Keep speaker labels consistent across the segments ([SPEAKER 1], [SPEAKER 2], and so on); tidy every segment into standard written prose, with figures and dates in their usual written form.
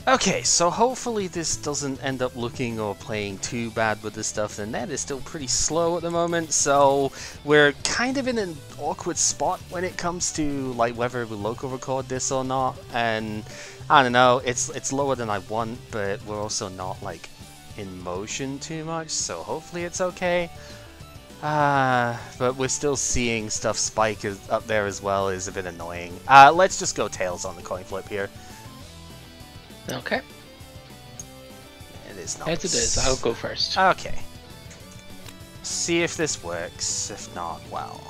[SPEAKER 1] Okay, so hopefully this doesn't end up looking or playing too bad with this stuff. The net is still pretty slow at the moment, so we're kind of in an awkward spot when it comes to like whether we local record this or not. And I don't know, it's lower than I want, but we're also not like in motion too much, so hopefully it's okay. But we're still seeing stuff spike up there as well is a bit annoying. Let's just go tails on the coin flip here.
[SPEAKER 2] Okay.
[SPEAKER 1] It is not.
[SPEAKER 2] As it is, I'll go first.
[SPEAKER 1] Okay. See if this works. If not, well.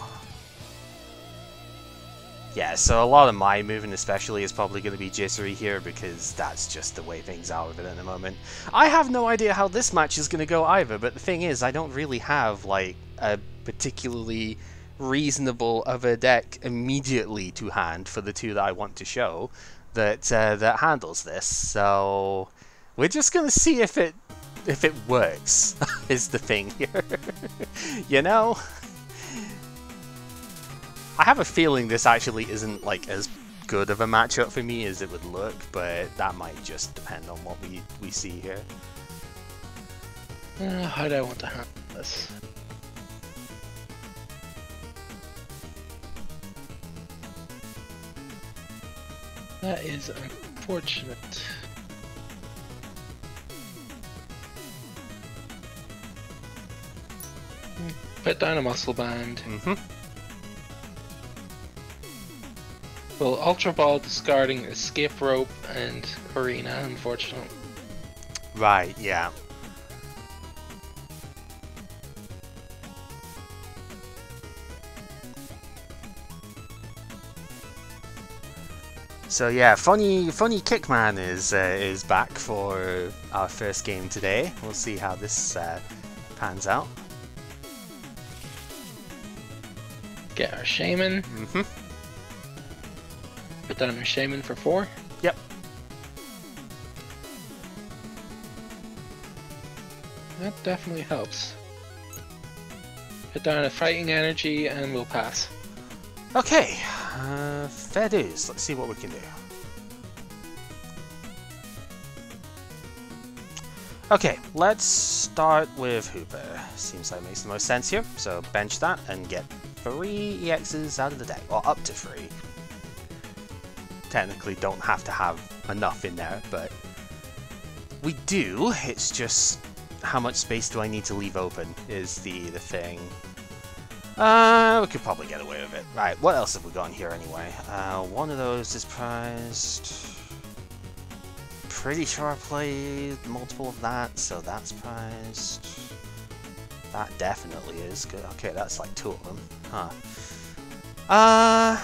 [SPEAKER 1] Yeah, so a lot of my movement especially is probably going to be jittery here because that's just the way things are with it at the moment. I have no idea how this match is going to go either, but the thing is I don't really have like a particularly reasonable other deck immediately to hand for the two that I want to show that handles this. So we're just going to see if it works is the thing here. You know? I have a feeling this actually isn't like as good of a matchup for me as it would look, but that might just depend on what we see here.
[SPEAKER 2] How do I want to handle this? That is unfortunate. Put down a muscle band.
[SPEAKER 1] Mm-hmm.
[SPEAKER 2] Well, Ultra Ball discarding Escape Rope and Arena, unfortunately.
[SPEAKER 1] Right, yeah. So yeah, funny Kickman is back for our first game today. We'll see how this pans out.
[SPEAKER 2] Get our Shaman.
[SPEAKER 1] Mm-hmm.
[SPEAKER 2] Put down our Shaman for 4.
[SPEAKER 1] Yep.
[SPEAKER 2] That definitely helps. Put down a Fighting Energy and we'll pass.
[SPEAKER 1] Okay, fair dues. Let's see what we can do. Okay, let's start with Hooper. Seems like makes the most sense here. So bench that and get 3 EXs out of the deck, or up to 3. Technically don't have to have enough in there, but we do. It's just how much space do I need to leave open is the thing. We could probably get away with it. Right, what else have we got in here anyway? One of those is prized. Pretty sure I played multiple of that, so that's prized. That definitely is good. Okay, that's like 2 of them. Huh.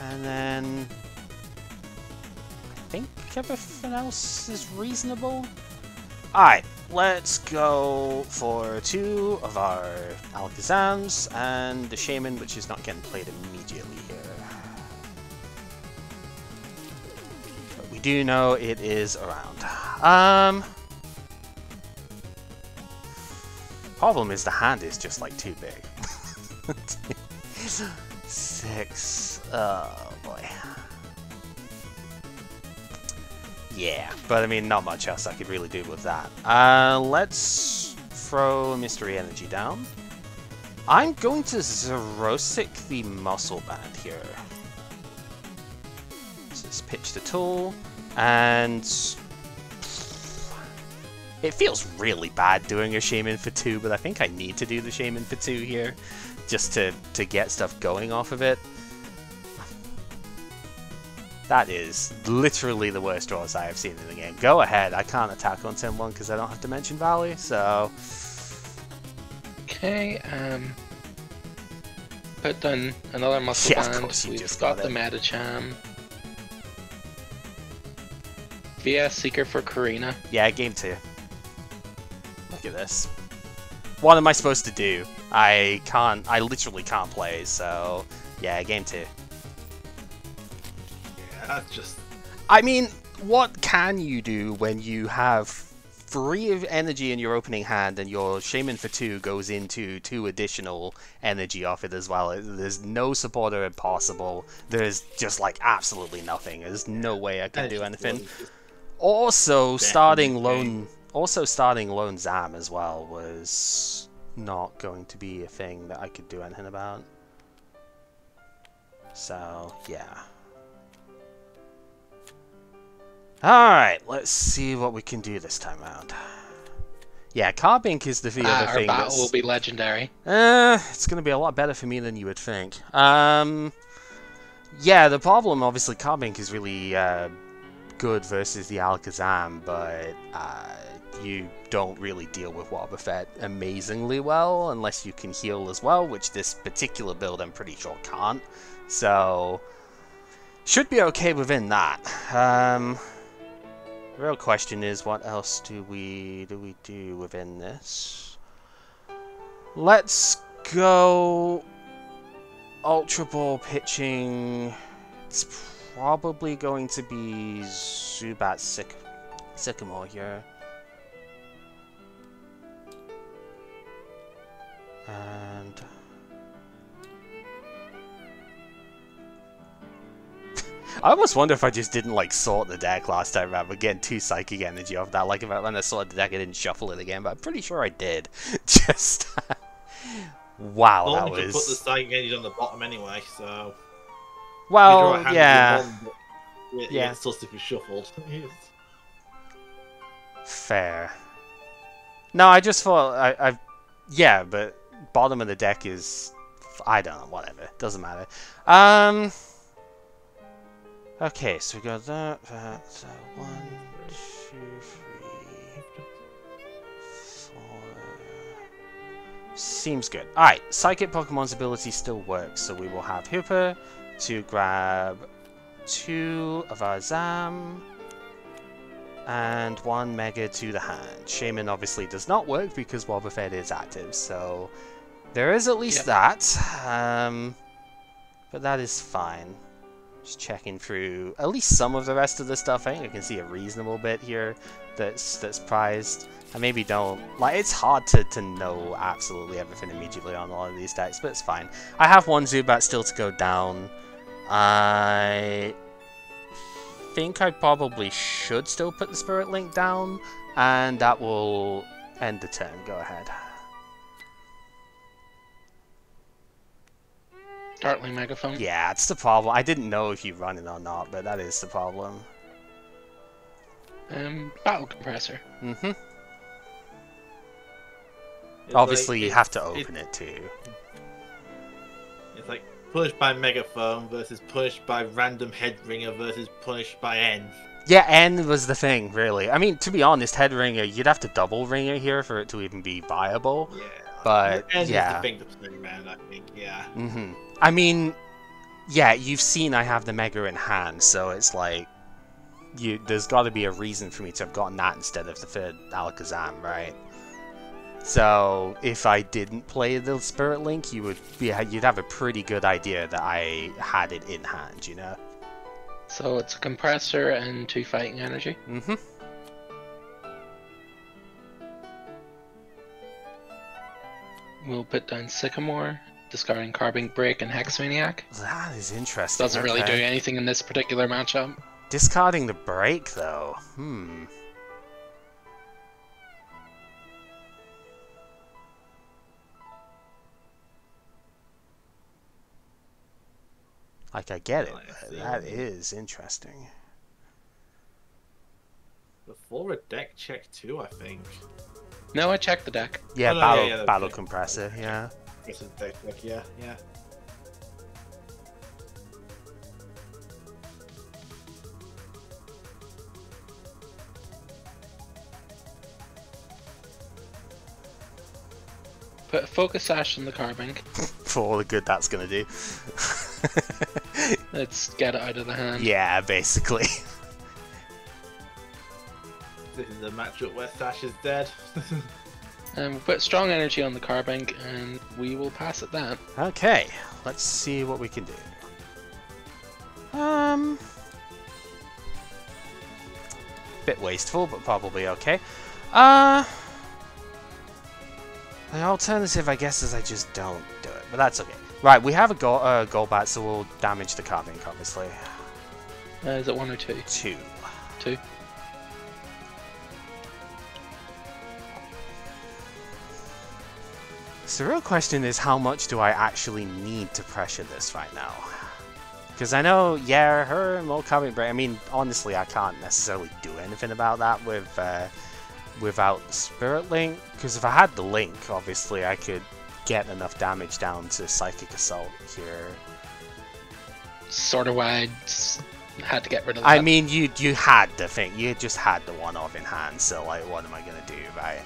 [SPEAKER 1] And then I think everything else is reasonable. Alright, let's go for 2 of our Alakazams and the Shaman, which is not getting played immediately here. But we do know it is around. Problem is the hand is just like too big. 6. Oh boy. Yeah, but I mean, not much else I could really do with that. Let's throw Mystery Energy down. I'm going to Xerosic the Muscle Band here. So let's pitch the tool, and it feels really bad doing a Shaman for 2, but I think I need to do the Shaman for 2 here, just to get stuff going off of it. That is literally the worst draws I have seen in the game. Go ahead, I can't attack on turn 1 because I don't have Dimension Valley, so...
[SPEAKER 2] Okay, put down another muscle
[SPEAKER 1] Yeah,
[SPEAKER 2] band.
[SPEAKER 1] of course you
[SPEAKER 2] We've
[SPEAKER 1] just
[SPEAKER 2] got
[SPEAKER 1] got
[SPEAKER 2] the
[SPEAKER 1] it.
[SPEAKER 2] Medicham. VS Seeker for Karina.
[SPEAKER 1] Yeah, game 2. Look at this. What am I supposed to do? I literally can't play, so... Yeah, game 2.
[SPEAKER 3] That's just...
[SPEAKER 1] I mean, what can you do when you have 3 of energy in your opening hand and your Shaman for 2 goes into 2 additional energy off it as well? There's no supporter possible. There's just like absolutely nothing. There's no way I can do anything. Also, starting
[SPEAKER 3] Definitely.
[SPEAKER 1] Lone Zam as well was not going to be a thing that I could do anything about. So, yeah. Alright, let's see what we can do this time around. Yeah, Carbink is the other
[SPEAKER 2] Our
[SPEAKER 1] thing
[SPEAKER 2] battle
[SPEAKER 1] that's...
[SPEAKER 2] will be legendary.
[SPEAKER 1] It's going to be a lot better for me than you would think. Yeah, the problem, obviously, Carbink is really good versus the Alakazam, but you don't really deal with Wobbuffet amazingly well unless you can heal as well, which this particular build I'm pretty sure can't. So, should be okay within that. The real question is, what else do we do within this? Let's go Ultra Ball pitching. It's probably going to be Zubat Sycamore here. And I almost wonder if I just didn't like sort the deck last time around, but getting 2 Psychic Energy off that. Like if when I sorted the deck, I didn't shuffle it again, but I'm pretty sure I did. Just wow, that
[SPEAKER 3] Only
[SPEAKER 1] was.
[SPEAKER 3] put the Psychic Energy on the bottom anyway, so.
[SPEAKER 1] Well,
[SPEAKER 3] You draw a hand
[SPEAKER 1] yeah,
[SPEAKER 3] with your one, but
[SPEAKER 1] yeah.
[SPEAKER 3] it's still if you shuffled.
[SPEAKER 1] Fair. No, I just thought yeah, but bottom of the deck is I don't know, whatever, doesn't matter. Okay, so we got that. So 1, 2, 3, 4. Seems good. Alright, Psychic Pokemon's ability still works, so we will have Hooper to grab 2 of our Zam and 1 Mega to the hand. Shaman obviously does not work because Wobbuffet is active, so there is at least that. But that is fine. Just checking through at least some of the rest of the stuff. I think I can see a reasonable bit here that's prized. I maybe don't like. It's hard to know absolutely everything immediately on a lot of these decks, but it's fine. I have 1 Zubat still to go down. I think I probably should still put the Spirit Link down, and that will end the turn. Go ahead.
[SPEAKER 2] Dartling Megaphone.
[SPEAKER 1] Yeah, it's the problem. I didn't know if you run it or not, but that is the problem.
[SPEAKER 2] Battle Compressor.
[SPEAKER 1] Mm-hmm.
[SPEAKER 3] It's
[SPEAKER 1] Obviously,
[SPEAKER 3] like,
[SPEAKER 1] you have to open it too.
[SPEAKER 3] It's like punished by Megaphone versus punished by Random Headringer versus punished by N.
[SPEAKER 1] Yeah, N was the thing, really. I mean, to be honest, Headringer, you'd have to double Ringer here for it to even be viable.
[SPEAKER 3] Yeah.
[SPEAKER 1] But,
[SPEAKER 3] N
[SPEAKER 1] yeah.
[SPEAKER 3] is the thing to play around, I think, yeah.
[SPEAKER 1] Mm-hmm. I mean, yeah, you've seen I have the Mega in hand, so it's like, there's got to be a reason for me to have gotten that instead of the third Alakazam, right? So, if I didn't play the Spirit Link, you'd have a pretty good idea that I had it in hand, you know?
[SPEAKER 2] So it's a Compressor and 2 Fighting Energy.
[SPEAKER 1] Mm-hmm.
[SPEAKER 2] We'll put down Sycamore, discarding Carbink Break and Hex Maniac.
[SPEAKER 1] That is interesting.
[SPEAKER 2] Doesn't really do
[SPEAKER 1] okay.
[SPEAKER 2] anything in this particular matchup.
[SPEAKER 1] Discarding the break, though. Like, I get it, but that is interesting.
[SPEAKER 3] Before a deck check too, I think.
[SPEAKER 2] No, I checked the deck.
[SPEAKER 1] Yeah,
[SPEAKER 3] Oh, no,
[SPEAKER 1] battle,
[SPEAKER 3] yeah,
[SPEAKER 1] battle
[SPEAKER 3] okay.
[SPEAKER 1] compressor, yeah.
[SPEAKER 3] It's a deck check, yeah.
[SPEAKER 2] Put a Focus Sash on the Carbink.
[SPEAKER 1] For all the good that's gonna do.
[SPEAKER 2] Let's get it out of the hand.
[SPEAKER 1] Yeah, basically.
[SPEAKER 3] This is a matchup where Sash is dead.
[SPEAKER 2] We'll put Strong Energy on the Carbink, and we will pass at that.
[SPEAKER 1] Okay, let's see what we can do. Bit wasteful, but probably okay. The alternative, I guess, is I just don't do it, but that's okay. Right, we have a Golbat, so we'll damage the Carbink, obviously.
[SPEAKER 2] Is it 1 or 2?
[SPEAKER 1] 2.
[SPEAKER 2] 2.
[SPEAKER 1] So the real question is, how much do I actually need to pressure this right now? Because I know, yeah, her more carbon break. I mean, honestly, I can't necessarily do anything about that with without Spirit Link. Because if I had the Link, obviously, I could get enough damage down to Psychic Assault here.
[SPEAKER 2] Sort of why I had to get rid of that.
[SPEAKER 1] I mean, you had the thing. You just had the one-off in hand. So, like, what am I gonna do, right?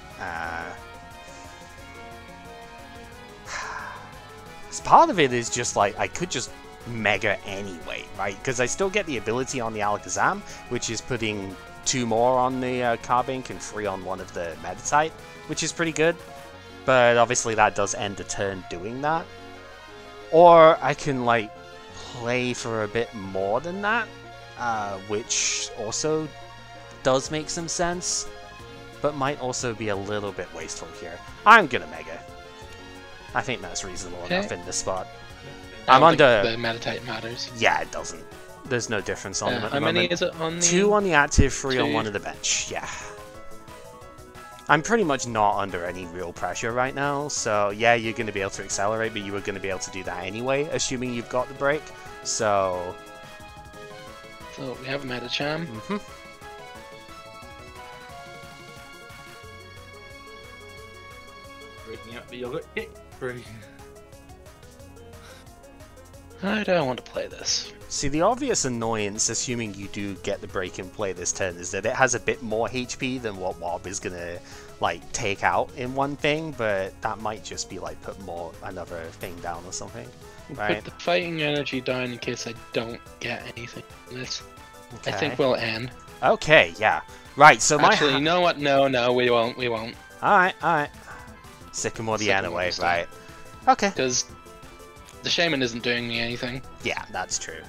[SPEAKER 1] Part of it is just like I could just Mega anyway, right? Because I still get the ability on the Alakazam, which is putting 2 more on the Carbink and 3 on one of the Meditite, which is pretty good. But obviously that does end the turn doing that. Or I can like play for a bit more than that, which also does make some sense, but might also be a little bit wasteful here. I'm gonna Mega. I think that's reasonable enough in this spot. I'm under.
[SPEAKER 2] The Meditite matters.
[SPEAKER 1] Yeah, it doesn't. There's no difference on them at the
[SPEAKER 2] how many
[SPEAKER 1] moment.
[SPEAKER 2] is it on the?
[SPEAKER 1] 2 on the active, 3 on
[SPEAKER 2] 2.
[SPEAKER 1] one of the bench. Yeah. I'm pretty much not under any real pressure right now, so yeah, you're going to be able to accelerate, but you were going to be able to do that anyway, assuming you've got the break. So.
[SPEAKER 2] So we have a Medicham.
[SPEAKER 1] Mm-hmm.
[SPEAKER 3] Breaking up the yogurt kick.
[SPEAKER 2] I don't want to play this.
[SPEAKER 1] See, the obvious annoyance, assuming you do get the break and play this turn, is that it has a bit more HP than what Wob is gonna like take out in one thing, but that might just be like put another thing down or something, right?
[SPEAKER 2] Put the fighting energy down in case I don't get anything from this.
[SPEAKER 1] Okay.
[SPEAKER 2] I think we'll end.
[SPEAKER 1] Okay, yeah. Right, so
[SPEAKER 2] Actually, you know what? No, we won't. We won't.
[SPEAKER 1] Alright. Sycamore the
[SPEAKER 2] Sycamore
[SPEAKER 1] Anaway,
[SPEAKER 2] is
[SPEAKER 1] right. Okay.
[SPEAKER 2] Because the Shaman isn't doing me anything.
[SPEAKER 1] Yeah, that's true.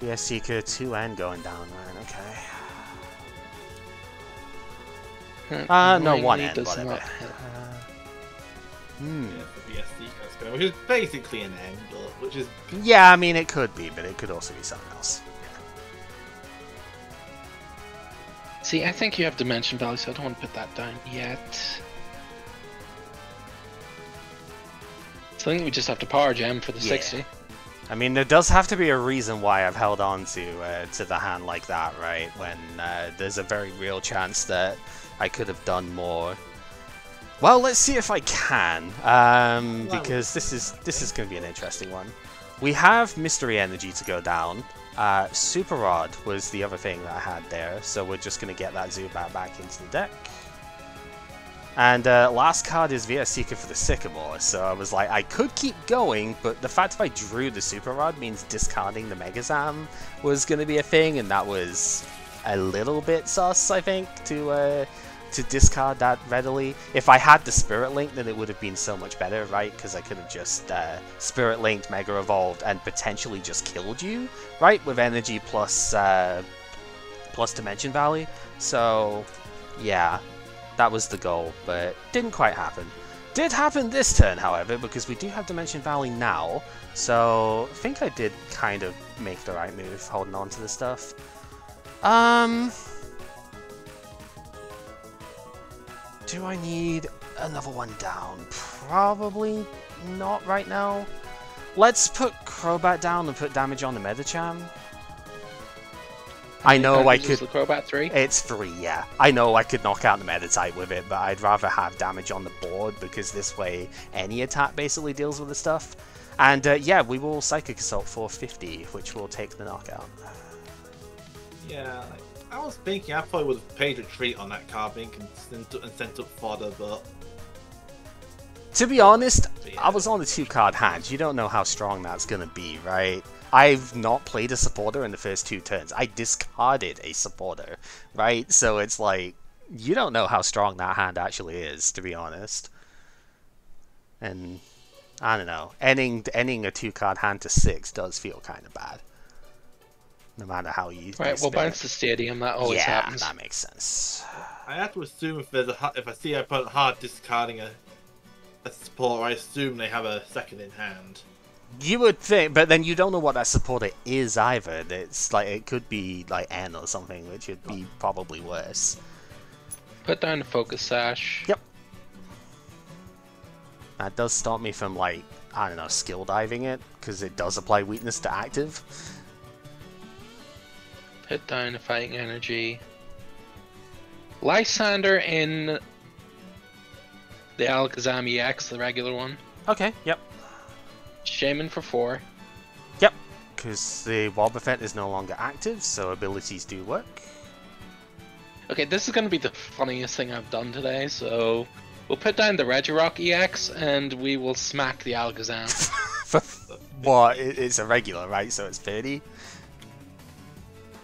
[SPEAKER 1] VS Seeker 2N going down, right, okay. No, 1N,
[SPEAKER 2] does
[SPEAKER 1] whatever.
[SPEAKER 2] not-
[SPEAKER 1] Hmm.
[SPEAKER 3] Yeah, the VSC Casco, which is basically an end, which is
[SPEAKER 1] Yeah, I mean, it could be, but it could also be something else.
[SPEAKER 2] See, I think you have Dimension Value, so I don't want to put that down yet. So I think we just have to Power Gem for the
[SPEAKER 1] Yeah.
[SPEAKER 2] 60.
[SPEAKER 1] I mean, there does have to be a reason why I've held on to the hand like that, right? When there's a very real chance that I could have done more. Well, let's see if I can, because this is going to be an interesting one. We have Mystery Energy to go down. Super Rod was the other thing that I had there, so we're just going to get that Zubat back into the deck. And last card is VS Seeker for the Sycamore, so I was like, I could keep going, but the fact if I drew the Super Rod means discarding the Megazam was going to be a thing, and that was a little bit sus, I think, to discard that readily. If I had the Spirit Link, then it would have been so much better, right? Because I could have just Spirit Linked, Mega Evolved, and potentially just killed you, right? With energy plus Dimension Valley. So, yeah. That was the goal, but didn't quite happen. Did happen this turn, however, because we do have Dimension Valley now, so I think I did kind of make the right move holding on to this stuff. Do I need another one down? Probably not right now. Let's put Crobat down and put damage on the Medicham. I know I could.
[SPEAKER 2] The Crobat 3?
[SPEAKER 1] It's 3, yeah. I know I could knock out the Meditite with it, but I'd rather have damage on the board because this way any attack basically deals with the stuff. And yeah, we will Psychic Assault for 50, which will take the knockout.
[SPEAKER 3] yeah. I was thinking I probably would have paid retreat on that Carbink and sent up fodder, but
[SPEAKER 1] To be honest,
[SPEAKER 3] yeah.
[SPEAKER 1] I was on a 2-card hand. You don't know how strong that's going to be, right? I've not played a supporter in the first 2 turns. I discarded a supporter, right? So it's like, you don't know how strong that hand actually is, to be honest. And, I don't know, ending a 2-card hand to 6 does feel kind of bad. No matter how you
[SPEAKER 2] Right, we'll
[SPEAKER 1] spin
[SPEAKER 2] bounce
[SPEAKER 1] it.
[SPEAKER 2] the Stadium, that always
[SPEAKER 1] Yeah,
[SPEAKER 2] happens.
[SPEAKER 1] that makes sense.
[SPEAKER 3] I have to assume if I see a opponent hard discarding a support, I assume they have a second in hand.
[SPEAKER 1] You would think, but then you don't know what that supporter is either. It's like, it could be like N or something, which would be probably worse.
[SPEAKER 2] Put down the Focus Sash.
[SPEAKER 1] Yep. That does stop me from, like, I don't know, skill diving it, because it does apply weakness to active.
[SPEAKER 2] Put down a fighting energy. Lysander in the Alakazam EX, the regular one.
[SPEAKER 1] Okay, yep.
[SPEAKER 2] Shaman for 4.
[SPEAKER 1] Yep, because the Wobbuffet is no longer active, so abilities do work.
[SPEAKER 2] Okay, this is going to be the funniest thing I've done today, so we'll put down the Regirock EX and we will smack the Alakazam.
[SPEAKER 1] What? It's a regular, right? So it's 30?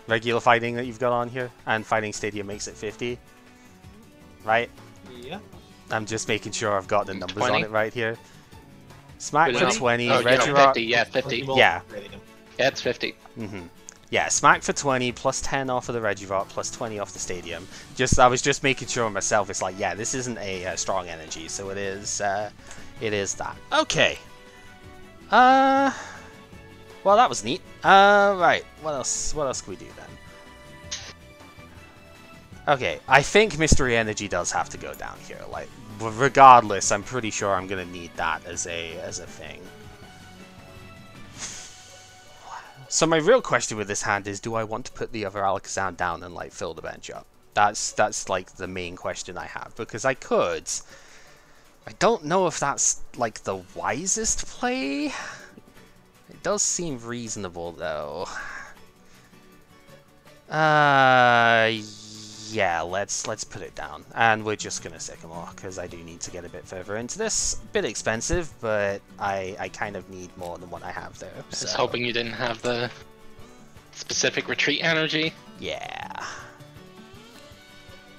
[SPEAKER 1] Regular fighting that you've got on here, and Fighting Stadium makes it 50. Right?
[SPEAKER 3] Yeah.
[SPEAKER 1] I'm just making sure I've got the numbers
[SPEAKER 2] 20?
[SPEAKER 1] on it right here. Smack for
[SPEAKER 3] 20?
[SPEAKER 1] 20,
[SPEAKER 2] Oh, yeah,
[SPEAKER 1] Regirock...
[SPEAKER 2] 50, yeah, 50.
[SPEAKER 1] Yeah.
[SPEAKER 2] Yeah, it's 50.
[SPEAKER 1] Yeah, Smack for 20, plus 10 off of the Regirock, plus 20 off the Stadium. I was just making sure myself, it's like, yeah, this isn't a strong energy, so it is that. Okay. Well, that was neat. Right, what else can we do then? Okay, I think Mystery Energy does have to go down here. Like, regardless, I'm pretty sure I'm gonna need that as a thing. So my real question with this hand is, do I want to put the other Alakazam down and like fill the bench up? That's like the main question I have, because I could. I don't know if that's like the wisest play. It does seem reasonable though. Yeah, let's put it down, and we're just gonna Sycamore because I do need to get a bit further into this. A bit expensive, but I kind of need more than what I have there.
[SPEAKER 2] I was
[SPEAKER 1] So.
[SPEAKER 2] hoping you didn't have the specific retreat energy.
[SPEAKER 1] Yeah.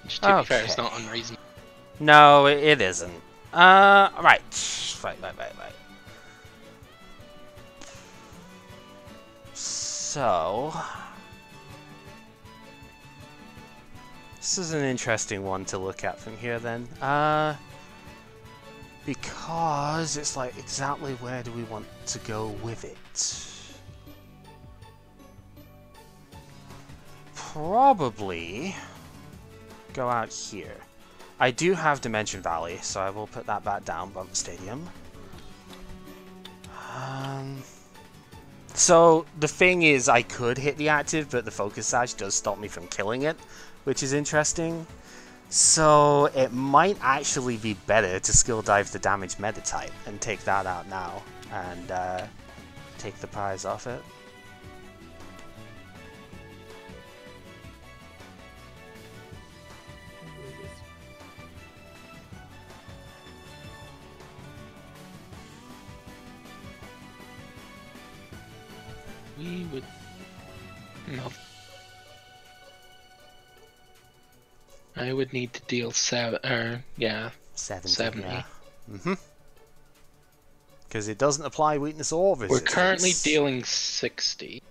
[SPEAKER 2] Which, to be fair, is
[SPEAKER 1] Okay.
[SPEAKER 2] not unreasonable.
[SPEAKER 1] No, it isn't. Right. So... This is an interesting one to look at from here then. Because it's like, exactly where do we want to go with it? Probably go out here. I do have Dimension Valley, so I will put that back down, Bump Stadium. So the thing is, I could hit the active, but the Focus Sash does stop me from killing it, which is interesting. So it might actually be better to skill dive the damage meta type and take that out now and take the prize off it.
[SPEAKER 2] We would... No. I would need to deal 70.
[SPEAKER 1] 70. Yeah. Because it doesn't apply weakness or resistance.
[SPEAKER 2] We're currently dealing 60.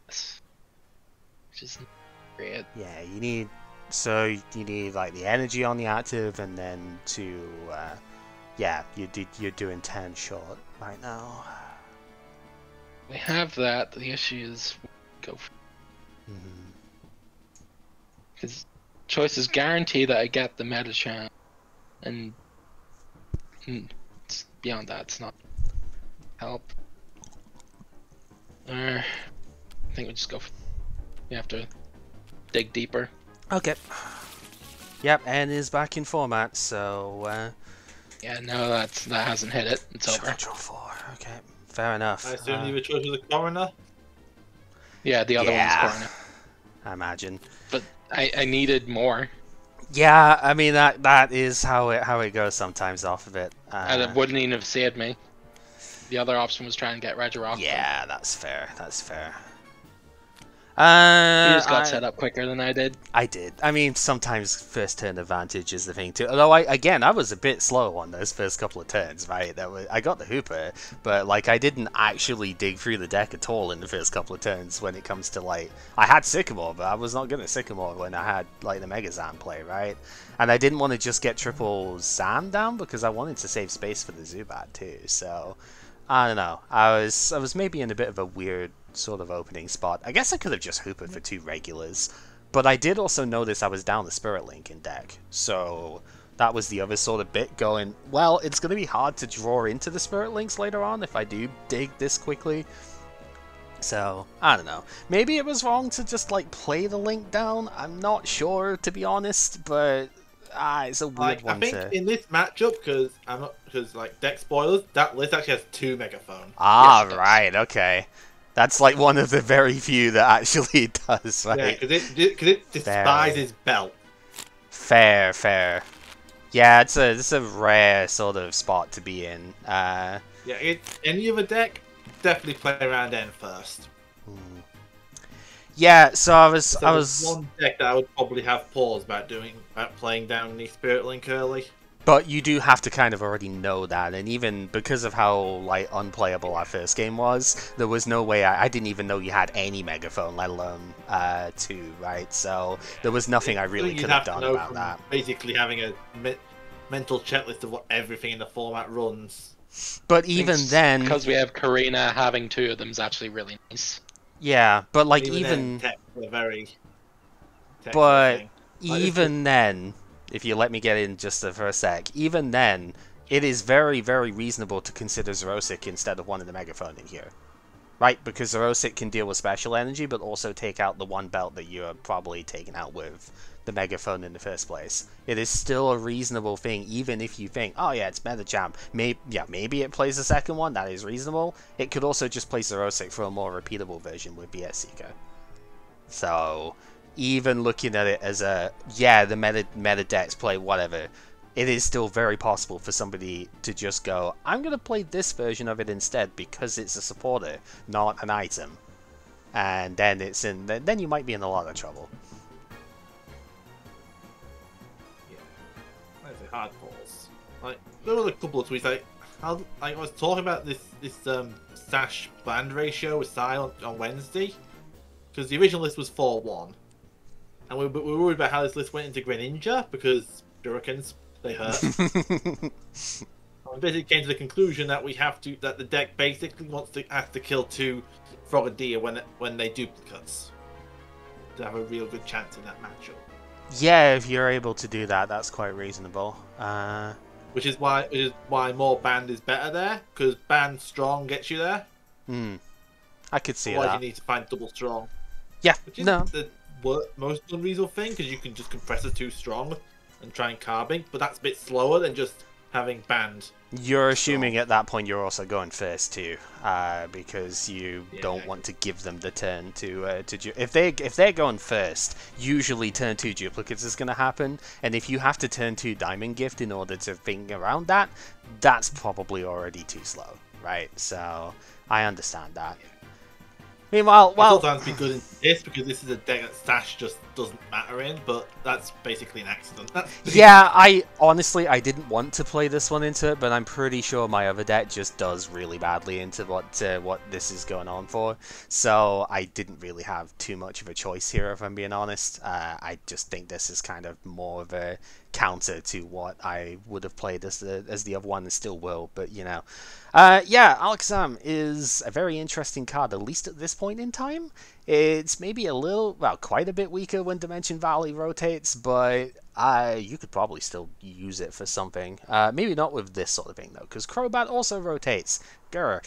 [SPEAKER 2] Which is great.
[SPEAKER 1] Yeah, you need... So you need like the energy on the active, and then to... yeah, you're doing 10 short right now.
[SPEAKER 2] We have that. The issue is go for because choices guarantee that I get the meta chance, and it's beyond that, it's not help. I think we just go. We have to dig deeper.
[SPEAKER 1] Okay. Yep, N is back in format, so...
[SPEAKER 2] Yeah, no, that hasn't hit it. It's over.
[SPEAKER 1] Control 4. Okay, fair enough.
[SPEAKER 3] I assume you were chosen the coroner.
[SPEAKER 2] Yeah, the other one's corner.
[SPEAKER 1] I imagine.
[SPEAKER 2] But I needed more.
[SPEAKER 1] Yeah, I mean that is how it goes sometimes off of it.
[SPEAKER 2] And it wouldn't even have saved me. The other option was trying to get Regirock.
[SPEAKER 1] Yeah, that's fair. That's fair.
[SPEAKER 2] You just got set up quicker than I did.
[SPEAKER 1] I did. I mean, sometimes first turn advantage is the thing too. Although I was a bit slow on those first couple of turns, right? I got the Hooper, but like I didn't actually dig through the deck at all in the first couple of turns when it comes to like I had Sycamore, but I was not gonna Sycamore when I had like the Mega Zam play, right? And I didn't want to just get triple Zam down because I wanted to save space for the Zubat too. So I don't know. I was maybe in a bit of a weird sort of opening spot. I guess I could have just Hoopered for 2 regulars, but I did also notice I was down the Spirit Link in deck, so that was the other sort of bit going, well, it's going to be hard to draw into the Spirit Links later on if I do dig this quickly. So, I don't know. Maybe it was wrong to just, like, play the Link down. I'm not sure, to be honest, but it's a weird one
[SPEAKER 3] I think in this matchup, because like deck spoilers, that list actually has 2 Megaphone.
[SPEAKER 1] Ah,
[SPEAKER 2] Yes,
[SPEAKER 1] right, okay. That's like one of the very few that actually does, right?
[SPEAKER 3] Yeah, because it despises belt.
[SPEAKER 1] Fair, fair. Yeah, it's a rare sort of spot to be in.
[SPEAKER 3] Yeah, any other deck, definitely play around N first.
[SPEAKER 1] Yeah, so I was
[SPEAKER 3] one deck that I would probably have pause about playing down the Spirit Link early.
[SPEAKER 1] But you do have to kind of already know that, and even because of how like unplayable our first game was, there was no way I didn't even know you had any Megaphone, let alone 2, right? So there was nothing I really could have done about that.
[SPEAKER 3] Basically having a mental checklist of what everything in the format runs.
[SPEAKER 1] But even then,
[SPEAKER 2] because we have Karina, having 2 of them is actually really nice.
[SPEAKER 1] yeah, but like
[SPEAKER 3] Even then, very
[SPEAKER 1] but
[SPEAKER 3] thing.
[SPEAKER 1] even then, if you let me get in just for a sec, even then, it is very, very reasonable to consider Xerosic instead of one of the Megaphone in here. Right? Because Xerosic can deal with special energy, but also take out the one belt that you are probably taking out with the Megaphone in the first place. It is still a reasonable thing, even if you think, oh yeah, it's Medicham. Maybe it plays the second one, that is reasonable. It could also just play Xerosic for a more repeatable version with BS Seeker. So, even looking at it as a, yeah, the meta decks play whatever, it is still very possible for somebody to just go, I'm going to play this version of it instead because it's a supporter, not an item. And then then you might be in a lot of trouble.
[SPEAKER 3] Yeah, that's a hard pause. Like, there were a couple of tweets I was talking about this Sash band ratio with Silent on Wednesday, because the original list was 4-1. And we were worried about how this list went into Greninja, because Shurikens, they hurt. And we basically came to the conclusion that that the deck basically has to kill 2 Frogadier when they duplicates to have a real good chance in that matchup.
[SPEAKER 1] Yeah, if you're able to do that, that's quite reasonable.
[SPEAKER 3] Which is why more band is better there, because band strong gets you there.
[SPEAKER 1] I could see
[SPEAKER 3] Otherwise
[SPEAKER 1] that.
[SPEAKER 3] you need to find double strong.
[SPEAKER 1] Yeah,
[SPEAKER 3] Which is
[SPEAKER 1] no.
[SPEAKER 3] the most unreasonable thing, because you can just compress it too strong and try and carbing, but that's a bit slower than just having band.
[SPEAKER 1] You're assuming at that point you're also going first too, because you don't want to give them the turn to if they're going first, usually turn 2 duplicates is going to happen, and if you have to turn 2 Diamond Gift in order to think around that, that's probably already too slow, right? So I understand that. Meanwhile, well,
[SPEAKER 3] sometimes be good in this because this is a deck that Sash just doesn't matter in, but that's basically an accident.
[SPEAKER 1] Yeah, I didn't want to play this one into it, but I'm pretty sure my other deck just does really badly into what this is going on for. So I didn't really have too much of a choice here, if I'm being honest. I just think this is kind of more of a counter to what I would have played as the other one and still will, but you know. Yeah, Alakazam is a very interesting card, at least at this point in time. It's maybe quite a bit weaker when Dimension Valley rotates, but you could probably still use it for something. Maybe not with this sort of thing, though, because Crobat also rotates. Grr.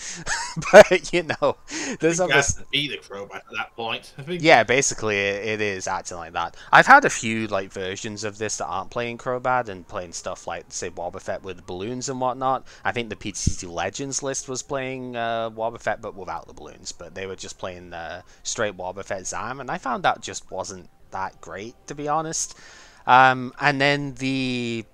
[SPEAKER 1] But, you know, there's
[SPEAKER 3] other... has to be the Crobat at that point.
[SPEAKER 1] Yeah, basically, it is acting like that. I've had a few, like, versions of this that aren't playing Crobat and playing stuff like, say, Wobbuffet with balloons and whatnot. I think the PTC Legends list was playing Wobbuffet, but without the balloons. But they were just playing straight Wobbuffet Zam, and I found that just wasn't that great, to be honest. And then the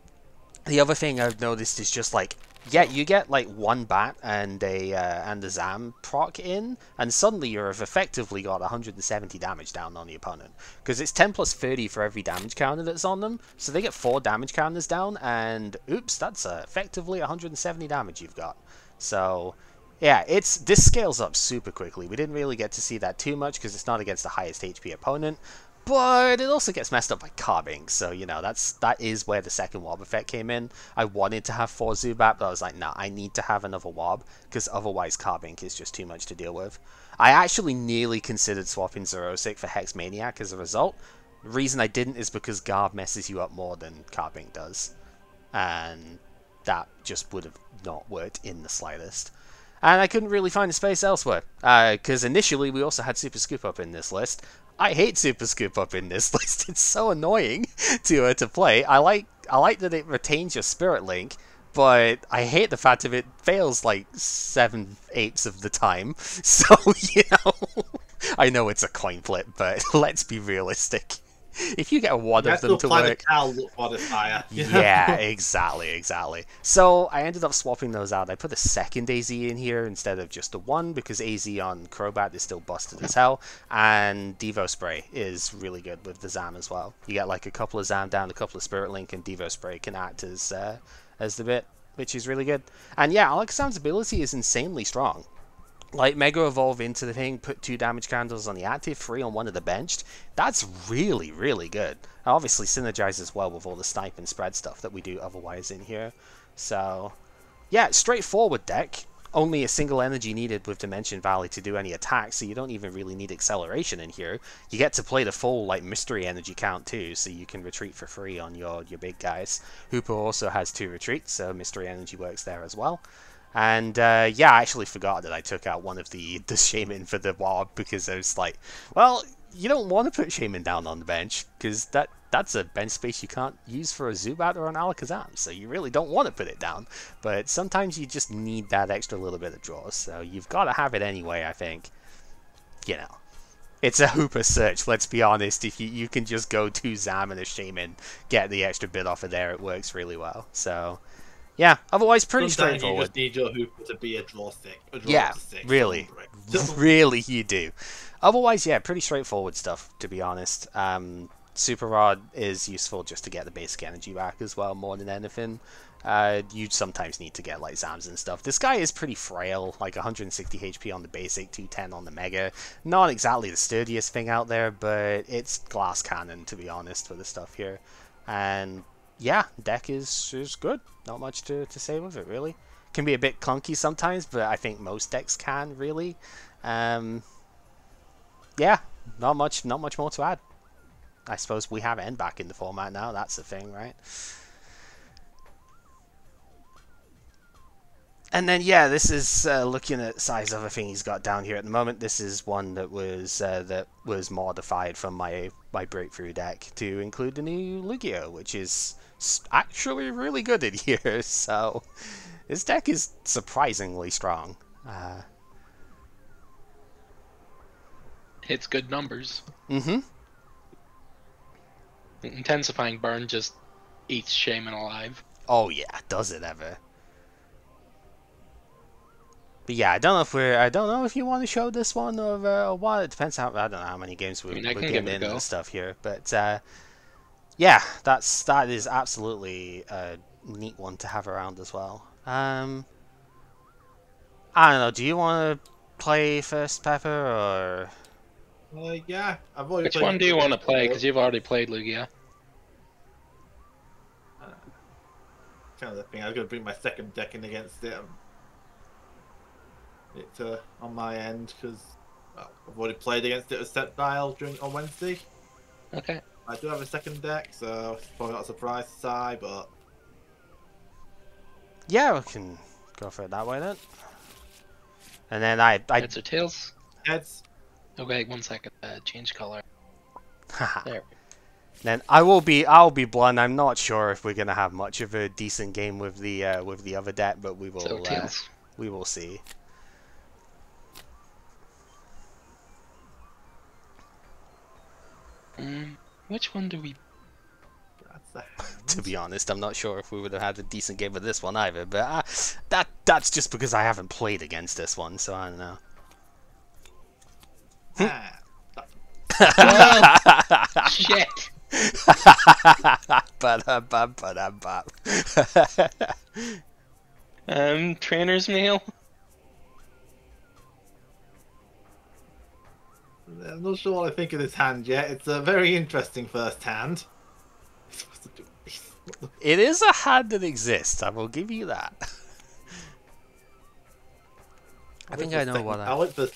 [SPEAKER 1] other thing I've noticed is just, like, yeah, you get like one bat and a Zam proc in, and suddenly you've effectively got 170 damage down on the opponent. Because it's 10 plus 30 for every damage counter that's on them, so they get 4 damage counters down, and oops, that's effectively 170 damage you've got. So yeah, this scales up super quickly. We didn't really get to see that too much because it's not against the highest HP opponent. But it also gets messed up by carbing, so, you know, that is where the second Wobbuffet came in. I wanted to have 4 Zubat, but I was like, nah, I need to have another Wob, because otherwise carbing is just too much to deal with. I actually nearly considered swapping Xerosic for Hex Maniac as a result. The reason I didn't is because Garb messes you up more than carbing does. and that just would have not worked in the slightest. And I couldn't really find a space elsewhere, because initially we also had Super Scoop Up in this list. I hate Super Scoop Up in this list. It's so annoying to play. I like that it retains your Spirit Link, but I hate the fact that it fails like 7/8 of the time. So, I know it's a coin flip, but let's be realistic. If you get one of them to work... Yeah, exactly. So I ended up swapping those out. I put a second AZ in here instead of just the one, because AZ on Crobat is still busted as hell, and Devo Spray is really good with the Zam as well. You get like a couple of Zam down, a couple of Spirit Link, and Devo Spray can act as the bit, which is really good. And yeah, Alakazam's ability is insanely strong. Like, Mega Evolve into the thing, put 2 damage candles on the active, 3 on one of the benched. That's really, really good. It obviously synergizes well with all the snipe and spread stuff that we do otherwise in here. So, yeah, straightforward deck. Only a single energy needed with Dimension Valley to do any attacks, so you don't even really need acceleration in here. You get to play the full, like, mystery energy count too, so you can retreat for free on your big guys. Hooper also has 2 retreats, so mystery energy works there as well. And yeah, I actually forgot that I took out one of the Shaman for the Wob, because I was like, well, you don't want to put Shaman down on the bench, because that's a bench space you can't use for a Zubat or an Alakazam, so you really don't want to put it down. But sometimes you just need that extra little bit of draws, so you've got to have it anyway, I think. It's a Hooper search, let's be honest. If you can just go 2 Zam and a Shaman, get the extra bit off of there, it works really well. So... yeah, otherwise pretty straightforward.
[SPEAKER 3] You just need your Hooper to be a draw stick.
[SPEAKER 1] Yeah, really. Really you do. Otherwise, yeah, pretty straightforward stuff, to be honest. Super Rod is useful just to get the basic energy back as well, more than anything. You sometimes need to get like Zams and stuff. This guy is pretty frail, like 160 HP on the basic, 210 on the Mega. Not exactly the sturdiest thing out there, but it's glass cannon, to be honest, for the stuff here. And... yeah, deck is good. Not much to say with it, really. Can be a bit clunky sometimes, but I think most decks can, really. Yeah, not much more to add. I suppose we have N back in the format now, that's the thing, right? And then, yeah, this is looking at Sai's other thing he's got down here at the moment. This is one that was modified from my breakthrough deck to include the new Lugia, which is actually really good in here. So this deck is surprisingly strong.
[SPEAKER 2] Hits good numbers.
[SPEAKER 1] Mm-hmm.
[SPEAKER 2] Intensifying Burn just eats Shaman alive.
[SPEAKER 1] Oh yeah, does it ever? But yeah, I don't know if you want to show this one or what. It depends how, I don't know how many games we're getting into and stuff here. But yeah, that is absolutely a neat one to have around as well. I don't know. Do you want to play first, Pepper, or?
[SPEAKER 3] Yeah, I've already.
[SPEAKER 2] Which one do you want to play? Because you've already played Lugia.
[SPEAKER 3] Kind of the thing. I was going to bring my second deck in against it. It's on my end because I've already played against it with Sceptile on Wednesday.
[SPEAKER 2] Okay.
[SPEAKER 3] I do have a second deck, so it's probably not a surprise to Sai, but
[SPEAKER 1] yeah, we can go for it that way then. And then I
[SPEAKER 2] Heads or tails?
[SPEAKER 3] Heads.
[SPEAKER 2] Okay, 1 second. Change color. There.
[SPEAKER 1] Then I'll be blunt. I'm not sure if we're gonna have much of a decent game with the other deck, but we will.
[SPEAKER 2] So tails.
[SPEAKER 1] We will see.
[SPEAKER 2] Which one do we?
[SPEAKER 1] To be honest, I'm not sure if we would have had a decent game with this one either. But that's just because I haven't played against this one, so I don't know.
[SPEAKER 2] Shit. Trainer's meal.
[SPEAKER 3] I'm not sure what I think of this hand yet. It's a very interesting first hand.
[SPEAKER 1] It is a hand that exists, I will give you that. I think I know what
[SPEAKER 3] I want the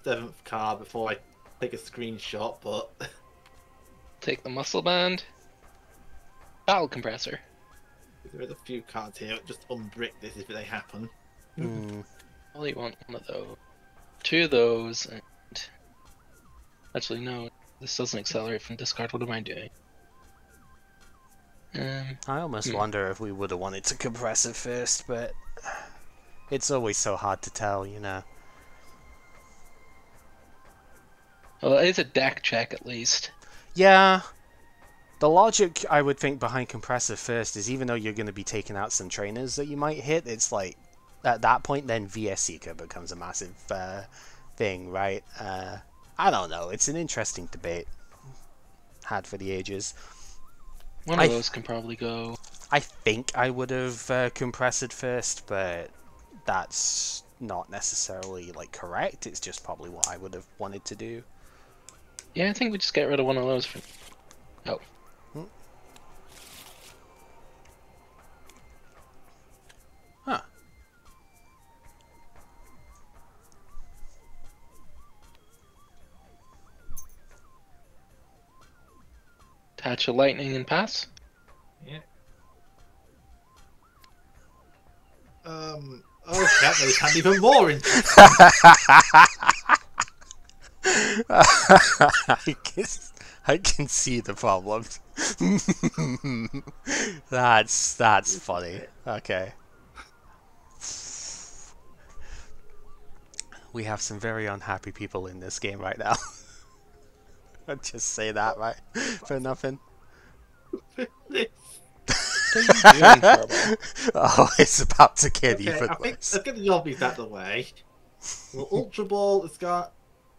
[SPEAKER 3] 7th card before I take a screenshot, but...
[SPEAKER 2] Take the muscle band. Battle compressor.
[SPEAKER 3] There is a few cards here. Just unbrick this if they happen.
[SPEAKER 2] Probably want one of those. 2 of those, and... Actually, no. This doesn't accelerate from discard. What am I doing?
[SPEAKER 1] I almost wonder if we would have wanted to compress it first, but it's always so hard to tell, you know.
[SPEAKER 2] Well, it is a deck check at least.
[SPEAKER 1] Yeah. The logic, I would think, behind Compressor first is even though you're going to be taking out some trainers that you might hit, it's like, at that point, then VS Seeker becomes a massive thing, right? I don't know. It's an interesting debate. Had for the ages.
[SPEAKER 2] One of those can probably go.
[SPEAKER 1] I think I would have compressed it first, but that's not necessarily like correct. It's just probably what I would have wanted to do.
[SPEAKER 2] Yeah, I think we just get rid of one of those for... Oh.
[SPEAKER 1] Huh.
[SPEAKER 2] Attach a lightning and pass.
[SPEAKER 3] Yeah. Oh, that makes hand even more interesting.
[SPEAKER 1] I can see the problems. That's funny. Okay. We have some very unhappy people in this game right now. I'll just say that, right? For nothing. Oh, it's about to get even
[SPEAKER 3] I think
[SPEAKER 1] worse.
[SPEAKER 3] let's get the obvious out of the way. Well, Ultra Ball has got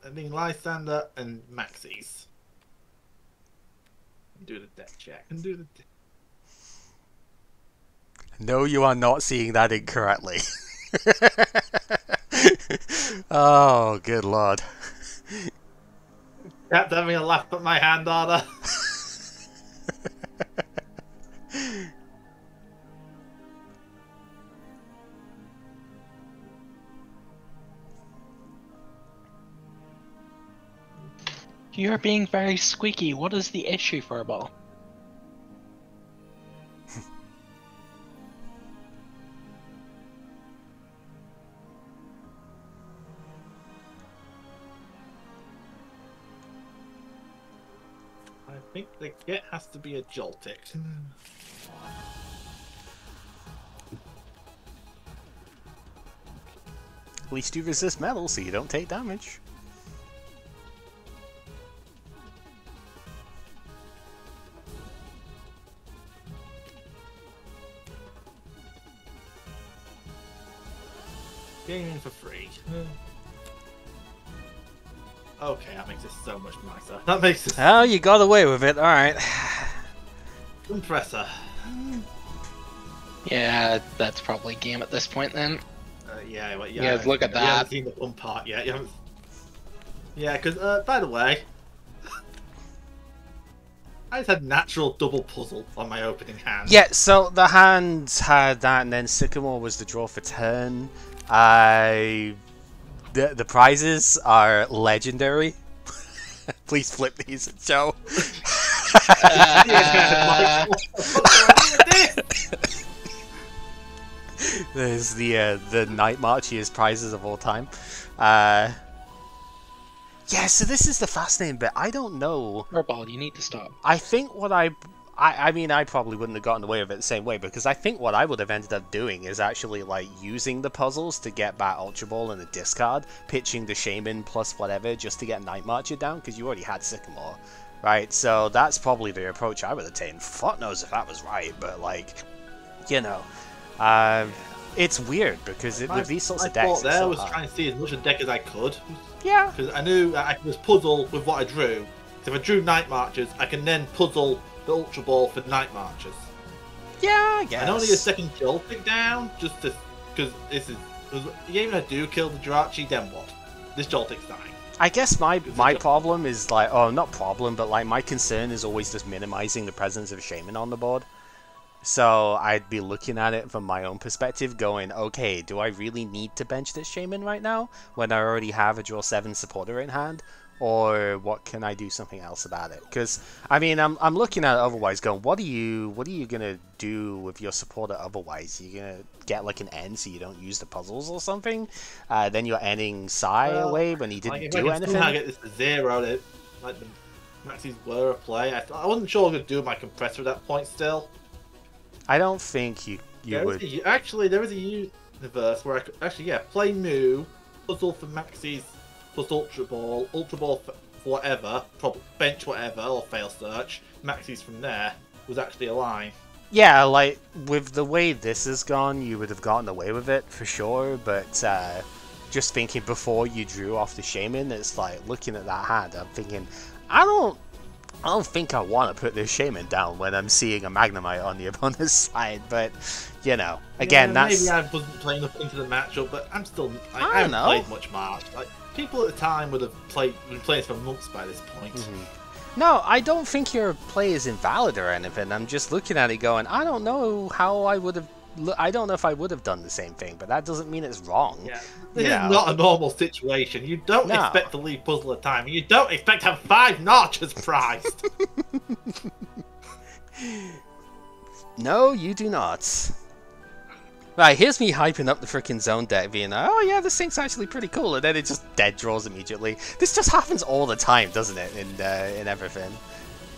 [SPEAKER 3] Lysander and Maxis. Do the deck check and do the.
[SPEAKER 1] No, you are not seeing that incorrectly. Oh, good lord.
[SPEAKER 3] Kept having a laugh at my hand order.
[SPEAKER 2] You're being very squeaky. What is the issue, Furball?
[SPEAKER 3] I think the get has to be a Joltik.
[SPEAKER 1] At least you resist metal, so you don't take damage.
[SPEAKER 3] Getting in for free. Okay, that makes it so much nicer. That makes it.
[SPEAKER 1] Oh, you got away with it. Alright.
[SPEAKER 3] Compressor.
[SPEAKER 2] Yeah, that's probably game at this point then.
[SPEAKER 3] Yeah, well,
[SPEAKER 2] Yeah, look at
[SPEAKER 3] You
[SPEAKER 2] that.
[SPEAKER 3] haven't seen the fun part yet. You haven't... Yeah, because, by the way, I just had natural double puzzle on my opening hand.
[SPEAKER 1] Yeah, so the hand had that, and then Sycamore was the draw for turn. The prizes are legendary. Please flip these and show. There's the Night Marchiest prizes of all time. Yeah, so this is the fascinating bit. I don't know.
[SPEAKER 2] Furball, you need to stop.
[SPEAKER 1] I think what I mean, I probably wouldn't have gotten away with it the same way, because I think what I would have ended up doing is actually, like, using the puzzles to get back Ultra Ball and a discard, pitching the Shaman plus whatever just to get Night Marcher down, because you already had Sycamore, right? So that's probably the approach I would have taken. Fuck knows if that was right, but, like, you know, it's weird, because with these sorts of decks,
[SPEAKER 3] My thought there
[SPEAKER 1] so
[SPEAKER 3] was
[SPEAKER 1] hard.
[SPEAKER 3] trying to see as much of the deck as I could.
[SPEAKER 1] Yeah.
[SPEAKER 3] Because I knew I was puzzled with what I drew. So if I drew Night Marchers, I can then puzzle the Ultra Ball for Night Marchers.
[SPEAKER 1] Yeah, I guess.
[SPEAKER 3] I don't need a second Joltik down, just to... Because this is... Even if I do kill the Jirachi, then what? This Joltik's dying.
[SPEAKER 1] I guess my problem is, like, oh, not problem, but, like, my concern is always just minimizing the presence of Shaman on the board. So I'd be looking at it from my own perspective, going, okay, do I really need to bench this Shaman right now, when I already have a draw 7 supporter in hand? or what can I do something else about it? Because I mean, I'm looking at it otherwise, going, what are you gonna do with your supporter otherwise? You gonna get like an end so you don't use the puzzles or something? Then you're ending Sai away when he didn't do anything.
[SPEAKER 3] Somehow get this to 0, like the Maxis were a play. I wasn't sure what I could do with my compressor at that point. Still,
[SPEAKER 1] I don't think you would.
[SPEAKER 3] Actually, there is a universe where I could play Moo, puzzle for Maxis plus Ultra Ball for whatever, bench whatever, or fail search. Maxis from there was actually a line.
[SPEAKER 1] Yeah, like with the way this has gone, you would have gotten away with it for sure. But just thinking before you drew off the Shaman, it's like looking at that hand. I'm thinking, I don't think I want to put this Shaman down when I'm seeing a Magnemite on the opponent's side. But you know, again, that's
[SPEAKER 3] maybe I wasn't playing up into the matchup, but I'm still. I
[SPEAKER 1] haven't
[SPEAKER 3] played much March. Like people at the time would have been playing for months by this point.
[SPEAKER 1] No, I don't think your play is invalid or anything. I'm just looking at it going, I don't know how I would have. I don't know if I would have done the same thing, but that doesn't mean it's wrong.
[SPEAKER 3] Yeah, this is not a normal situation. You don't expect to leave puzzle at a time. You don't expect to have 5 notches prized.
[SPEAKER 1] No, you do not. Right, here's me hyping up the freaking zone deck, being like, oh yeah, this thing's actually pretty cool, and then it just dead draws immediately. This just happens all the time, doesn't it, in everything?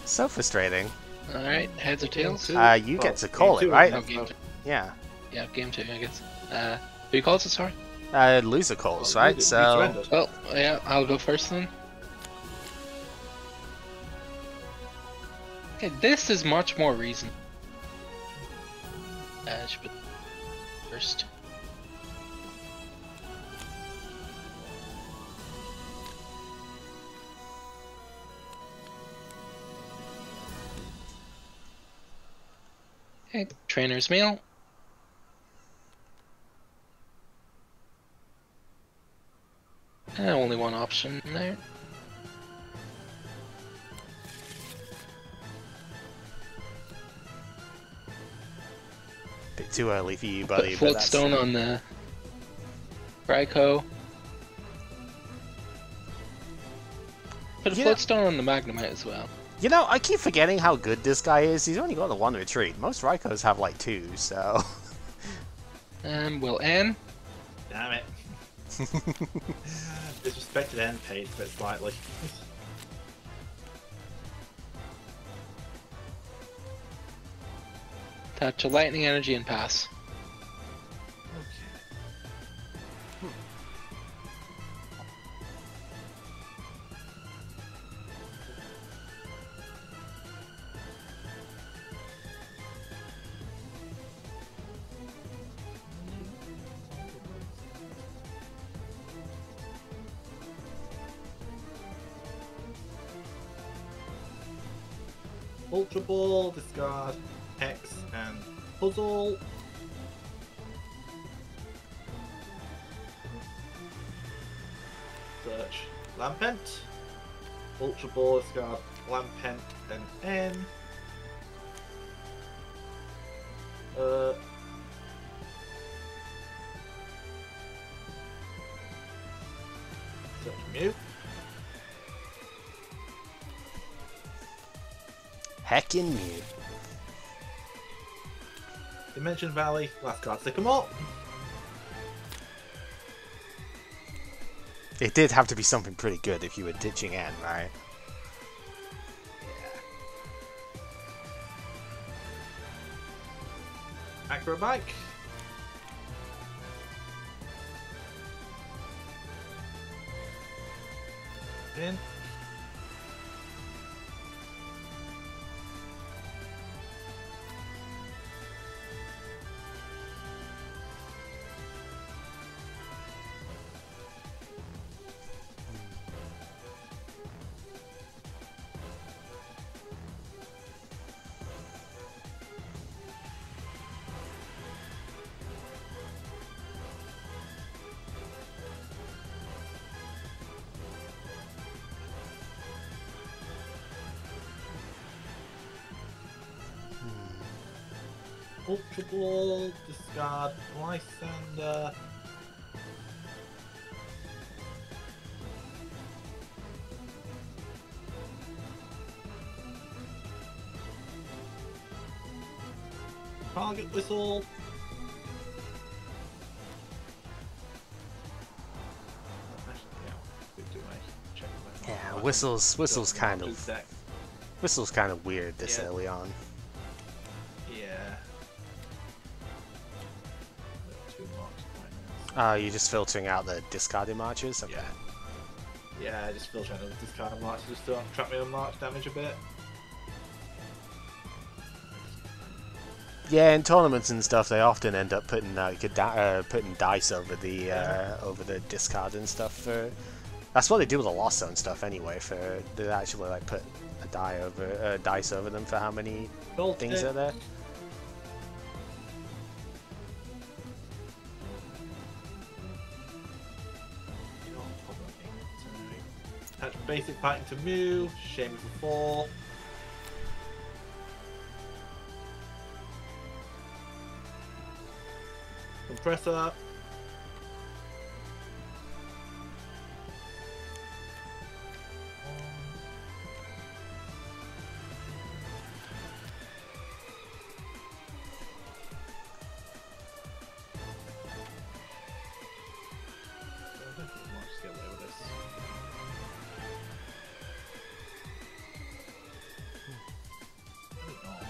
[SPEAKER 1] So frustrating.
[SPEAKER 2] Alright, heads or tails?
[SPEAKER 1] You get to call it, right?
[SPEAKER 2] Oh, game 2.
[SPEAKER 1] Yeah.
[SPEAKER 2] Yeah, game 2, I guess. Who calls it, sorry?
[SPEAKER 1] Loser calls, right? So...
[SPEAKER 2] Well, yeah, I'll go first then. Okay, this is much more reason. But first. Okay, trainer's meal. Only one option there.
[SPEAKER 1] Bit too early for you, buddy.
[SPEAKER 2] Put Floatstone on the Raikou. Put a Floatstone on the Magnemite as well.
[SPEAKER 1] You know, I keep forgetting how good this guy is. He's only got the 1 retreat. Most Raikous have like 2, so...
[SPEAKER 2] Will N.
[SPEAKER 3] Damn it. Disrespected N paid for it slightly.
[SPEAKER 2] Touch a lightning energy and pass.
[SPEAKER 3] Ultra Ball, discard, Hex, and Puzzle. Search Lampent. Ultra Ball, discard Lampent and N. Search Mew.
[SPEAKER 1] Heckin' Mew.
[SPEAKER 3] Dimension Valley, last card, Sycamore.
[SPEAKER 1] It did have to be something pretty good if you were ditching N, right?
[SPEAKER 3] Yeah. Acrobike. In. Ultra Ball, discard Lysander. Target whistle.
[SPEAKER 1] Yeah, whistle's kind of weird this early on.
[SPEAKER 3] Yeah. Too much.
[SPEAKER 1] Oh, you're just filtering out the discarded marches? Okay.
[SPEAKER 3] Yeah, just filtering out the discarded marches just to trap me on march damage a bit.
[SPEAKER 1] Yeah, in tournaments and stuff, they often end up putting putting dice over the discard and stuff. That's what they do with the Lost Zone stuff anyway. They actually like put a dice over them for how many things are there.
[SPEAKER 3] Attach basic fighting to move. Shame for 4. Compressor. Let's get away with this. Maybe not.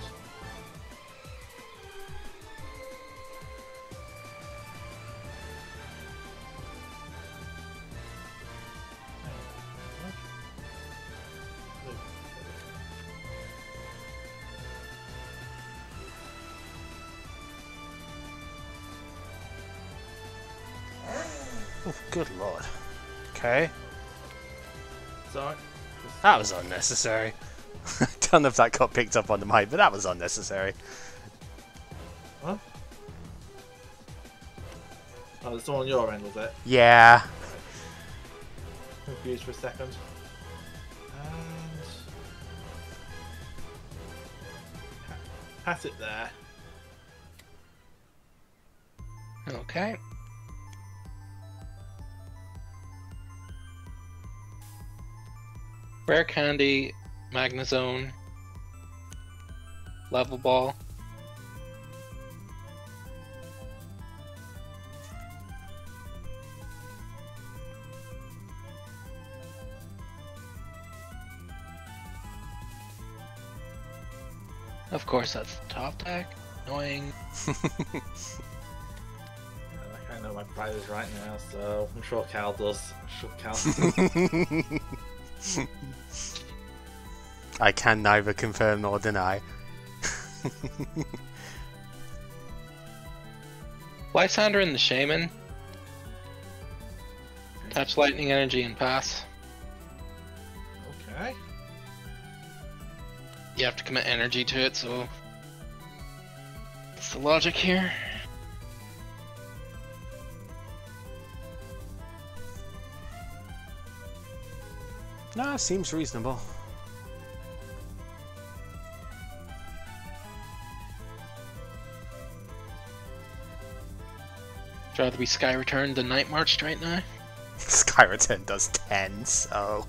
[SPEAKER 1] Oh, good lord. Okay.
[SPEAKER 3] Sorry.
[SPEAKER 1] That was unnecessary. I don't know if that got picked up on the mic, but that was unnecessary.
[SPEAKER 3] What? Oh, there's someone on your end, was it?
[SPEAKER 1] Yeah.
[SPEAKER 3] Confused for a second. And... pass it there.
[SPEAKER 2] Okay. Rare Candy, Magnezone, Level Ball. Of course, that's the top deck. Annoying.
[SPEAKER 3] I know my prizes right now, so I'm sure Cal does.
[SPEAKER 1] I can neither confirm nor deny.
[SPEAKER 2] Lysander and the Shaman. Touch Lightning Energy and pass.
[SPEAKER 3] Okay.
[SPEAKER 2] You have to commit energy to it, so that's the logic here.
[SPEAKER 1] No, seems reasonable.
[SPEAKER 2] I'd rather be Sky Return than Night Marched right now.
[SPEAKER 1] Sky Return does 10, so...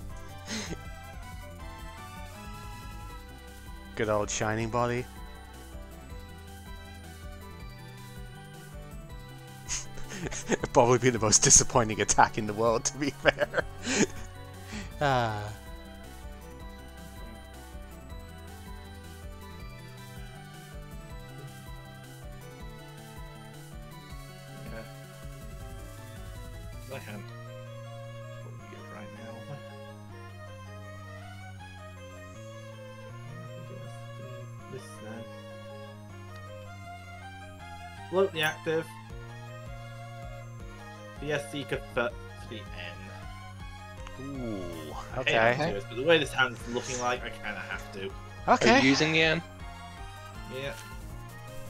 [SPEAKER 1] Good old Shining Body. It'd probably be the most disappointing attack in the world, to be fair. Ah.
[SPEAKER 3] Yeah. I can. Probably get right now. This then. Float the active. VS Seeker for the N.
[SPEAKER 1] Ooh,
[SPEAKER 3] I hate
[SPEAKER 1] okay.
[SPEAKER 3] having to do this, but the way this hand's looking like, I kind of have to.
[SPEAKER 2] Are
[SPEAKER 1] Okay.
[SPEAKER 2] you using the N?
[SPEAKER 3] Yeah,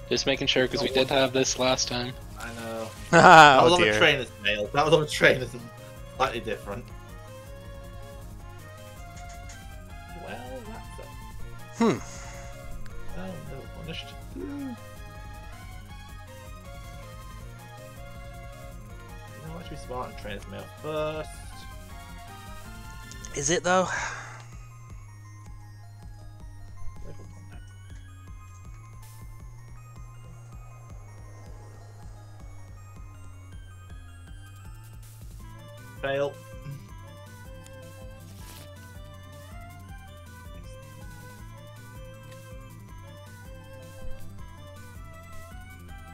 [SPEAKER 2] Just making sure, because we did have this last time.
[SPEAKER 3] I know. That was
[SPEAKER 1] Oh
[SPEAKER 3] on a
[SPEAKER 1] dear.
[SPEAKER 3] trainer's mail. That was on a trainer's and slightly different. Well, that's it. Oh, no, punished. You know, actually smart and trainer's mail first.
[SPEAKER 1] Is it though?
[SPEAKER 3] Level 1 now. fail.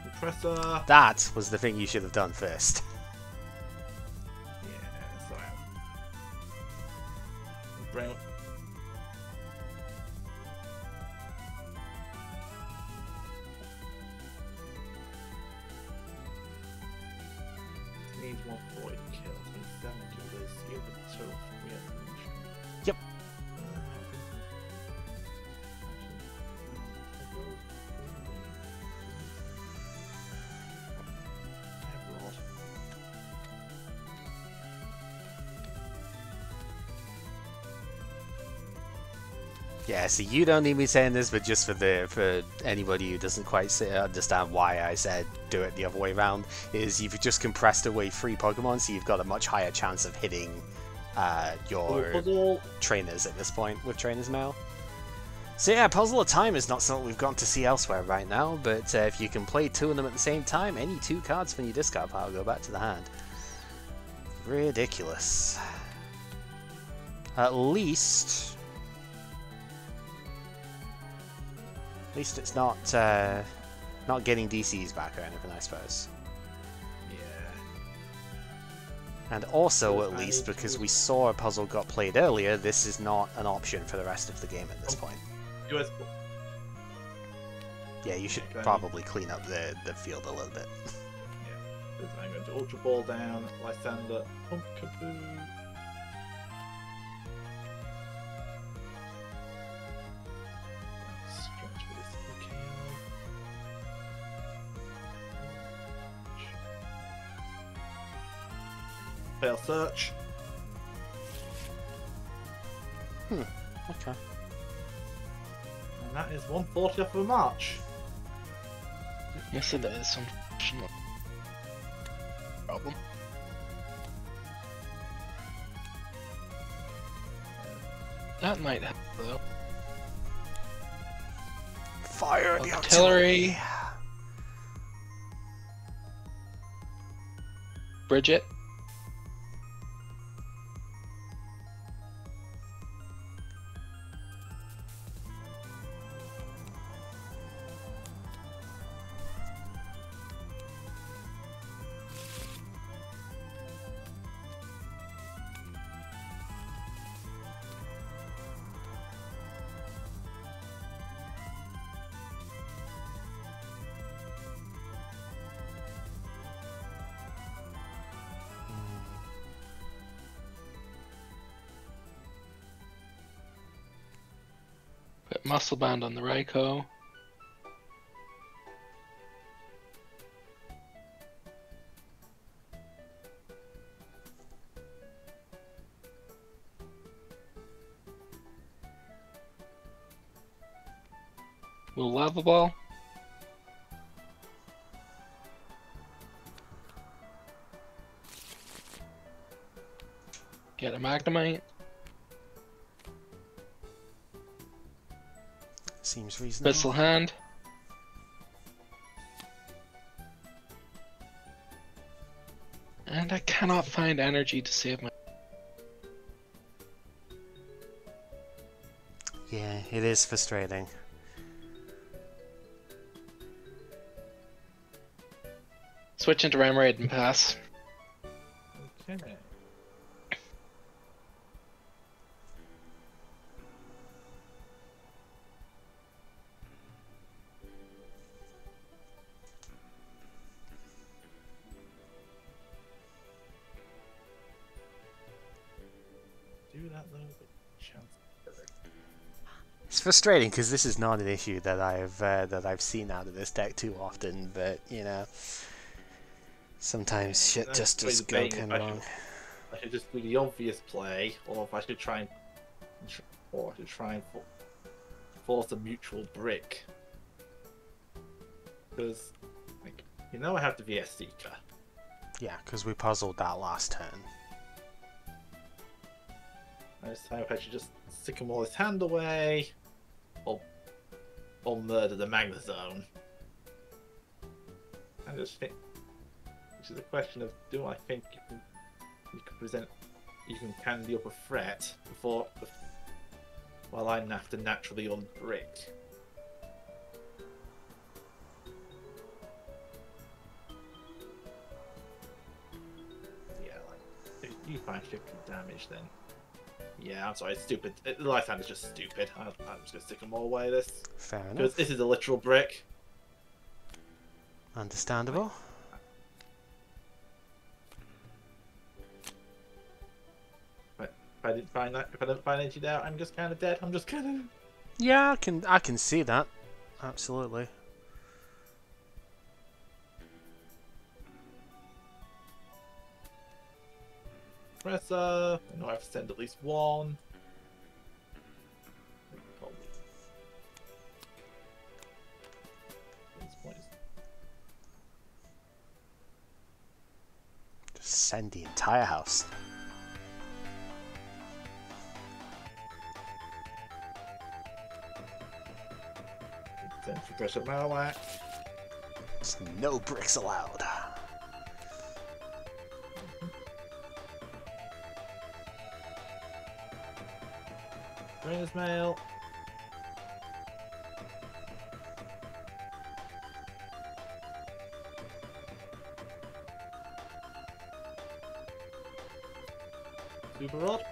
[SPEAKER 3] Compressor.
[SPEAKER 1] That was the thing you should have done first.
[SPEAKER 3] Yeah, sorry. Bring. Needs 140 kills, 27 killers, you have a total of 3 evolution.
[SPEAKER 1] Yep. Yeah, see, you don't need me saying this, but just for anybody who doesn't quite understand why I said do it the other way around, is you've just compressed away 3 Pokemon, so you've got a much higher chance of hitting your trainers at this point with Trainer's Mail. So yeah, Puzzle of Time is not something we've gotten to see elsewhere right now, but if you can play 2 of them at the same time, any 2 cards from your discard pile go back to the hand. Ridiculous. At least it's not not getting DCs back or anything, I suppose.
[SPEAKER 3] Yeah.
[SPEAKER 1] And also, at least, because we saw a puzzle got played earlier, this is not an option for the rest of the game at this point.
[SPEAKER 3] US.
[SPEAKER 1] Yeah, you should probably clean up the field a little bit.
[SPEAKER 3] Yeah. I'm going to Ultra Ball down, Lysander, Pumpkaboo. Stretch for this KO. Fail search.
[SPEAKER 1] Okay.
[SPEAKER 3] And that is 140 off of March.
[SPEAKER 2] Yes, it is. Unfortunately. Problem. That might help though.
[SPEAKER 1] Fire the
[SPEAKER 2] artillery. Bridget. Put Muscle Band on the Raikou. Will Lava Ball. Get a Magnemite.
[SPEAKER 1] Seems reasonable.
[SPEAKER 2] Missile Hand. And I cannot find energy to save my...
[SPEAKER 1] Yeah, it is frustrating.
[SPEAKER 2] Switch into Remoraid and pass.
[SPEAKER 3] Okay. Do that though, but chance.
[SPEAKER 1] It's frustrating because this is not an issue that I've seen out of this deck too often, but you know, sometimes shit just does go kind of wrong.
[SPEAKER 3] I should just do the obvious play, or if I should try and force a mutual brick. Because, like, you know, I have the VS Seeker.
[SPEAKER 1] Yeah, because we puzzled that last turn.
[SPEAKER 3] This time I should just Sycamore's hand away, or murder the Magnezone. I just think, which is a question of, do I think you can You can candy up a threat before, while I have to naturally unbrick. Yeah, like if you find 50 damage, then yeah, I'm sorry, it's stupid. The lifetime is just stupid. I'm just gonna stick them all away.
[SPEAKER 1] Fair
[SPEAKER 3] Because
[SPEAKER 1] enough.
[SPEAKER 3] this is a literal brick.
[SPEAKER 1] Understandable.
[SPEAKER 3] If I didn't find that, if I don't find anything out, I'm just kind of dead. I'm just kind of.
[SPEAKER 1] Yeah, I can see that. Absolutely.
[SPEAKER 3] Presser. I know I have to send at least one.
[SPEAKER 1] Just send the entire house.
[SPEAKER 3] Send for Pressure Marowak.
[SPEAKER 1] Just no bricks allowed.
[SPEAKER 3] Trainer's Mail. Super Rod.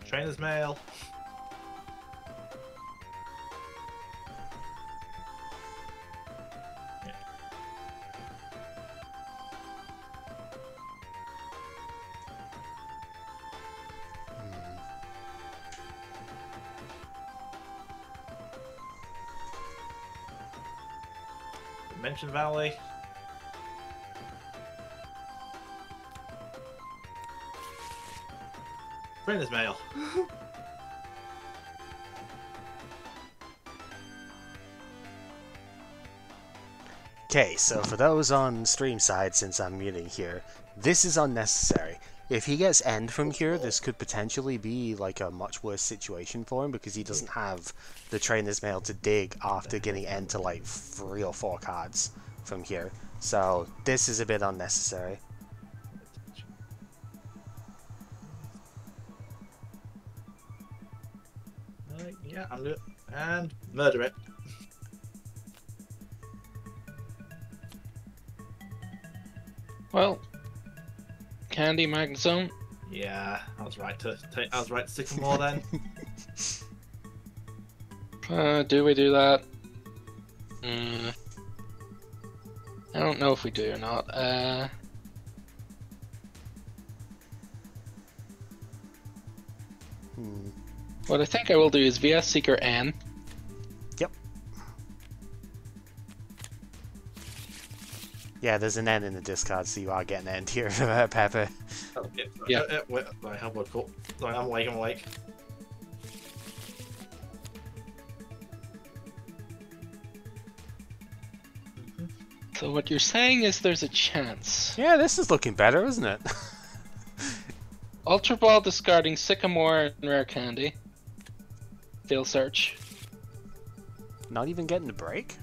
[SPEAKER 3] Trainer's Mail. Dimension Valley. Trainer's Mail.
[SPEAKER 1] Okay, so for those on stream side, since I'm muting here, this is unnecessary. If he gets end from here, this could potentially be like a much worse situation for him because he doesn't have the Trainer's Mail to dig after getting end to like 3 or 4 cards from here. So this is a bit unnecessary.
[SPEAKER 3] Yeah, and murder it.
[SPEAKER 2] Well, Candy Magnezone.
[SPEAKER 3] Yeah, I was right to stick them more then.
[SPEAKER 2] Do we do that? I don't know if we do or not. What I think I will do is VS Seeker N.
[SPEAKER 1] Yep. Yeah, there's an N in the discard, so you are getting an end here, Pepper.
[SPEAKER 3] Oh,
[SPEAKER 2] Yeah.
[SPEAKER 3] Wait, I have one call. Sorry, I'm awake.
[SPEAKER 2] So what you're saying is there's a chance.
[SPEAKER 1] Yeah, this is looking better, isn't it?
[SPEAKER 2] Ultra Ball discarding Sycamore and Rare Candy. Field search.
[SPEAKER 1] Not even getting the break?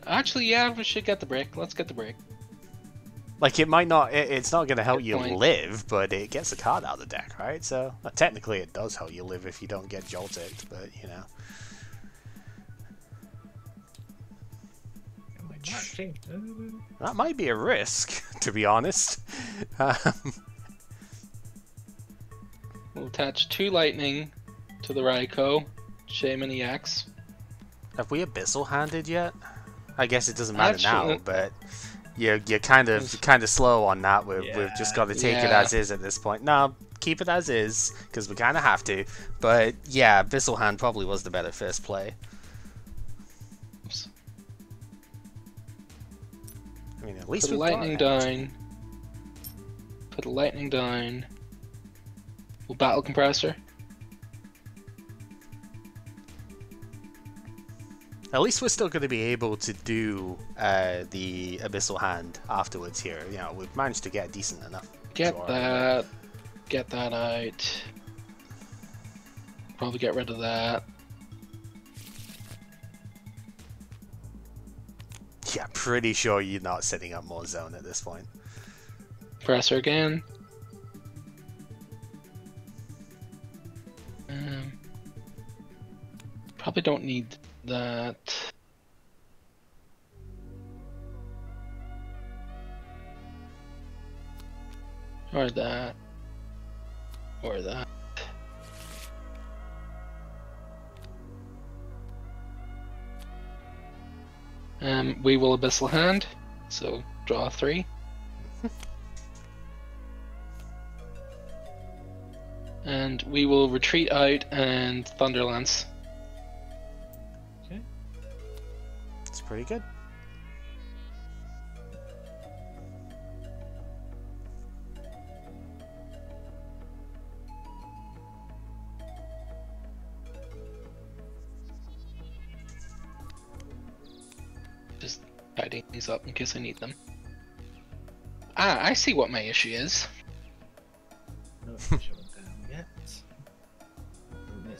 [SPEAKER 2] Actually, yeah, we should get the break. Let's get the break.
[SPEAKER 1] Like, it might not, it's not going to help
[SPEAKER 2] Good
[SPEAKER 1] you
[SPEAKER 2] point.
[SPEAKER 1] live, but it gets a card out of the deck, right? So, technically it does help you live if you don't get jolted, but, you know. That might be a risk, to be honest.
[SPEAKER 2] We'll attach 2 Lightning to the Raikou. Shaman EX.
[SPEAKER 1] Have we Abyssal handed yet? I guess it doesn't matter now,
[SPEAKER 2] Actually-
[SPEAKER 1] but you're kind of slow on that. We've just got to take it
[SPEAKER 2] Yeah.
[SPEAKER 1] as is at this point. No, keep it as is because we kind of have to. But yeah, Abyssal hand probably was the better first play.
[SPEAKER 2] Oops.
[SPEAKER 1] I mean, at least
[SPEAKER 2] Put a
[SPEAKER 1] we've got
[SPEAKER 2] Lightning
[SPEAKER 1] it.
[SPEAKER 2] down. Put a Lightning down. We'll Battle Compressor.
[SPEAKER 1] At least we're still going to be able to do the Abyssal hand afterwards here. You know, we've managed to get decent enough.
[SPEAKER 2] Get
[SPEAKER 1] draw.
[SPEAKER 2] that. Get that out. Probably get rid of that.
[SPEAKER 1] Yeah, pretty sure you're not setting up more zone at this point.
[SPEAKER 2] Press her again. Probably don't need that. Or that. Or that. We will Abyssal Hand, so draw 3. And we will retreat out and Thunderlance.
[SPEAKER 3] Okay.
[SPEAKER 1] It's pretty good.
[SPEAKER 2] Just tidying these up in case I need them. Ah, I see what my issue is.
[SPEAKER 3] No, it's not showing down yet. It's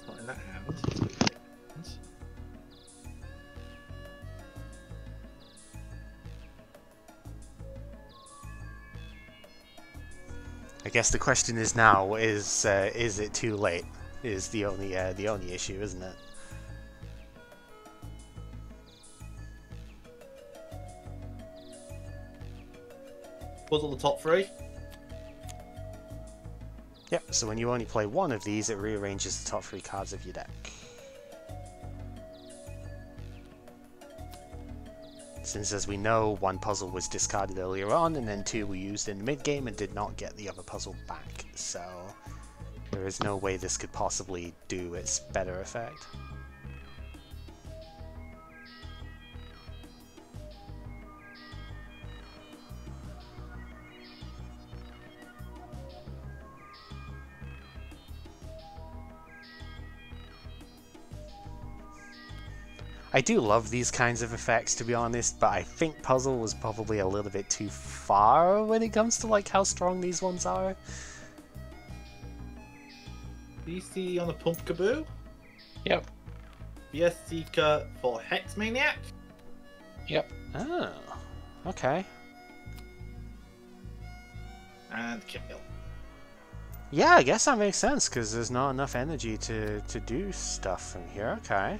[SPEAKER 3] not in that hand.
[SPEAKER 1] I guess the question is now: is it too late? Is the only issue, isn't it?
[SPEAKER 3] Puzzle the top 3.
[SPEAKER 1] Yep, so when you only play one of these, it rearranges the top 3 cards of your deck. Since, as we know, one puzzle was discarded earlier on, and then 2 were used in the mid-game and did not get the other puzzle back, so there is no way this could possibly do its better effect. I do love these kinds of effects, to be honest, but I think Puzzle was probably a little bit too far when it comes to like how strong these ones are.
[SPEAKER 3] DC on the Pumpkaboo.
[SPEAKER 2] Yep.
[SPEAKER 3] BS Seeker for Hex Maniac.
[SPEAKER 2] Yep.
[SPEAKER 1] Oh, okay.
[SPEAKER 3] And kill.
[SPEAKER 1] Yeah, I guess that makes sense, because there's not enough energy to do stuff from here. Okay.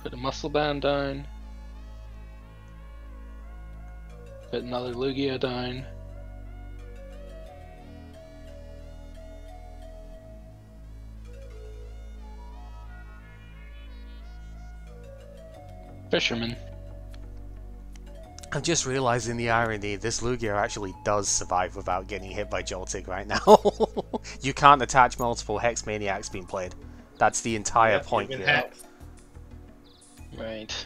[SPEAKER 2] Put a Muscle Band down. Put another Lugia down. Fisherman.
[SPEAKER 1] I'm just realizing the irony, this Lugia actually does survive without getting hit by Joltik right now. You can't attach multiple Hex Maniacs being played. That's the entire point
[SPEAKER 3] you've
[SPEAKER 1] here.
[SPEAKER 3] been hexed.
[SPEAKER 2] Right.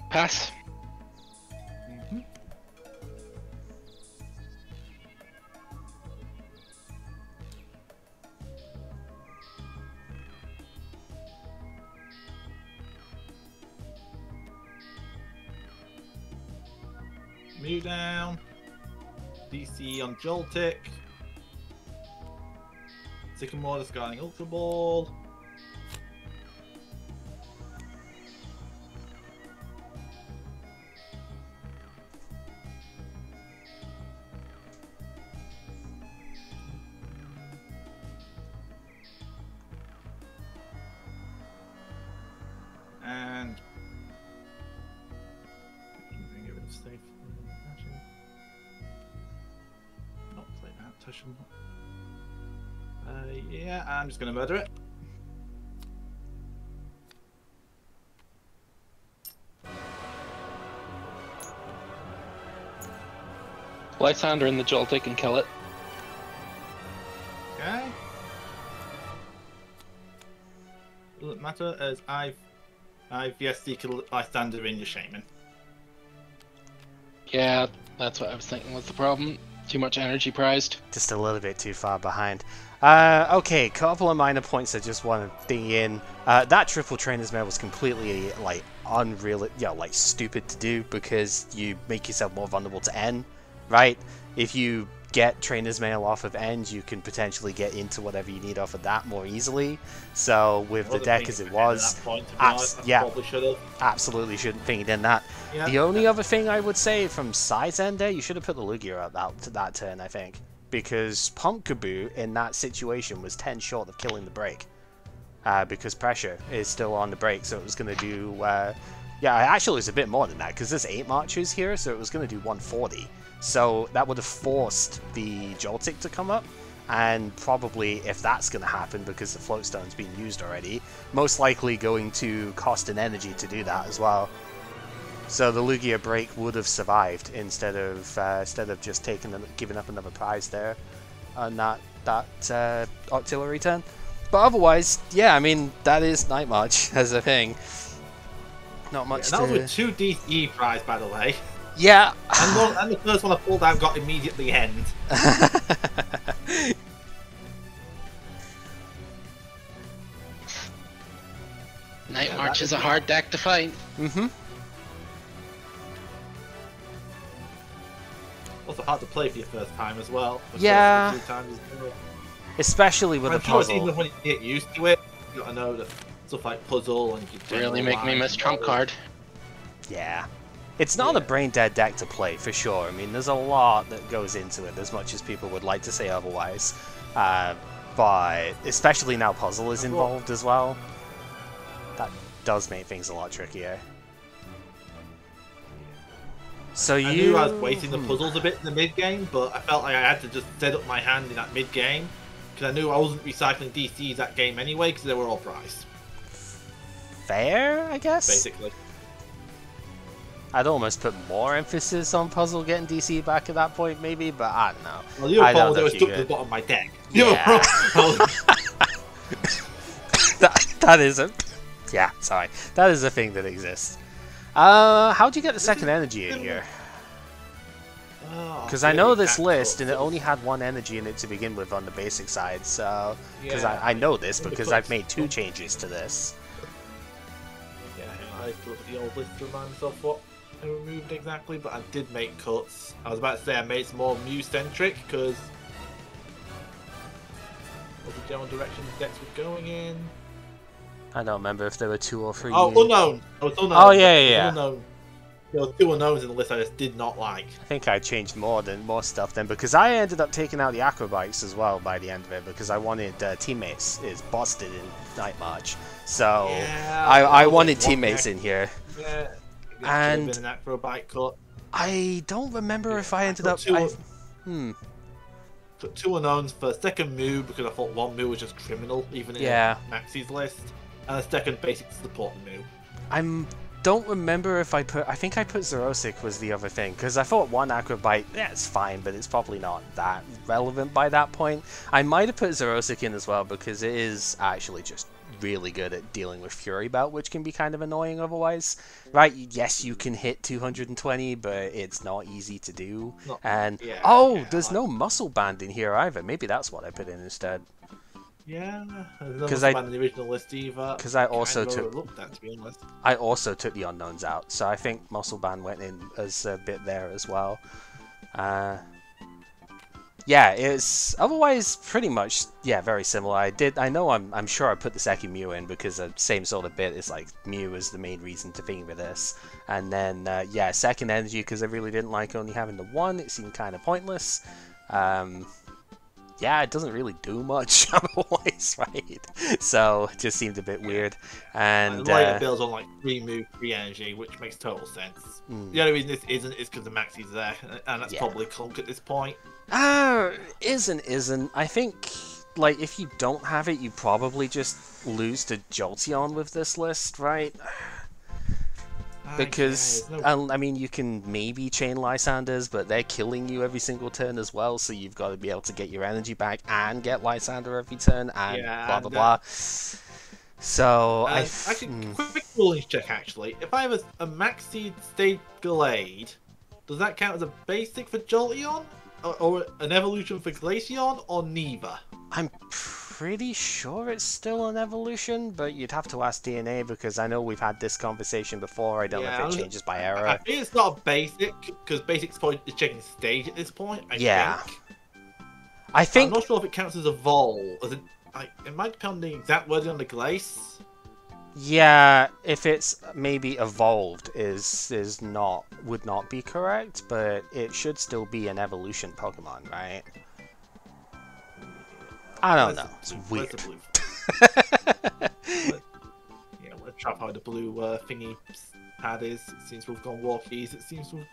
[SPEAKER 2] Pass.
[SPEAKER 3] Mhm. Move down. DC on Joltik. Sycamore discarding Ultra Ball. And get rid of safe. Actually, not play that. Yeah, I'm just gonna murder it.
[SPEAKER 2] Lysander and the Joltik can kill it.
[SPEAKER 3] Okay. Doesn't matter as I've yes, you can Lysander in your shaman.
[SPEAKER 2] Yeah, that's what I was thinking was the problem. Too much energy prized.
[SPEAKER 1] Just a little bit too far behind. Okay, couple of minor points I just want to ding in. That triple trainer's mail was completely, like, unreal, like, stupid to do because you make yourself more vulnerable to N, right? If you get trainer's mail off of End, you can potentially get into whatever you need off of that more easily. So with the deck as it was, absolutely shouldn't think in that. Yeah. The only other thing I would say from size end there, you should have put the Lugia out to that turn, I think, because Pumpkaboo in that situation was 10 short of killing the break, because pressure is still on the break, so it was going to do. Yeah, actually it was a bit more than that because there's 8 marches here, so it was going to do 140. So that would have forced the Joltik to come up, and probably, if that's going to happen because the float stone's been used already, most likely going to cost an energy to do that as well. So the Lugia break would have survived instead of just giving up another prize there on that artillery turn. But otherwise, yeah, I mean that is Night March as a thing. Not much.
[SPEAKER 3] Yeah, that was with 2 DCE prize, by the way.
[SPEAKER 1] Yeah.
[SPEAKER 3] And the first one I pulled out got immediately end.
[SPEAKER 2] Night March is a hard deck to fight.
[SPEAKER 1] Mm-hmm.
[SPEAKER 3] Also hard to play for your first time as well.
[SPEAKER 1] Yeah. Especially with a puzzle.
[SPEAKER 3] Even when you get used to it, you gotta know that stuff like puzzle and you
[SPEAKER 2] really make me miss trump card.
[SPEAKER 1] Yeah. It's not a brain-dead deck to play, for sure. I mean, there's a lot that goes into it, as much as people would like to say otherwise. But especially now puzzle is involved as well. That does make things a lot trickier. So
[SPEAKER 3] I knew I was wasting the puzzles a bit in the mid-game, but I felt like I had to just set up my hand in that mid-game, because I knew I wasn't recycling DCs that game anyway, because they were all priced.
[SPEAKER 1] Fair, I guess?
[SPEAKER 3] Basically.
[SPEAKER 1] I'd almost put more emphasis on puzzle getting DC back at that point, maybe, but I don't know.
[SPEAKER 3] Well, the other problem was they were stuck to the bottom of my deck.
[SPEAKER 1] Yeah. that is a... Yeah, sorry. That is a thing that exists. How'd you get the second energy in here? Because I know this list, and it only had 1 energy in it to begin with on the basic side, so... Because I know this, because I've made 2 changes to this.
[SPEAKER 3] Yeah, I looked at the old list to remind myself what I removed exactly, but I did make cuts. I was about to say I made some more Mew-centric, because... what the general direction the decks were going in?
[SPEAKER 1] I don't remember if there were 2 or 3.
[SPEAKER 3] Oh, unknown!
[SPEAKER 1] Oh, yeah.
[SPEAKER 3] Unknown. There were 2 unknowns in the list I just did not like.
[SPEAKER 1] I think I changed more stuff then, because I ended up taking out the acrobikes as well by the end of it, because I wanted teammates is busted in Night March. So
[SPEAKER 3] yeah,
[SPEAKER 1] I wanted teammates in here.
[SPEAKER 3] Yeah.
[SPEAKER 1] And
[SPEAKER 3] an acrobike cut.
[SPEAKER 1] I don't remember if I ended up...
[SPEAKER 3] Took 2 unknowns for second Mew, because I thought 1 Mew was just criminal, even in Maxie's list. And a second basic support Mew.
[SPEAKER 1] Don't remember if I think I put Xerosic was the other thing, because I thought 1 Acrobite, yeah, it's fine, but it's probably not that relevant by that point. I might have put Xerosic in as well, because it is actually just really good at dealing with Fury Belt, which can be kind of annoying otherwise. Right, yes, you can hit 220, but it's not easy to do. There's no Muscle Band in here either. Maybe that's what I put in instead.
[SPEAKER 3] Yeah, because I in the original list either.
[SPEAKER 1] Because I also took
[SPEAKER 3] that, to be honest.
[SPEAKER 1] I also took the unknowns out, so I think Muscle Band went in as a bit there as well. Yeah, it's otherwise pretty much very similar. I'm sure I put the second Mew in because the same sort of bit is like Mew is the main reason to think of this, and then second energy because I really didn't like only having the 1. It seemed kind of pointless. yeah, it doesn't really do much otherwise, right? So it just seemed a bit weird. And
[SPEAKER 3] the later builds on like 3 move, 3 energy, which makes total sense. The only reason this isn't is because the Maxi's there, and that's probably Clunk at this point.
[SPEAKER 1] Isn't. I think, like, if you don't have it, you probably just lose to Jolteon with this list, right? Because, I mean, you can maybe chain Lysanders, but they're killing you every single turn as well, so you've got to be able to get your energy back and get Lysander every turn, and blah blah blah. So,
[SPEAKER 3] actually, quick ruling check, actually. If I have a Maxi Stage Glade, does that count as a basic for Jolteon? Or an evolution for Glaceon, or neither?
[SPEAKER 1] I'm pretty sure it's still an evolution, but you'd have to ask DNA because I know we've had this conversation before. I don't know if it changes by error.
[SPEAKER 3] I think it's not a basic, because basic's point is checking stage at this point.
[SPEAKER 1] I think.
[SPEAKER 3] I'm not sure if it counts as evolve. It might depend on the exact wording on the Glace.
[SPEAKER 1] Yeah, if it's maybe evolved would not be correct, but it should still be an evolution Pokemon, right? I don't know. It's weird.
[SPEAKER 3] Yeah, we'll trap how the blue thingy pad is. It seems to have gone walkies. It seems to have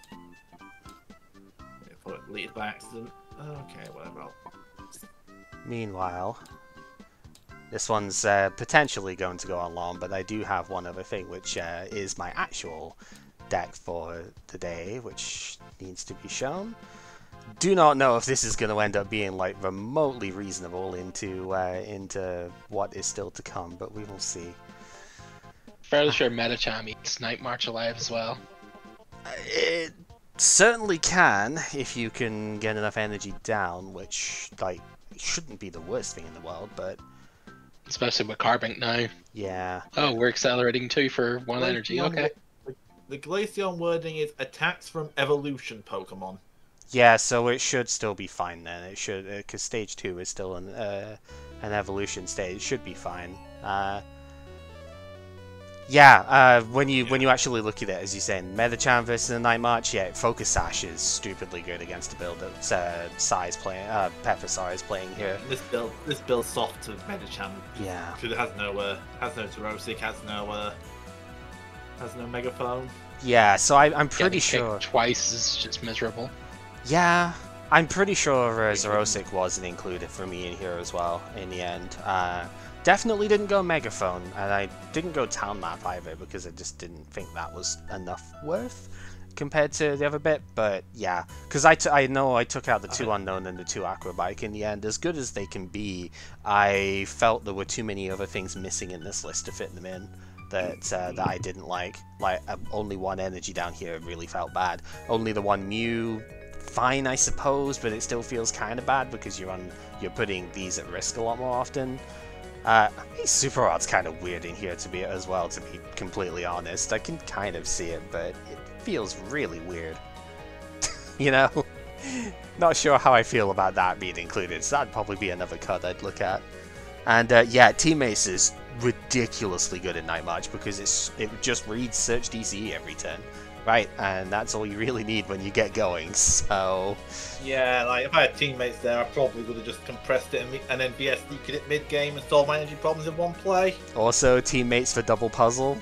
[SPEAKER 3] probably deleted by accident. Okay, whatever.
[SPEAKER 1] Meanwhile, this one's potentially going to go on long, but I do have one other thing, which is my actual deck for the day, which needs to be shown. Do not know if this is going to end up being like remotely reasonable into what is still to come, but we will see.
[SPEAKER 2] Fairly sure Medicham eats Night March alive as well.
[SPEAKER 1] It certainly can if you can get enough energy down, which like shouldn't be the worst thing in the world, but
[SPEAKER 2] especially with Carbink now.
[SPEAKER 1] Yeah.
[SPEAKER 2] Oh, we're accelerating 2 for 1 energy. Okay.
[SPEAKER 3] The Glaceon wording is attacks from evolution Pokemon.
[SPEAKER 1] Yeah, so it should still be fine then. It should, because stage 2 is still an evolution stage. It should be fine. When you actually look at it, as you say, Medicham versus the Night March, yeah, Focus Sash is stupidly good against a build that Peppersar is playing here.
[SPEAKER 3] This build's soft to Medicham.
[SPEAKER 1] Yeah.
[SPEAKER 3] Because it has no Zerosic, has no Megaphone.
[SPEAKER 1] Yeah, so I'm pretty sure
[SPEAKER 2] twice is just miserable.
[SPEAKER 1] Yeah, I'm pretty sure Zerosic wasn't included for me in here as well in the end. Definitely didn't go Megaphone, and I didn't go Town Map either because I just didn't think that was enough worth compared to the other bit. But yeah, because I know I took out the 2 Unknown and the 2 Aquabike in the end. As good as they can be, I felt there were too many other things missing in this list to fit them in. That I didn't like. Like only 1 energy down here really felt bad. Only the 1 Mew, fine I suppose, but it still feels kind of bad because you're putting these at risk a lot more often. Super Rod's kind of weird in here to be completely honest. I can kind of see it, but it feels really weird. You know? Not sure how I feel about that being included, so that'd probably be another cut I'd look at. And yeah, Teammates is ridiculously good in Night March because it just reads Search DCE every turn. Right, and that's all you really need when you get going, so...
[SPEAKER 3] Yeah, like, if I had Teammates there, I probably would have just compressed it and then BSD'd it mid-game and solved my energy problems in one play.
[SPEAKER 1] Also, Teammates for double puzzle.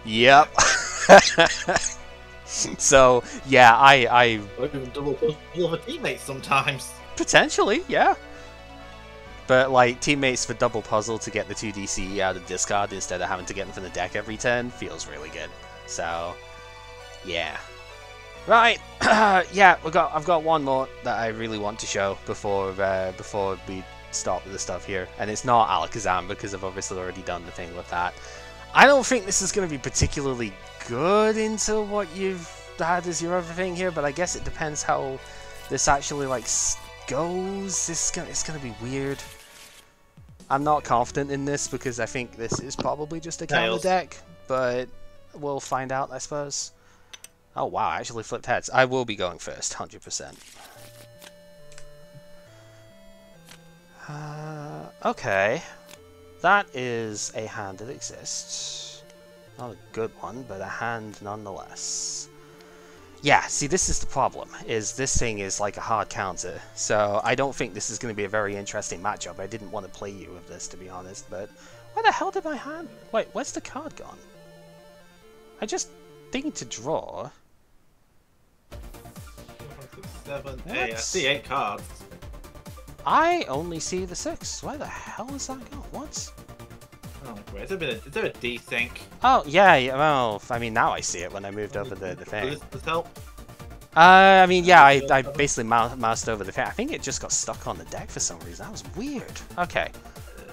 [SPEAKER 3] Yep.
[SPEAKER 1] So, yeah, I...
[SPEAKER 3] Or even double puzzle for Teammates sometimes.
[SPEAKER 1] Potentially, yeah. But, like, Teammates for double puzzle to get the 2 DCE out of discard instead of having to get them from the deck every turn feels really good. So, yeah. Right, yeah, I've got one more that I really want to show before we stop with the stuff here. And it's not Alakazam because I've obviously already done the thing with that. I don't think this is going to be particularly good into what you've had as your other thing here, but I guess it depends how this actually, like, goes. It's gonna be weird. I'm not confident in this because I think this is probably just a counter deck, but we'll find out, I suppose. Oh wow, I actually flipped heads. I will be going first, 100%. Okay. That is a hand that exists. Not a good one, but a hand nonetheless. Yeah, see, this is the problem, is this thing is like a hard counter, so I don't think this is going to be a very interesting matchup. I didn't want to play you with this, to be honest, but where the hell did my hand... Wait, where's the card gone? I just think to draw...
[SPEAKER 3] 7, 8, I see 8 cards.
[SPEAKER 1] I only see the 6. Where the hell is that gone? What?
[SPEAKER 3] Oh, wait, is there a desync?
[SPEAKER 1] Oh, yeah, well, I mean, now I see it when I moved over the thing.
[SPEAKER 3] Does this help?
[SPEAKER 1] I mean, yeah, I basically moused over the thing. I think it just got stuck on the deck for some reason. That was weird. Okay.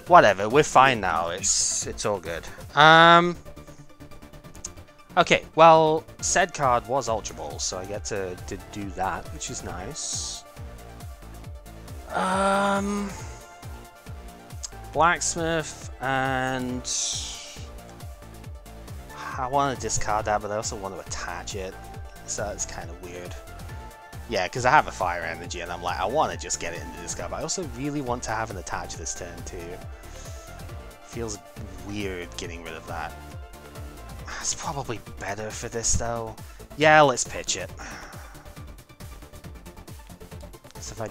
[SPEAKER 1] Whatever, we're fine now. It's all good. Okay, well, said card was Ultra Ball, so I get to do that, which is nice. Blacksmith, and I want to discard that, but I also want to attach it, so it's kind of weird. Yeah, because I have a fire energy, and I'm like, I want to just get it into discard, but I also really want to have an attach this turn too. Feels weird getting rid of that. It's probably better for this though. Yeah, let's pitch it. So if I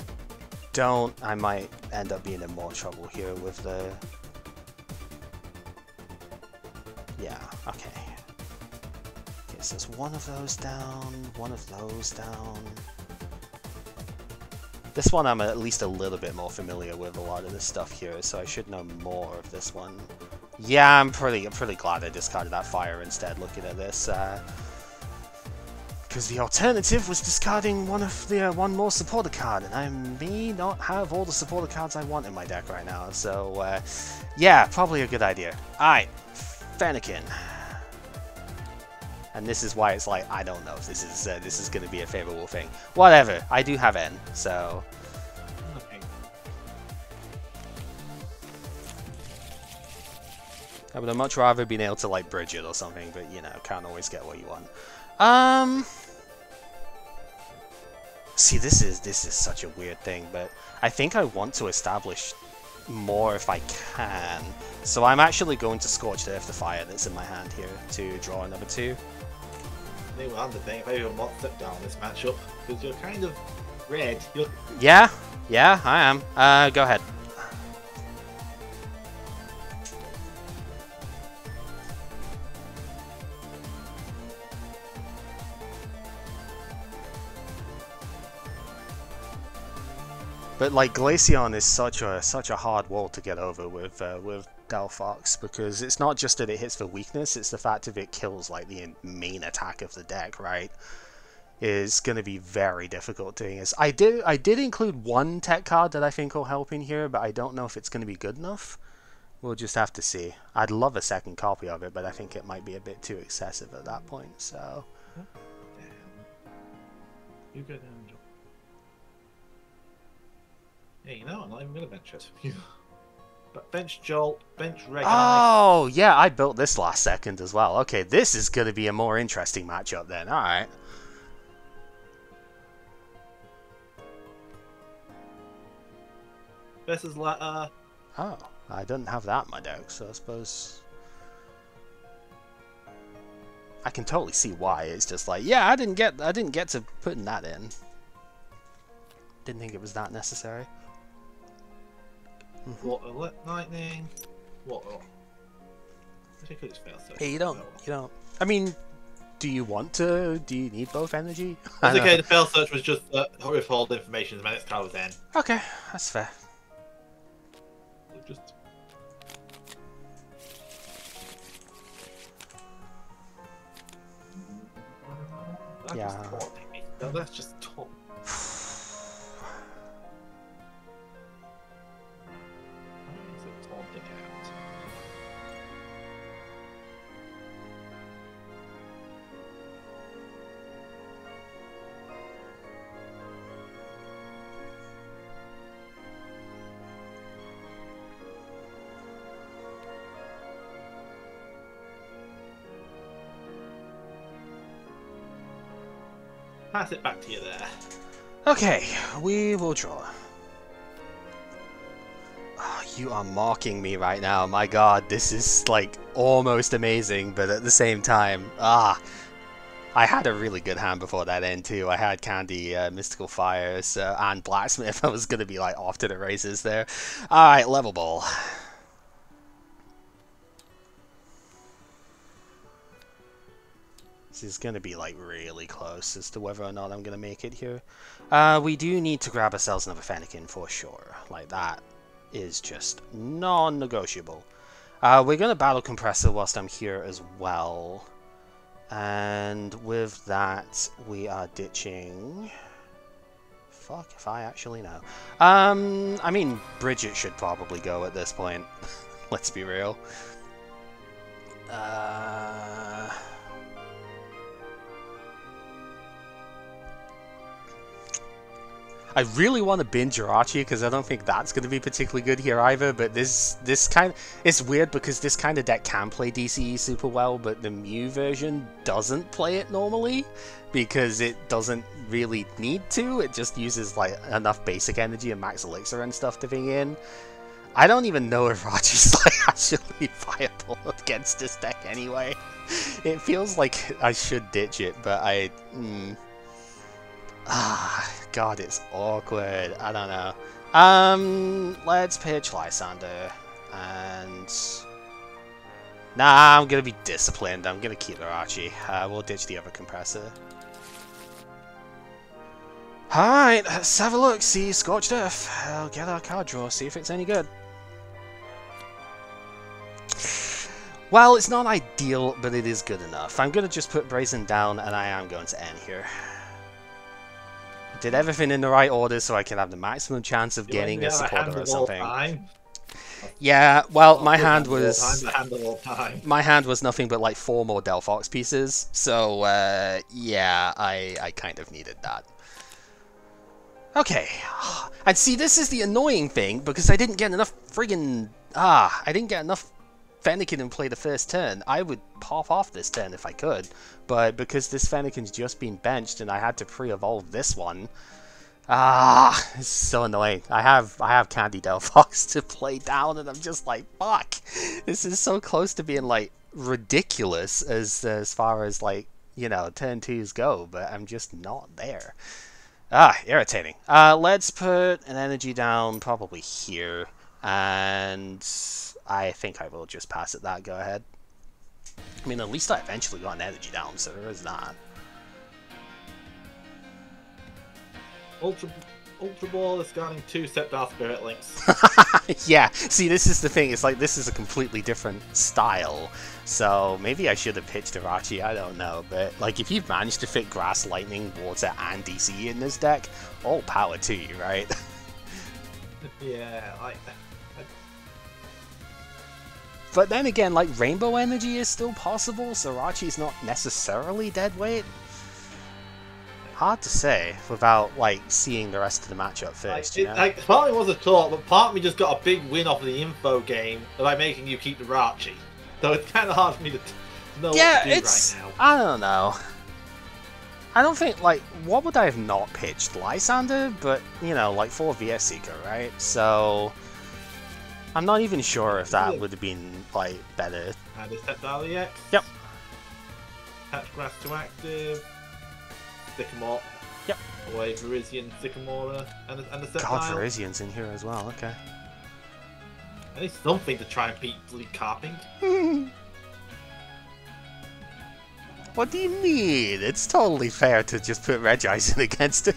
[SPEAKER 1] don't, I might end up being in more trouble here with the... Yeah, okay. Okay, so there's one of those down, one of those down. This one I'm at least a little bit more familiar with a lot of this stuff here, so I should know more of this one. Yeah, I'm pretty glad I discarded that fire instead, looking at this. Because the alternative was discarding one more supporter card, and I may not have all the supporter cards I want in my deck right now. So, yeah, probably a good idea. Alright, Fennekin. And this is why it's like, I don't know if this is going to be a favorable thing. Whatever, I do have N, so...
[SPEAKER 3] Okay.
[SPEAKER 1] I would have much rather been able to, like, bridge it or something, but, you know, can't always get what you want. See, this is such a weird thing, but I think I want to establish more if I can. So I'm actually going to Scorched Earth the Fire that's in my hand here to draw another 2.
[SPEAKER 3] I think I'm the thing, if I even want to step down this matchup, because you're kind of red.
[SPEAKER 1] Yeah, I am. Go ahead. But like Glaceon is such a hard wall to get over with Delphox, because it's not just that it hits for weakness, it's the fact that it kills like the main attack of the deck, right? Is going to be very difficult doing this. I did include one tech card that I think will help in here, but I don't know if it's going to be good enough. We'll just have to see. I'd love a second copy of it, but I think it might be a bit too excessive at that point. So.
[SPEAKER 3] You go down, Joel. Yeah, you know, I'm not even going to bench it. But bench Jolt, bench Reg.
[SPEAKER 1] Oh, yeah, I built this last second as well. Okay, this is going to be a more interesting matchup then. Alright.
[SPEAKER 3] Versus letter.
[SPEAKER 1] Oh, I didn't have that in my deck, so I suppose... I can totally see why. It's just like, yeah, I didn't get to putting that in. Didn't think it was that necessary.
[SPEAKER 3] Water, lightning. Water. I could just fail.
[SPEAKER 1] Hey, you don't. I mean, do you want to? Do you need both energy?
[SPEAKER 3] It's okay. The fail search was just withhold information. The next card was in.
[SPEAKER 1] Okay, that's fair.
[SPEAKER 3] Just.
[SPEAKER 1] Yeah.
[SPEAKER 3] No, that's just taunt. Taunting out. Pass it back to you there.
[SPEAKER 1] Okay, we will draw. Oh, you are mocking me right now. My god, this is like almost amazing, but at the same time, I had a really good hand before that end too. I had Candy, Mystical Fire, and Blacksmith. I was going to be like off to the races there. Alright, level ball. This is going to be like really close as to whether or not I'm going to make it here. We do need to grab ourselves another Fennekin for sure. Like that is just non-negotiable. We're going to Battle Compressor whilst I'm here as well. And with that, we are ditching... Fuck if I actually know. I mean, Bridget should probably go at this point. Let's be real. I really want to bin Jirachi because I don't think that's going to be particularly good here either, but this kind of... It's weird because this kind of deck can play DCE super well, but the Mew version doesn't play it normally because it doesn't really need to. It just uses like enough basic energy and max elixir and stuff to bring in. I don't even know if Rachi's like actually viable against this deck anyway. It feels like I should ditch it, but God, it's awkward. I don't know. Let's pitch Lysander. And... Nah, I'm gonna be disciplined. I'm gonna keep Arachi. We'll ditch the other compressor. Alright, let's have a look. See Scorched Earth. I'll get our card draw, see if it's any good. Well, it's not ideal, but it is good enough. I'm gonna just put Brazen down, and I am going to end here. Did everything in the right order so I can have the maximum chance of getting a supporter or something. Yeah, well, my hand was nothing but like 4 more Delphox pieces, so yeah, I kind of needed that. Okay, and see, this is the annoying thing because I didn't get enough friggin' I didn't get enough Fennekin and play the first turn. I would pop off this turn if I could, but because this Fennekin's just been benched and I had to pre-evolve this one, it's so annoying. I have Candy Delphox to play down, and I'm just like, fuck. This is so close to being like ridiculous as far as like, you know, turn 2s go, but I'm just not there. Irritating. Let's put an energy down probably here, and I think I will just pass at that. Go ahead. I mean, at least I eventually got an energy down, so there is that.
[SPEAKER 3] Ultra Ball is guarding 2 Sceptile Spirit Links.
[SPEAKER 1] Yeah, see, this is the thing. It's like, this is a completely different style. So maybe I should have pitched Arachi, I don't know. But like, if you've managed to fit Grass, Lightning, Water, and DC in this deck, all power to you, right?
[SPEAKER 3] Yeah, like...
[SPEAKER 1] But then again, like, Rainbow Energy is still possible, so Arachi's not necessarily dead weight. Hard to say without, like, seeing the rest of the matchup first, you know?
[SPEAKER 3] Like, part of me was a thought, but part of me just got a big win off of the info game by making you keep the Arachi. So it's kind of hard for me to know what to do right now.
[SPEAKER 1] I don't know. I don't think, like, what would I have not pitched? Lysander? But, you know, like, 4 VS Seeker, right? So... I'm not even sure if that would have been, like, better.
[SPEAKER 3] And it's Sceptile EX.
[SPEAKER 1] Yep.
[SPEAKER 3] Patch Grass to active. Sycamore.
[SPEAKER 1] Yep.
[SPEAKER 3] Away Virizion, Sycamore, and the Sceptile.
[SPEAKER 1] God, Virizion's in here as well, okay.
[SPEAKER 3] I need something to try and beat Bleak Carping.
[SPEAKER 1] What do you mean? It's totally fair to just put Regice in against it.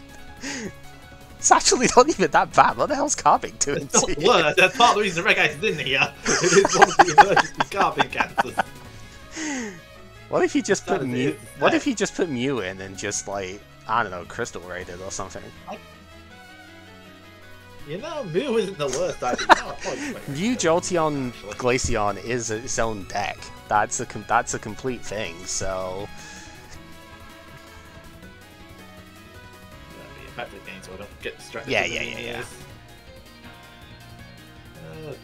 [SPEAKER 1] It's actually not even that bad. What the hell's Carping doing to you?
[SPEAKER 3] Well, that's part of the reason Regice is in here. It is one of the emergency Carping cancers.
[SPEAKER 1] What if you just put Mew? What if you just put Mew in and just like, I don't know, Crystal Raided or something?
[SPEAKER 3] You know, Mew isn't the worst idea.
[SPEAKER 1] Mew Jolteon Glaceon is its own deck. That's a complete thing. So.
[SPEAKER 3] So I don't get distracted.
[SPEAKER 1] Yeah.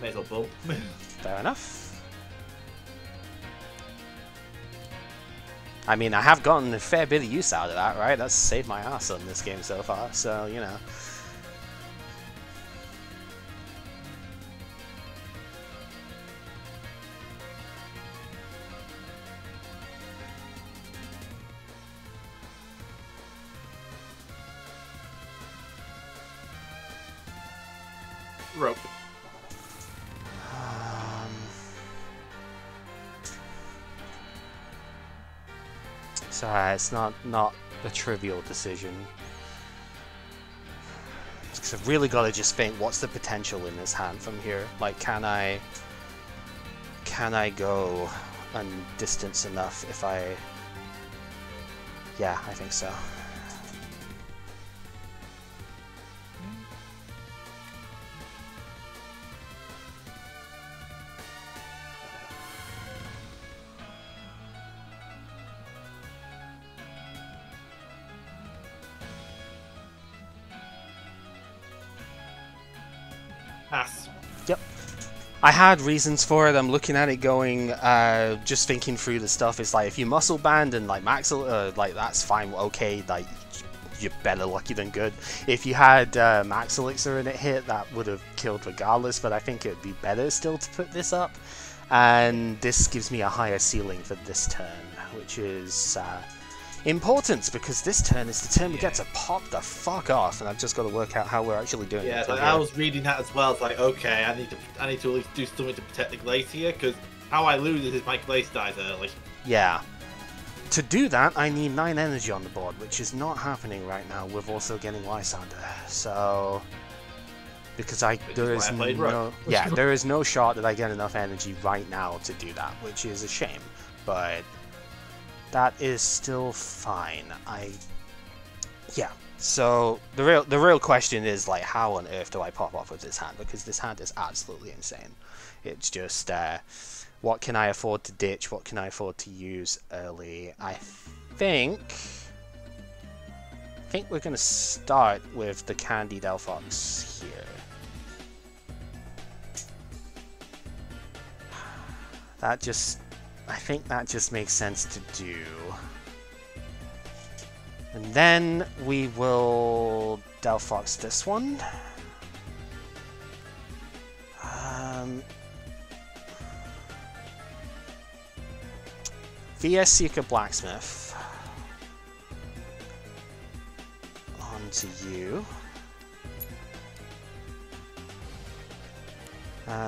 [SPEAKER 3] May as well bump.
[SPEAKER 1] Fair enough. I mean, I have gotten a fair bit of use out of that, right? That's saved my ass on this game so far, so, you know.
[SPEAKER 3] rope.
[SPEAKER 1] So it's not a trivial decision. Because I've really got to just think, what's the potential in this hand from here? Like, can I go and distance enough if I... Yeah, I think so.
[SPEAKER 3] Pass.
[SPEAKER 1] Yep. I had reasons for it. I'm looking at it going, just thinking through the stuff. It's like, if you muscle band and like max, like that's fine, okay, like you're better lucky than good. If you had max elixir and it hit, that would have killed regardless, but I think it would be better still to put this up. And this gives me a higher ceiling for this turn, which is important, because this turn is the turn we get to pop the fuck off, and I've just got to work out how we're actually doing
[SPEAKER 3] Yeah,
[SPEAKER 1] it.
[SPEAKER 3] like, I was reading that as well. It's like, okay, I need to at least do something to protect the Glacier, because how I lose is if my Glacier dies early.
[SPEAKER 1] Yeah. To do that, I need 9 energy on the board, which is not happening right now with also getting Lysander. So, because there is no shot that I get enough energy right now to do that, which is a shame. But that is still fine. Yeah. So the real question is, like, how on earth do I pop off with this hand? Because this hand is absolutely insane. It's just what can I afford to ditch? What can I afford to use early? I think we're gonna start with the Candy Delphox here. I think that just makes sense to do. And then we will Delphox this one. VS Seeker Blacksmith. On to you.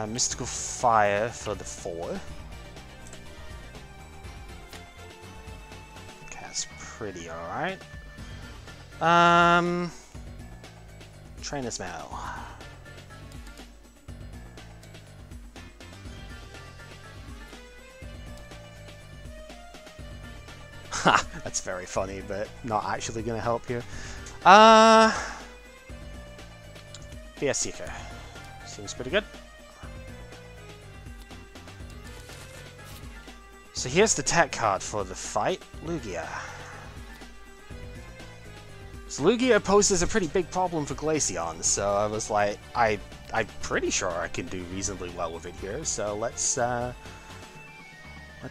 [SPEAKER 1] Mystical Fire for the 4. Okay, that's pretty alright. Trainer's Mail. Ha! That's very funny, but not actually going to help here. VS Seeker. Seems pretty good. So here's the tech card for the fight, Lugia. So Lugia poses a pretty big problem for Glaceon, so I was like, I'm pretty sure I can do reasonably well with it here, so let's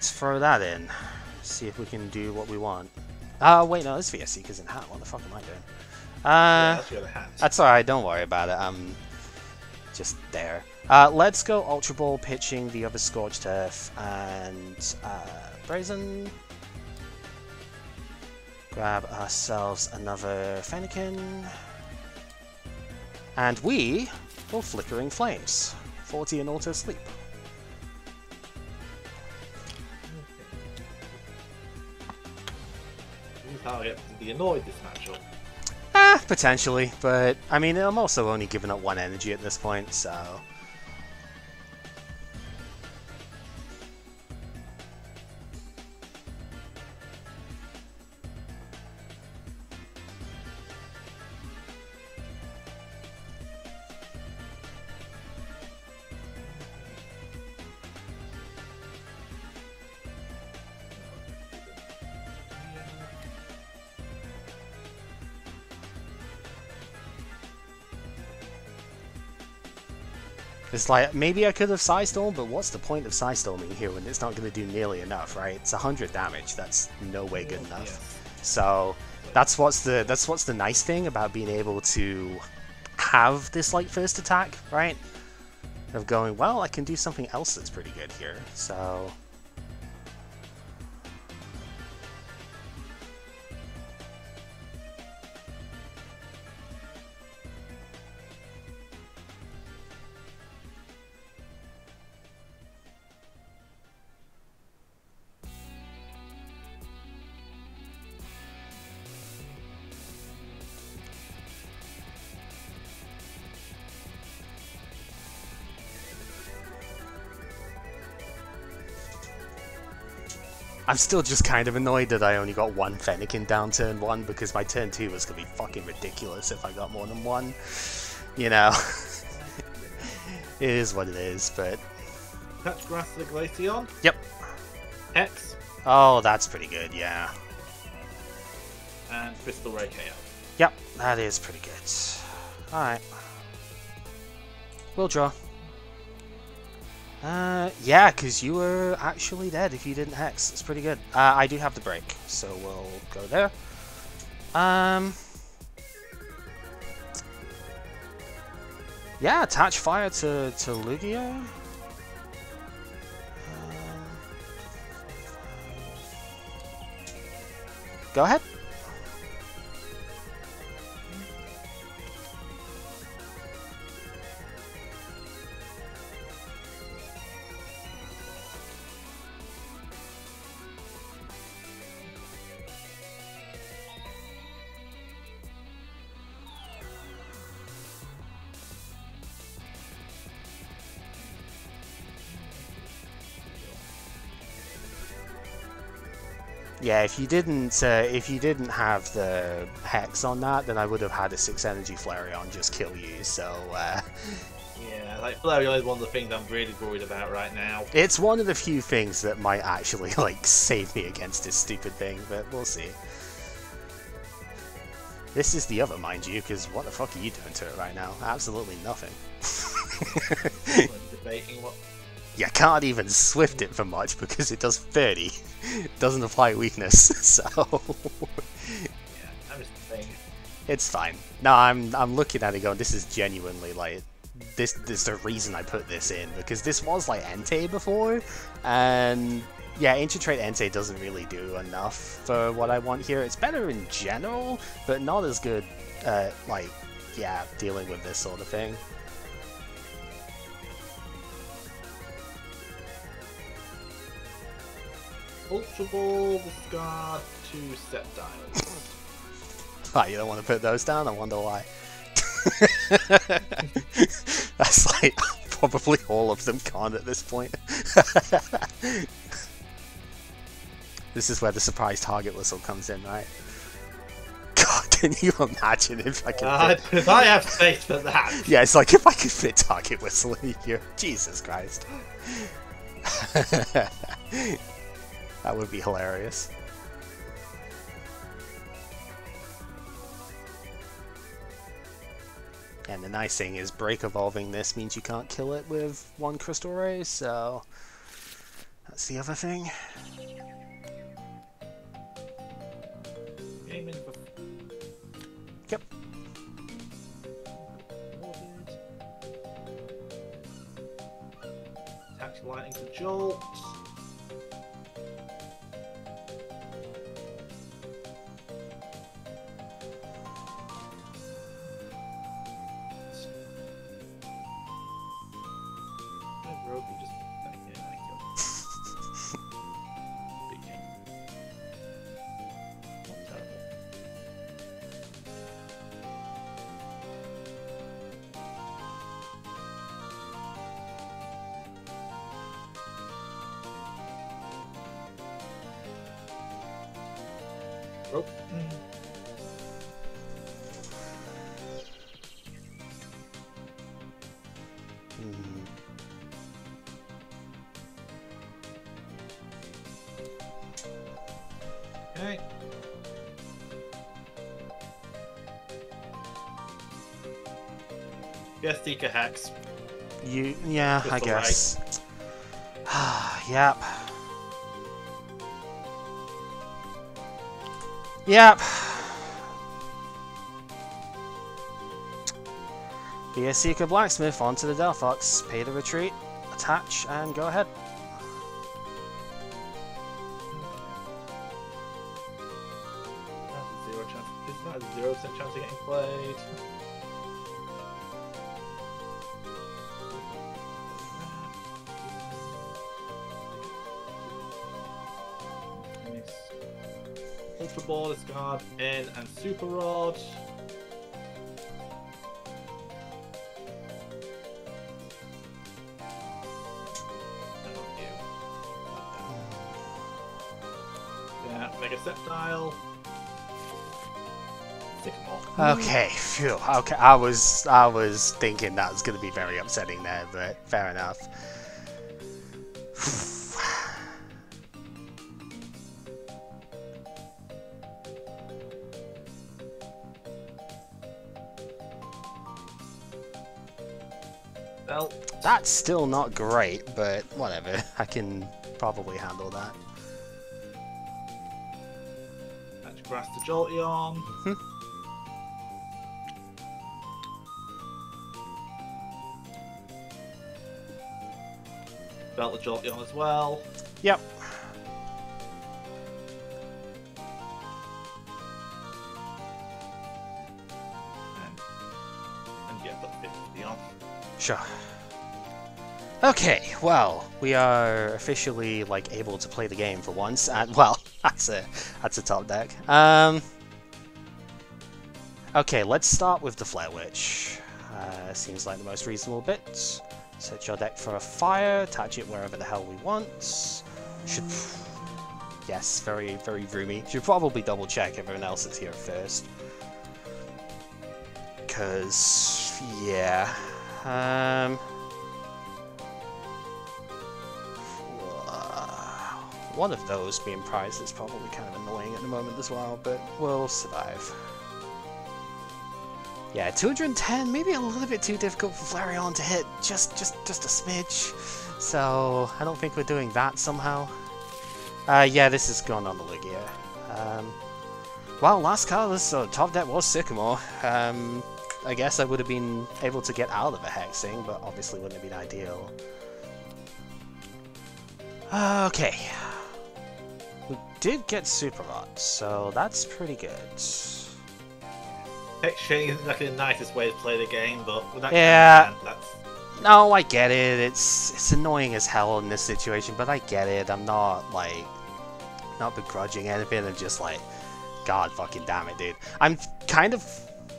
[SPEAKER 1] throw that in. See if we can do what we want. Wait, no, this VS Seeker's in hand. What the fuck am I doing?
[SPEAKER 3] Yeah, that's the other hand.
[SPEAKER 1] That's alright, don't worry about it. I'm just there. Let's go Ultra Ball, pitching the other Scorched Earth, and Brazen. Grab ourselves another Fennekin. And we will Flickering Flames. 40 and Auto Sleep.
[SPEAKER 3] How I get to be annoyed this matchup.
[SPEAKER 1] Potentially, but I mean, I'm also only giving up 1 energy at this point, so... It's like, maybe I could have Psystorm, but what's the point of Psystorming here when it's not going to do nearly enough, right? It's 100 damage, that's no way good enough.
[SPEAKER 3] Yes.
[SPEAKER 1] So, that's what's the nice thing about being able to have this, like, first attack, right? Of going, well, I can do something else that's pretty good here, so... I'm still just kind of annoyed that I only got one Fennekin down turn 1, because my turn 2 was going to be fucking ridiculous if I got more than one. You know. It is what it is, but...
[SPEAKER 3] Touch Grass to the Glaceon.
[SPEAKER 1] Yep.
[SPEAKER 3] Hex.
[SPEAKER 1] Oh, that's pretty good, yeah.
[SPEAKER 3] And Crystal Ray KO.
[SPEAKER 1] Yep, that is pretty good. Alright. We'll draw. Yeah, because you were actually dead if you didn't Hex. It's pretty good. I do have the break, so we'll go there. Yeah, attach fire to Lugia. Go ahead. Yeah, if you didn't have the Hex on that, then I would have had a 6 energy Flareon just kill you, so,
[SPEAKER 3] Yeah, like, Flareon is one of the things I'm really worried about right now.
[SPEAKER 1] It's one of the few things that might actually, like, save me against this stupid thing, but we'll see. This is the other, mind you, because what the fuck are you doing to it right now? Absolutely nothing.
[SPEAKER 3] I'm debating what...
[SPEAKER 1] You can't even Swift it for much because it does 30. It doesn't apply weakness, so...
[SPEAKER 3] Yeah, I'm just saying.
[SPEAKER 1] It's fine. No, I'm looking at it going, this is genuinely, like... This is the reason I put this in, because this was, like, Entei before, and... Yeah, Infiltrate Entei doesn't really do enough for what I want here. It's better in general, but not as good at, like, yeah, dealing with this sort of thing.
[SPEAKER 3] Ultra Ball, discard 2 Sceptiles.
[SPEAKER 1] Ah, you don't want to put those down? I wonder why. That's like, probably all of them can't at this point. This is where the surprise target whistle comes in, right? God, can you imagine if I could fit...
[SPEAKER 3] Because I have faith for that.
[SPEAKER 1] Yeah, it's like if I could fit target whistle in here. Jesus Christ. That would be hilarious. And the nice thing is break evolving this means you can't kill it with 1 Crystal Ray, so that's the other thing.
[SPEAKER 3] Game in for...
[SPEAKER 1] Yep.
[SPEAKER 3] Attach lightning to Jolt. Rope. Okay. Yes, Tika Hex.
[SPEAKER 1] Yeah, I guess. Yep. Yep. Be a Seeker Blacksmith onto the Delphox, pay the retreat, attach, and go ahead.
[SPEAKER 3] That's a 0 chance. It's not a 0% chance of getting played. Ultra Ball, discard N and Super Rod. Mega Sceptile. Sycamore.
[SPEAKER 1] Okay, phew. Okay, I was thinking that was going to be very upsetting there, but fair enough.
[SPEAKER 3] Well,
[SPEAKER 1] That's still not great, but whatever. I can probably handle that.
[SPEAKER 3] Magic Grass to Jolteon. Belt the Jolteon as well.
[SPEAKER 1] Yep.
[SPEAKER 3] And yeah, put 50 on.
[SPEAKER 1] Sure. Okay, well, we are officially like able to play the game for once, and well, that's a top deck. Okay, let's start with the Flare Witch. Seems like the most reasonable bit. Set your deck for a fire, attach it wherever the hell we want. Should yes, very roomy. Should probably double check everyone else is here first. Cause yeah. One of those being prized is probably kind of annoying at the moment as well, but we'll survive. Yeah, 210, maybe a little bit too difficult for Flareon to hit, just a smidge. So I don't think we're doing that somehow. Yeah, this is going on the Lugia. Well, last card, this top deck was Sycamore. I guess I would have been able to get out of a Hexing, but obviously wouldn't have been ideal. Okay. We did get Super Rod, so that's pretty good.
[SPEAKER 3] Hex-Chain isn't exactly the nicest way to play the game, but with that
[SPEAKER 1] Yeah.
[SPEAKER 3] kind of hand, that's...
[SPEAKER 1] No, I get it. It's annoying as hell in this situation, but I get it. I'm not, like, not begrudging anything. I'm just like, God fucking damn it, dude. I'm kind of,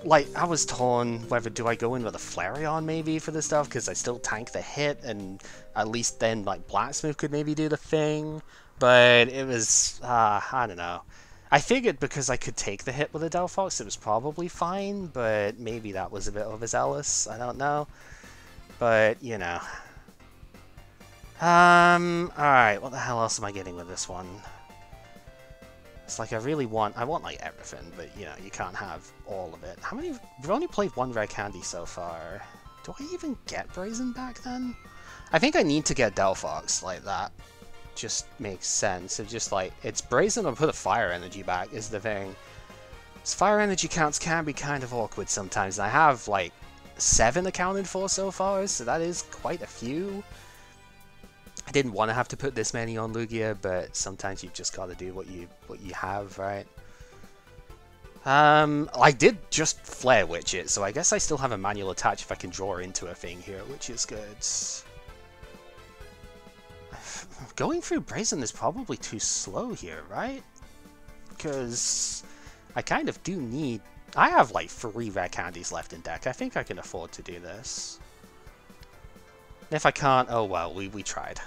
[SPEAKER 1] like, I was torn whether do I go in with a Flareon maybe for this stuff, because I still tank the hit, and at least then, like, Blacksmith could maybe do the thing. But it was, I don't know. I figured because I could take the hit with a Delphox, it was probably fine, but maybe that was a bit overzealous. I don't know. But, you know. Alright, what the hell else am I getting with this one? It's like I want like everything, but, you know, you can't have all of it. How many? We've only played one Rare Candy so far. Do I even get Brazen back then? I think I need to get Delphox like that. Just makes sense. It's just like, it's Brazen or put a Fire Energy back is the thing. So Fire Energy counts can be kind of awkward sometimes, and I have like 7 accounted for so far, so that is quite a few. I didn't want to have to put this many on Lugia, but sometimes you've just got to do what you have, right? I did just Flare Witch it, so I guess I still have a manual attach if I can draw into a thing here, which is good. Going through Brazen is probably too slow here, right? Because I kind of do need... I have like 3 Rare Candies left in deck. I think I can afford to do this. If I can't, oh well, we tried.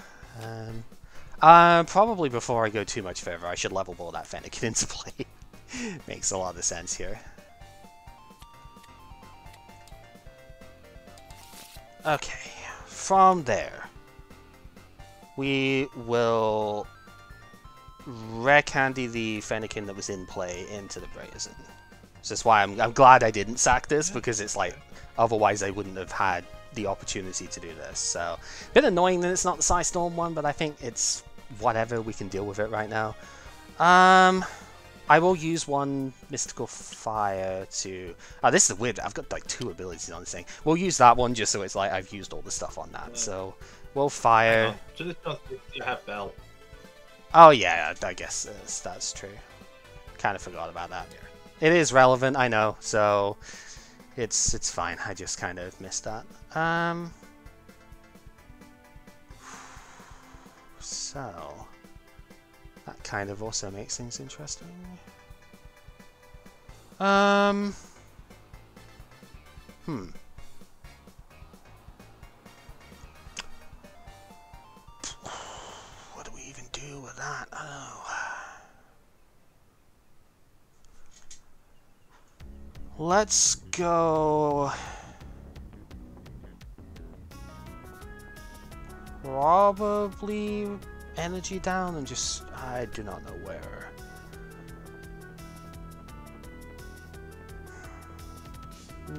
[SPEAKER 1] Probably before I go too much further, I should level ball that Fennekin into play. Makes a lot of sense here. Okay, from there, we will Rare Candy the Fennekin that was in play into the Brazen. So that's why I'm glad I didn't sack this, because it's like, otherwise I wouldn't have had the opportunity to do this. So, a bit annoying that it's not the Psystorm one, but I think it's whatever, we can deal with it right now. I will use one Mystical Fire to... Oh, this is weird. I've got like 2 abilities on this thing. We'll use that one just so it's like I've used all the stuff on that. So, we'll fire...
[SPEAKER 3] So this does you have Bell.
[SPEAKER 1] Oh yeah, I guess that's true. Kind of forgot about that. It is relevant, I know, so it's fine. I just kind of missed that. So that kind of also makes things interesting. What do we even do with that? Oh. Let's go... Probably energy down and just... I do not know where.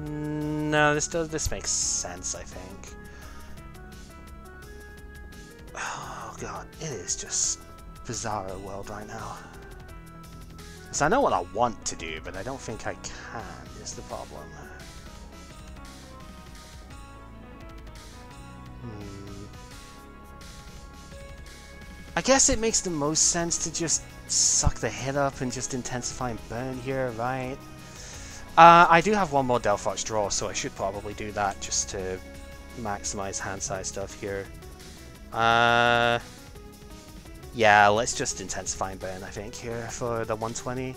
[SPEAKER 1] No, this makes sense, I think. Oh god, it is just bizarro world right now. So I know what I want to do, but I don't think I can, is the problem. I guess it makes the most sense to just suck the hit up and just intensify and burn here, right? I do have one more Delphox draw, so I should probably do that just to maximize hand size stuff here. Yeah, let's just intensify and burn, I think, here for the 120.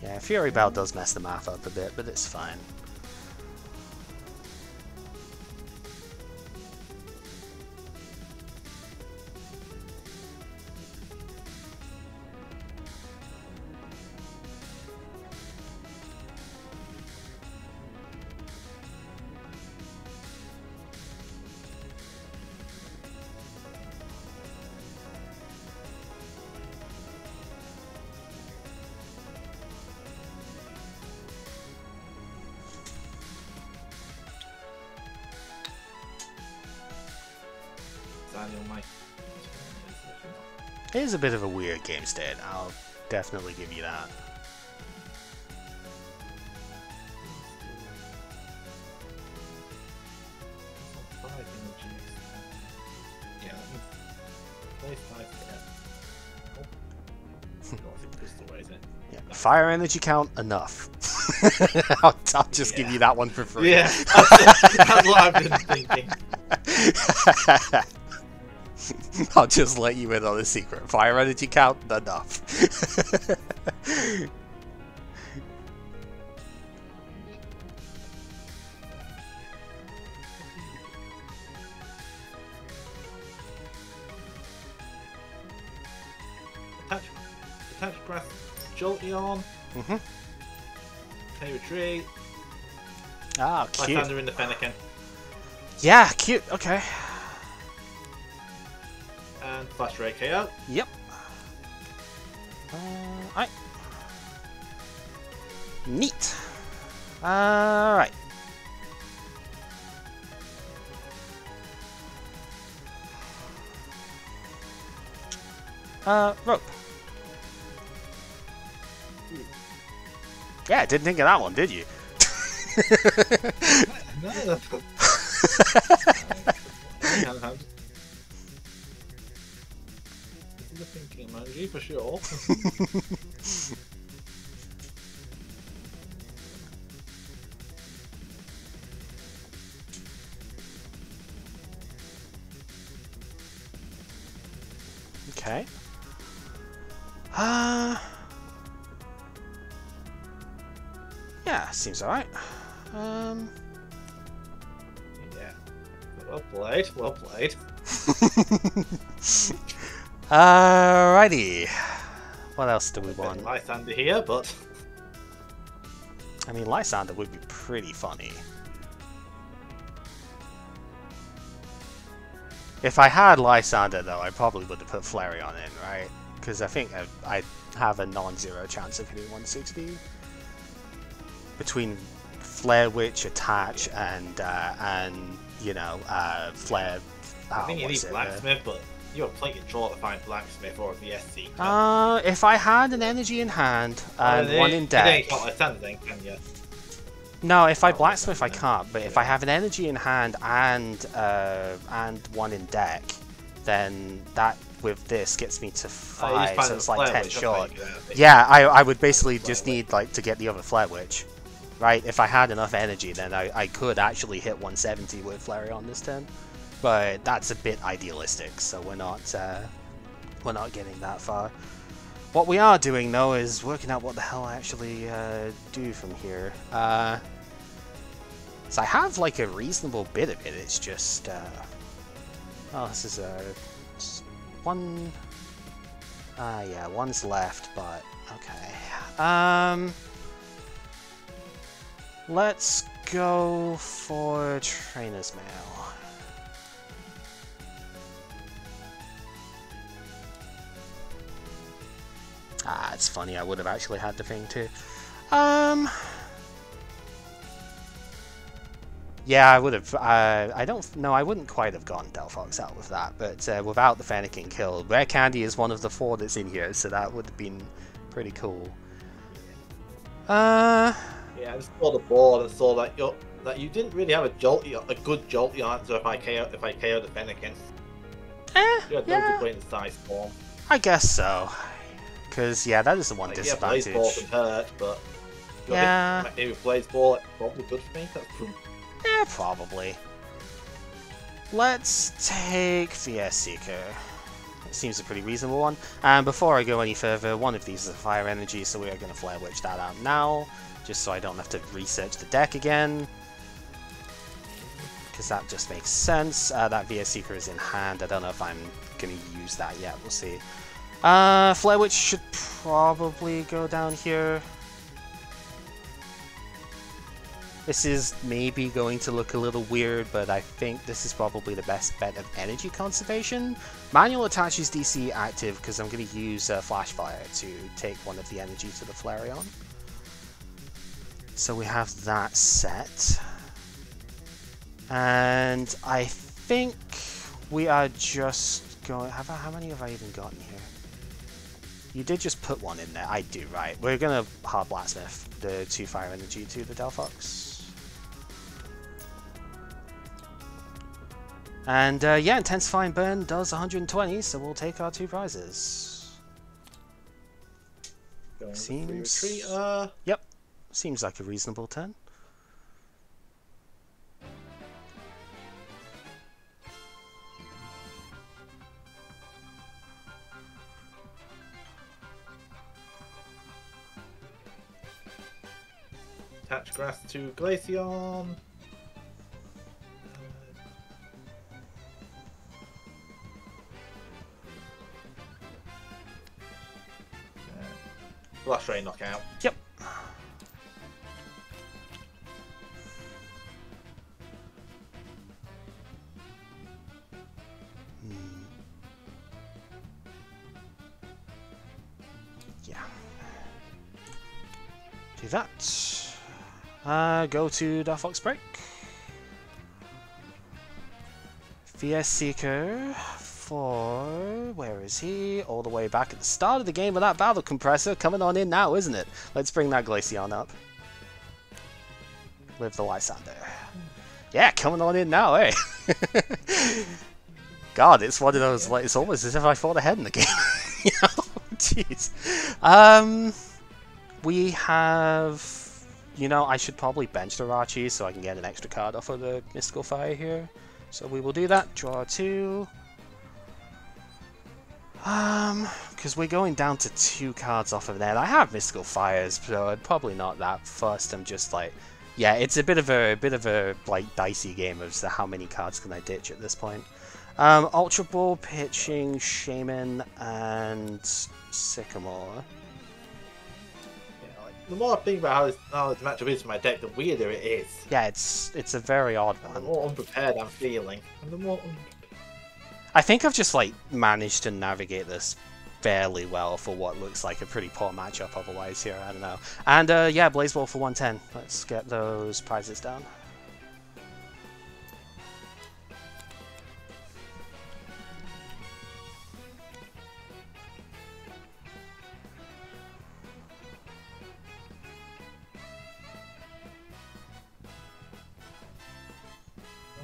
[SPEAKER 1] Yeah, Fury Bell does mess the math up a bit, but it's fine. It is a bit of a weird game state, I'll definitely give you that. Yeah, fire energy count, enough. I'll just give you that one for free.
[SPEAKER 3] Yeah, that's what I've been thinking.
[SPEAKER 1] I'll just let you in on a secret. Fire energy count, enough.
[SPEAKER 3] Attach breath, Jolteon. Pay retreat.
[SPEAKER 1] Ah, cute.
[SPEAKER 3] Lysander in the Fennekin.
[SPEAKER 1] Yeah, cute. Okay.
[SPEAKER 3] And Flash Ray KO.
[SPEAKER 1] Yep. Alright. Neat. Alright. Rope. Yeah, didn't think of that one, did you?
[SPEAKER 3] No. This is a thinking emoji for sure.
[SPEAKER 1] Okay. Yeah, seems alright.
[SPEAKER 3] Yeah. Well played, well played.
[SPEAKER 1] Alrighty. What else do we want?
[SPEAKER 3] Lysander here, but
[SPEAKER 1] I mean, Lysander would be pretty funny. If I had Lysander, though, I probably would have put Flareon in, right? Because I think I have a non-zero chance of hitting 160. Between Flare Witch, Attach, and you know, Flare...
[SPEAKER 3] I think you need Blacksmith, but you have plenty of draw to find Blacksmith or a VSC.
[SPEAKER 1] If I had an energy in hand and one in deck...
[SPEAKER 3] You can't Lysander then, can you?
[SPEAKER 1] No, if I Blacksmith I can't, but if I have an energy in hand and one in deck, then that with this gets me to 5, so it's like 10 short. Yeah, I would basically just need like to get the other Flare Witch. Right, if I had enough energy, then I could actually hit 170 with Flareon this turn. But that's a bit idealistic, so we're not getting that far. What we are doing, though, is working out what the hell I actually do from here. So I have, like, a reasonable bit of it, it's just... oh, this is one... yeah, one's left, but... okay. Let's go for Trainer's Mail. Ah, it's funny, I would have actually had the thing too. Yeah, I would have. I don't know. I wouldn't quite have gotten Delphox out with that, but without the Fennekin kill, Rare Candy is one of the 4 that's in here, so that would have been pretty cool.
[SPEAKER 3] Yeah, I just saw the board and saw that you didn't really have a good Jolteon answer if I KO'd the Fennekin. You had no good way in the size form.
[SPEAKER 1] I guess so. Because, yeah, that is the one
[SPEAKER 3] Like,
[SPEAKER 1] disadvantage.
[SPEAKER 3] Yeah, Blaze Ball can hurt, but...
[SPEAKER 1] Yeah.
[SPEAKER 3] Maybe Blaze Ball, it's probably good for me.
[SPEAKER 1] Yeah, probably. Let's take VS Seeker. It seems a pretty reasonable one. And before I go any further, one of these is a Fire Energy, so we are going to Flare Witch that out now, just so I don't have to research the deck again. Because that just makes sense. That VS Seeker is in hand. I don't know if I'm going to use that yet. We'll see. Flare Witch should probably go down here. This is maybe going to look a little weird, but I think this is probably the best bet of energy conservation. Manual attaches DC active because I'm going to use Flash Fire to take one of the energy to the Flareon. So we have that set. And I think we are just going... How many have I even gotten here? You did just put one in there. I do, right. We're going to Hard Blacksmith the 2 Fire Energy to the Delphox. And yeah, Intensifying Burn does 120, so we'll take our 2 prizes. Seems... Yep. Seems like a reasonable turn.
[SPEAKER 3] Attach Grass to Glaceon. Flash Ray knockout.
[SPEAKER 1] Yep. Yeah. Do that. Go to Delphox Break. VS Seeker for... Where is he? All the way back at the start of the game with that Battle Compressor coming on in now, isn't it? Let's bring that Glaceon up. Live the Lysander. Yeah, coming on in now, eh? God, it's one of those, like, it's almost as if I thought ahead in the game. You know? Jeez. We have... You know, I should probably bench the Rachi so I can get an extra card off of the Mystical Fire here. So we will do that. Draw 2. Because we're going down to 2 cards off of there. I have Mystical Fires, so I'm probably not that fussed. I'm just like, yeah, it's a bit of a like dicey game of so how many cards can I ditch at this point. Ultra Ball, pitching Shaman and Sycamore.
[SPEAKER 3] Yeah, like, the more I think about how this matchup is for my deck, the weirder it is.
[SPEAKER 1] Yeah, it's a very odd
[SPEAKER 3] And
[SPEAKER 1] one.
[SPEAKER 3] the more unprepared I'm feeling, and the more.
[SPEAKER 1] I think I've just like managed to navigate this fairly well for what looks like a pretty poor matchup otherwise here, I don't know. And yeah, Blaze Ball for 110. Let's get those prizes down.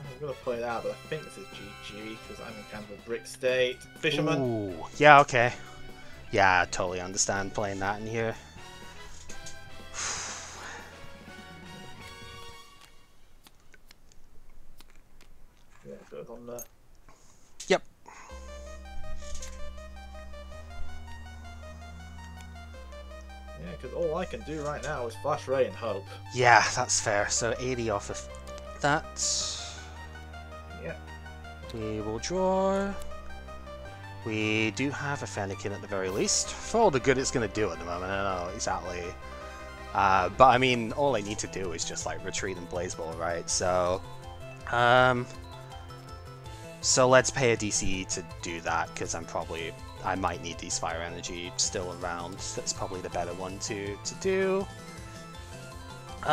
[SPEAKER 3] I'm gonna play that, but I think this is GG because I'm in kind of a brick state. Fisherman.
[SPEAKER 1] Ooh, yeah, okay. Yeah, I totally understand playing that in here.
[SPEAKER 3] Yeah, good on there.
[SPEAKER 1] Yep.
[SPEAKER 3] Yeah, because all I can do right now is Flash Ray and hope.
[SPEAKER 1] Yeah, that's fair. So 80 off of that.
[SPEAKER 3] Yeah.
[SPEAKER 1] We will draw. We do have a Fennekin at the very least, for all the good it's going to do at the moment. I don't know exactly. But I mean, all I need to do is just like retreat and Blaze Ball, right? So, so let's pay a DCE to do that, because I might need these Fire Energy still around. That's probably the better one to do. 2,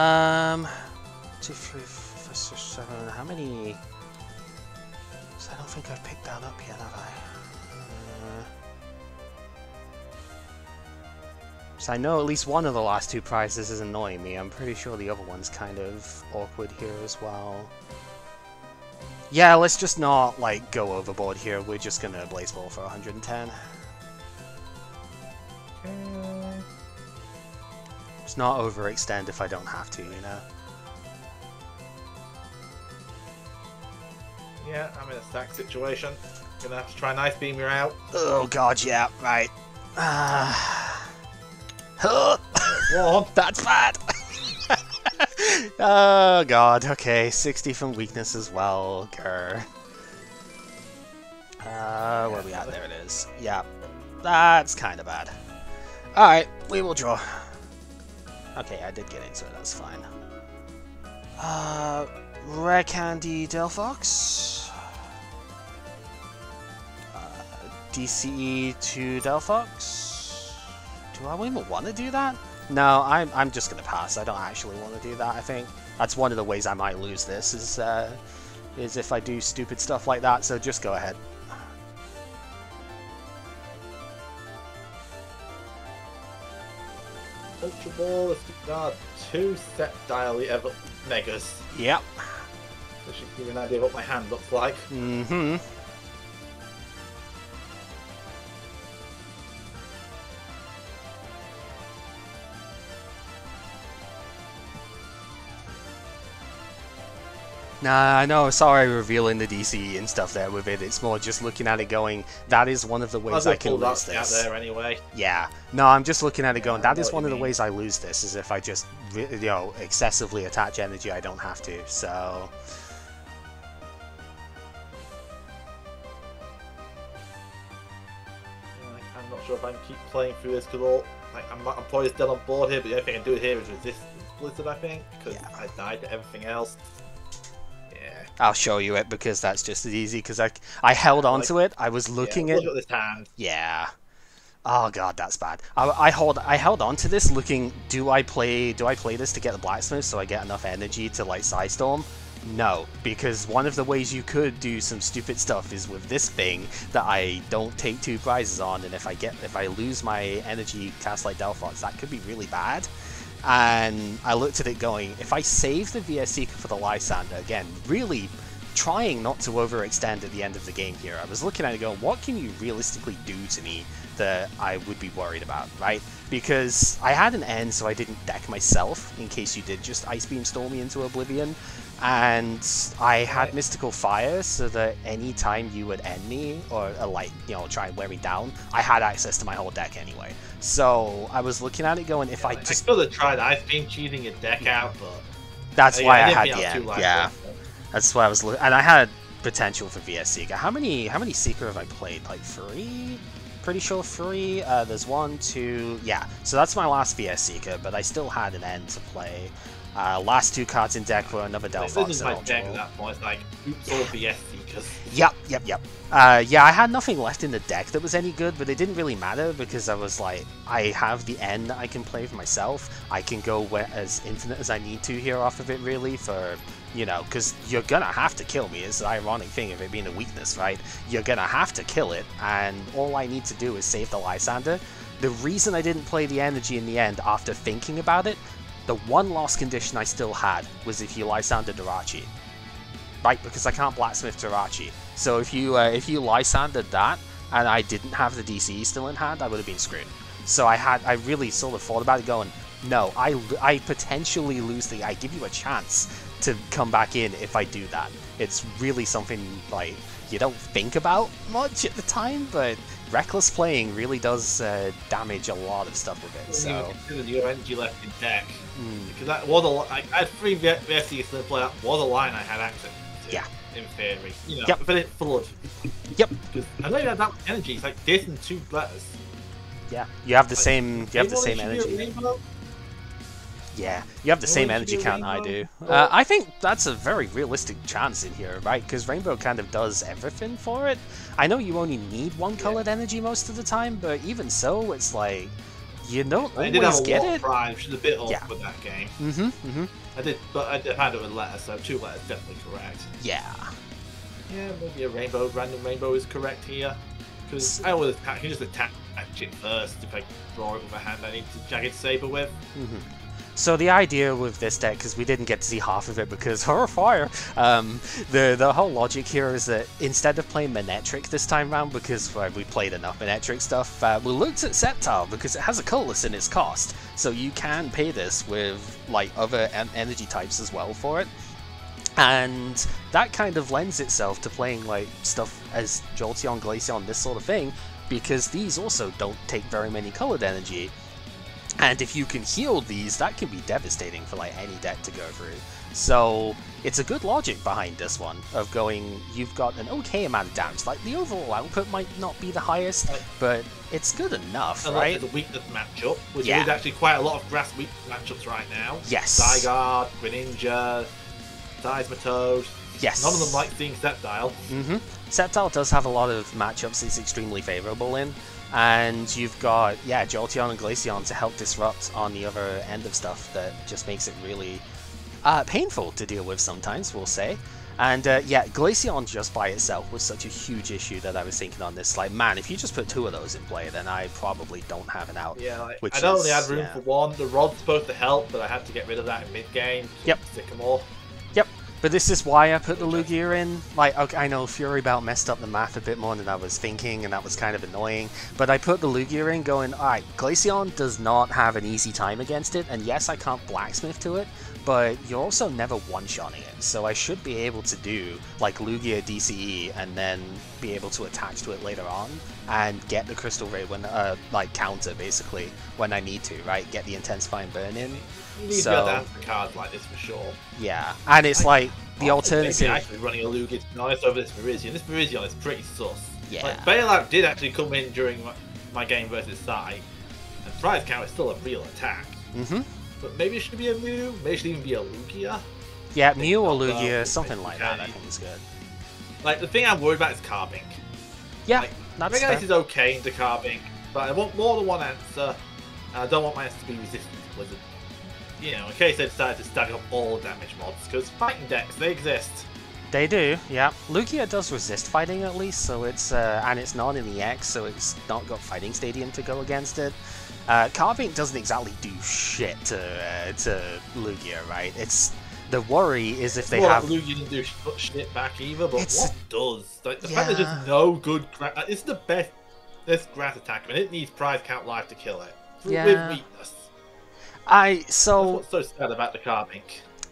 [SPEAKER 1] 3, 4, 6, 7. How many? I don't think I've picked that up yet, have I? So I know at least one of the last 2 prizes is annoying me. I'm pretty sure the other one's kind of awkward here as well. Yeah, let's just not, like, go overboard here. We're just gonna Blaze Ball for 110. Let's not overextend if I don't have to, you know?
[SPEAKER 3] Yeah, I'm in a stack situation. Gonna have to try and Ice Beam her out.
[SPEAKER 1] Oh god, yeah, right.
[SPEAKER 3] One.
[SPEAKER 1] That's bad! Oh god, okay, 60 from weakness as well, grr. Where are we at? There it is. Yeah, that's kind of bad. Alright, we will draw. Okay, I did get into it, that's fine. Rare Candy Delphox. DCE to Delphox. Do I even want to do that? No, I'm just gonna pass. I don't actually want to do that. I think that's one of the ways I might lose this is if I do stupid stuff like that. So just go ahead.
[SPEAKER 3] Ultra Ball, let's got 2 set dial ever megas.
[SPEAKER 1] Yep.
[SPEAKER 3] That should give you an idea of what my hand looks like.
[SPEAKER 1] Mm-hmm. Nah, I know, sorry revealing the DC and stuff there with it. It's more just looking at it going, that is one of the ways I can lose
[SPEAKER 3] out
[SPEAKER 1] this.
[SPEAKER 3] there anyway.
[SPEAKER 1] Yeah. No, I'm just looking at it going,
[SPEAKER 3] Yeah,
[SPEAKER 1] that is one of the
[SPEAKER 3] mean.
[SPEAKER 1] ways I lose this, is if I just, you know, excessively attach energy I don't have to, so...
[SPEAKER 3] I'm not sure if I can keep playing through this because all I'm probably still on board here, but the only thing I can do here is resist Blizzard, I think, because I died to everything else. Yeah.
[SPEAKER 1] I'll show you it because that's just as easy, because I held on to it, I was looking at...
[SPEAKER 3] Look at this hand.
[SPEAKER 1] Yeah. Oh god, that's bad. I held on to this looking, do I play this to get the Blacksmith so I get enough energy to like Psystorm? No, because one of the ways you could do some stupid stuff is with this thing that I don't take 2 prizes on, and if I lose my energy cast like Delphox, that could be really bad. And I looked at it going, if I save the VS Seeker for the Lysander, again, really trying not to overextend at the end of the game here, I was looking at it going, what can you realistically do to me that I would be worried about, right? Because I had an end so I didn't deck myself, in case you did just Ice Beam Storm me into Oblivion, and I had Mystical Fire so that any time you would end me, or like, you know, try and wear me down, I had access to my whole deck anyway. So I was looking at it going, if I just...
[SPEAKER 3] I could have tried Ice Beam cheating your deck out, but...
[SPEAKER 1] That's why I had
[SPEAKER 3] the
[SPEAKER 1] the end,
[SPEAKER 3] life
[SPEAKER 1] yeah.
[SPEAKER 3] left.
[SPEAKER 1] That's why I was looking, and I had potential for VS Seeker. How many Seeker have I played? Like 3? Pretty sure 3. There's 1, 2, yeah. So that's my last VS Seeker, but I still had an end to play. Last 2 cards in deck were another Delphox.
[SPEAKER 3] This is my deck at that point. It's like, oops, all VS Seekers.
[SPEAKER 1] Yep. Yeah, I had nothing left in the deck that was any good, but it didn't really matter because I was like, I have the N that I can play for myself. I can go as infinite as I need to here off of it, really, for, you know, because you're gonna have to kill me. It's the ironic thing of it being a weakness, right? You're gonna have to kill it, and all I need to do is save the Lysander. The reason I didn't play the energy in the end after thinking about it, the one lost condition I still had was if you Lysander Dirachi. Right, because I can't Blacksmith Dirachi. So if you Lysandered that, and I didn't have the DCE still in hand, I would have been screwed. So I really sort of thought about it going, no, I potentially lose the... I give you a chance to come back in if I do that. It's really something, like, you don't think about much at the time, but reckless playing really does damage a lot of stuff with it, so...
[SPEAKER 3] You consider your energy left in deck. Because that was I had 3 VS Seekers to play, that was a line I had access to.
[SPEAKER 1] Yeah.
[SPEAKER 3] in theory. You know,
[SPEAKER 1] Yep.
[SPEAKER 3] but it's flood.
[SPEAKER 1] Yep.
[SPEAKER 3] Because I know you have that much energy. It's like this and 2 letters.
[SPEAKER 1] Yeah, you have the
[SPEAKER 3] Like,
[SPEAKER 1] same. You have the
[SPEAKER 3] Maybe
[SPEAKER 1] same
[SPEAKER 3] they should do a
[SPEAKER 1] energy.
[SPEAKER 3] rainbow?
[SPEAKER 1] Yeah, you have the same
[SPEAKER 3] Maybe
[SPEAKER 1] energy
[SPEAKER 3] should do a
[SPEAKER 1] count I do.
[SPEAKER 3] rainbow?
[SPEAKER 1] I think that's a very realistic chance in here, right? Because Rainbow kind of does everything for it. I know you only need one colored energy most of the time, but even so, it's like you don't
[SPEAKER 3] I did have
[SPEAKER 1] always
[SPEAKER 3] a
[SPEAKER 1] get
[SPEAKER 3] lot of
[SPEAKER 1] it.
[SPEAKER 3] pride, which is a bit off
[SPEAKER 1] Yeah.
[SPEAKER 3] with that game.
[SPEAKER 1] Mm-hmm.
[SPEAKER 3] I did, but I did had it with letters, so 2 letters definitely correct.
[SPEAKER 1] Yeah.
[SPEAKER 3] Yeah, maybe a rainbow, random rainbow is correct here. Because I always attack, I can just attack it first if I draw it with a hand I need to Jagged Saber with.
[SPEAKER 1] So the idea with this deck, because we didn't get to see half of it because horror fire, the whole logic here is that instead of playing Manectric this time round, because we played enough Manectric stuff, we looked at Sceptile because it has a colorless in its cost, so you can pay this with like other energy types as well for it. And that kind of lends itself to playing like stuff as Jolteon, Glaceon, this sort of thing, because these also don't take very many colored energy. And if you can heal these, that can be devastating for like any deck to go through. So it's a good logic behind this one of going, you've got an okay amount of damage. Like the overall output might not be the highest, but it's good enough,
[SPEAKER 3] A lot
[SPEAKER 1] right?
[SPEAKER 3] of the weakness matchup, which
[SPEAKER 1] Yeah.
[SPEAKER 3] is actually quite a lot of grass weak matchups right now.
[SPEAKER 1] Yes.
[SPEAKER 3] Zygarde, Greninja, Seismitoad.
[SPEAKER 1] Yes.
[SPEAKER 3] None of them like seeing Sceptile.
[SPEAKER 1] Sceptile does have a lot of matchups it's extremely favorable in. And you've got, yeah, Jolteon and Glaceon to help disrupt on the other end of stuff that just makes it really painful to deal with sometimes, we'll say. And yeah, Glaceon just by itself was such a huge issue that I was thinking on this, like, man, if you just put 2 of those in play, then I probably don't have an out.
[SPEAKER 3] Yeah, like,
[SPEAKER 1] Which
[SPEAKER 3] I only
[SPEAKER 1] is-
[SPEAKER 3] had room
[SPEAKER 1] yeah.
[SPEAKER 3] for 1. The Rod's supposed to help, but I had to get rid of that in mid-game.
[SPEAKER 1] Yep.
[SPEAKER 3] Sycamore.
[SPEAKER 1] Yep, but this is why I put the Lugia in. Like, okay, I know Fury Belt messed up the math a bit more than I was thinking, and that was kind of annoying. But I put the Lugia in going, alright, Glaceon does not have an easy time against it, and yes, I can't Blacksmith to it, but you're also never one-shotting it, so I should be able to do, like, Lugia DCE, and then be able to attach to it later on, and get the Crystal Ray when, like, counter, basically, when I need to, right? Get the Intensifying Burn in.
[SPEAKER 3] You need
[SPEAKER 1] So-
[SPEAKER 3] to be able to answer cards like this for sure.
[SPEAKER 1] Yeah, and it's like, the
[SPEAKER 3] Maybe
[SPEAKER 1] alternative...
[SPEAKER 3] actually running a Lugia, to be honest, over this Virizion. This Virizion is pretty sus.
[SPEAKER 1] Yeah.
[SPEAKER 3] Like, Bailout did actually come in during my game versus Sai, and Prize Count is still a real attack.
[SPEAKER 1] Mm-hmm.
[SPEAKER 3] But maybe it should be a Mew, maybe it should even be a Lugia.
[SPEAKER 1] Yeah, Mew or
[SPEAKER 3] not
[SPEAKER 1] Lugia,
[SPEAKER 3] well,
[SPEAKER 1] something like that, I
[SPEAKER 3] okay.
[SPEAKER 1] think is good.
[SPEAKER 3] Like, the thing I'm worried about is Carbink.
[SPEAKER 1] Yeah,
[SPEAKER 3] Like,
[SPEAKER 1] that's
[SPEAKER 3] Mega Ice
[SPEAKER 1] fair.
[SPEAKER 3] is okay into Carbink, but I want more than one answer, and I don't want my answer to be resistant to Blizzard. You know, in case they decide to stack up all damage mods, because fighting decks, they exist.
[SPEAKER 1] They do, yeah. Lugia does resist fighting at least, so it's and it's not in the X, so it's not got Fighting Stadium to go against it. Carbink doesn't exactly do shit to Lugia, right? It's the worry is if they
[SPEAKER 3] Well,
[SPEAKER 1] have
[SPEAKER 3] Lugia didn't do shit back either, but
[SPEAKER 1] It's-
[SPEAKER 3] what does? Like, the fact there's
[SPEAKER 1] Yeah.
[SPEAKER 3] just no good grass... Like, it's the best grass attack, and it needs Prize Count Life to kill it.
[SPEAKER 1] Yeah.
[SPEAKER 3] With weakness. That's
[SPEAKER 1] so
[SPEAKER 3] what's so sad about the Carbink.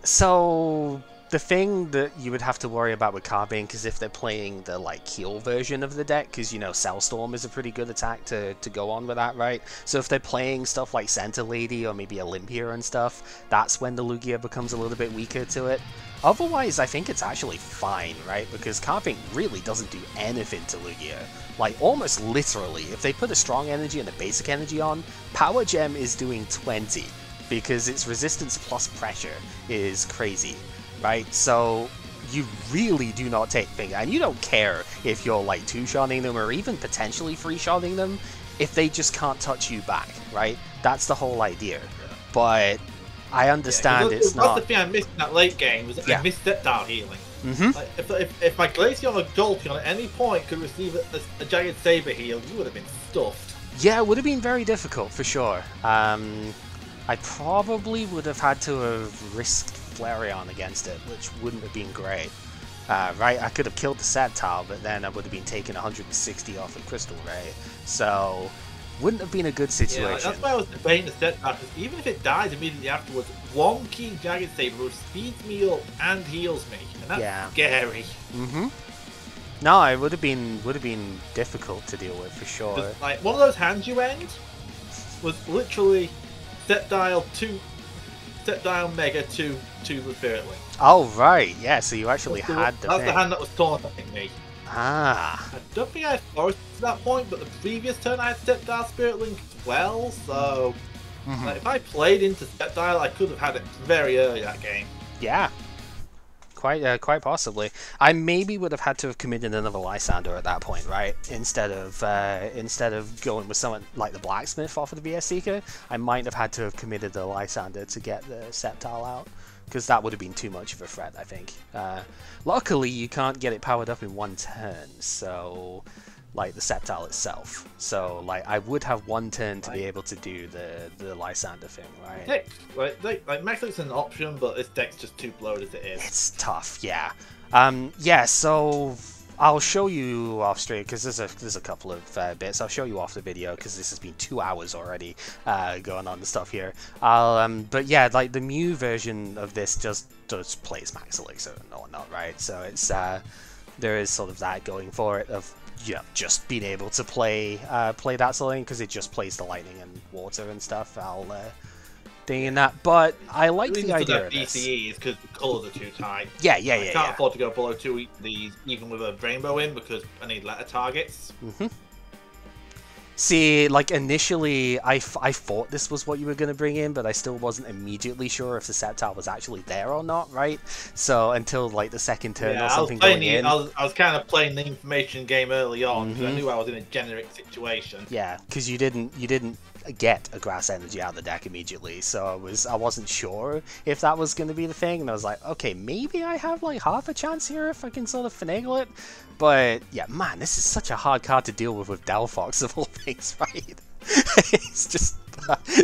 [SPEAKER 1] So the thing that you would have to worry about with Carbink is if they're playing the like heal version of the deck, because you know Cellstorm is a pretty good attack to go on with that, right? So if they're playing stuff like Santa Lady or maybe Olympia and stuff, that's when the Lugia becomes a little bit weaker to it. Otherwise, I think it's actually fine, right? Because Carbink really doesn't do anything to Lugia. Like, almost literally, if they put a strong energy and a basic energy on, Power Gem is doing 20, because its resistance plus pressure is crazy, right? So you really do not take things, and you don't care if you're like 2-shotting them or even potentially 3-shotting them, if they just can't touch you back, right? That's the whole idea. But I understand it's
[SPEAKER 3] That's
[SPEAKER 1] not...
[SPEAKER 3] the thing I missed in that late game, was
[SPEAKER 1] Yeah.
[SPEAKER 3] I missed Sceptile healing.
[SPEAKER 1] Mhm.
[SPEAKER 3] Like, if my Glaceon or Jolteon at any point could receive a Jagged Saber heal, you would have been stuffed.
[SPEAKER 1] Yeah, it would have been very difficult for sure. I probably would have had to have risked Flareon against it, which wouldn't have been great. Right, I could have killed the Sceptile, but then I would have been taking 160 off of Crystal Ray. So, wouldn't have been a good
[SPEAKER 3] Yeah, like,
[SPEAKER 1] situation.
[SPEAKER 3] that's why I was debating the Sceptile, because even if it dies immediately afterwards, one key Jagged Saber speeds me up and heals me, and that's
[SPEAKER 1] Yeah.
[SPEAKER 3] scary.
[SPEAKER 1] No, it would have been difficult to deal with for sure.
[SPEAKER 3] 'Cause, like, one of those hands you end was literally Sceptile Step Dial Mega to the Spirit Link.
[SPEAKER 1] Oh, right. Yeah, so you actually
[SPEAKER 3] That's
[SPEAKER 1] had the
[SPEAKER 3] That's
[SPEAKER 1] thing.
[SPEAKER 3] the hand that was taunting me.
[SPEAKER 1] Ah.
[SPEAKER 3] I don't think I had Forest to that point, but the previous turn I had Step Dial Spirit Link as well, so...
[SPEAKER 1] Mhm.
[SPEAKER 3] Like, if I played into Step Dial, I could have had it very early that game.
[SPEAKER 1] Yeah. Quite possibly. I maybe would have had to have committed another Lysander at that point, right? Instead of going with someone like the Blacksmith off of the VS Seeker, I might have had to have committed the Lysander to get the Sceptile out, because that would have been too much of a threat, I think. Luckily, you can't get it powered up in one turn, so like the Sceptile itself. So like I would have one turn to be able to do the Lysander thing, right?
[SPEAKER 3] Deck, like Max Link's an option, but this deck's just too bloated as it is.
[SPEAKER 1] It's tough, yeah. Yeah, so I'll show you off stream, because there's a couple of bits. I'll show you off the video, because this has been 2 hours already going on the stuff here. But yeah, like the Mew version of this just plays Max Elixir and whatnot, right? So it's there is sort of that going for it of just being able to play that sort of thing, because it just plays the lightning and water and stuff. I'll thing in that, but I like the idea of this.
[SPEAKER 3] DCE is because the colours are too tight.
[SPEAKER 1] Yeah.
[SPEAKER 3] I can't afford to go below 2 these, even with a rainbow in, because I need letter targets.
[SPEAKER 1] See, like initially, I thought this was what you were going to bring in, but I still wasn't immediately sure if the Sceptile was actually there or not, right? So until like the second turn or something going in.
[SPEAKER 3] I was kind of playing the information game early on, because I knew I was in a generic situation.
[SPEAKER 1] Yeah, because you didn't get a grass energy out of the deck immediately, so I wasn't sure if that was going to be the thing, and I was like, okay, maybe I have like half a chance here if I can sort of finagle it. But yeah, man, this is such a hard card to deal with Delphox of all things, right? It's just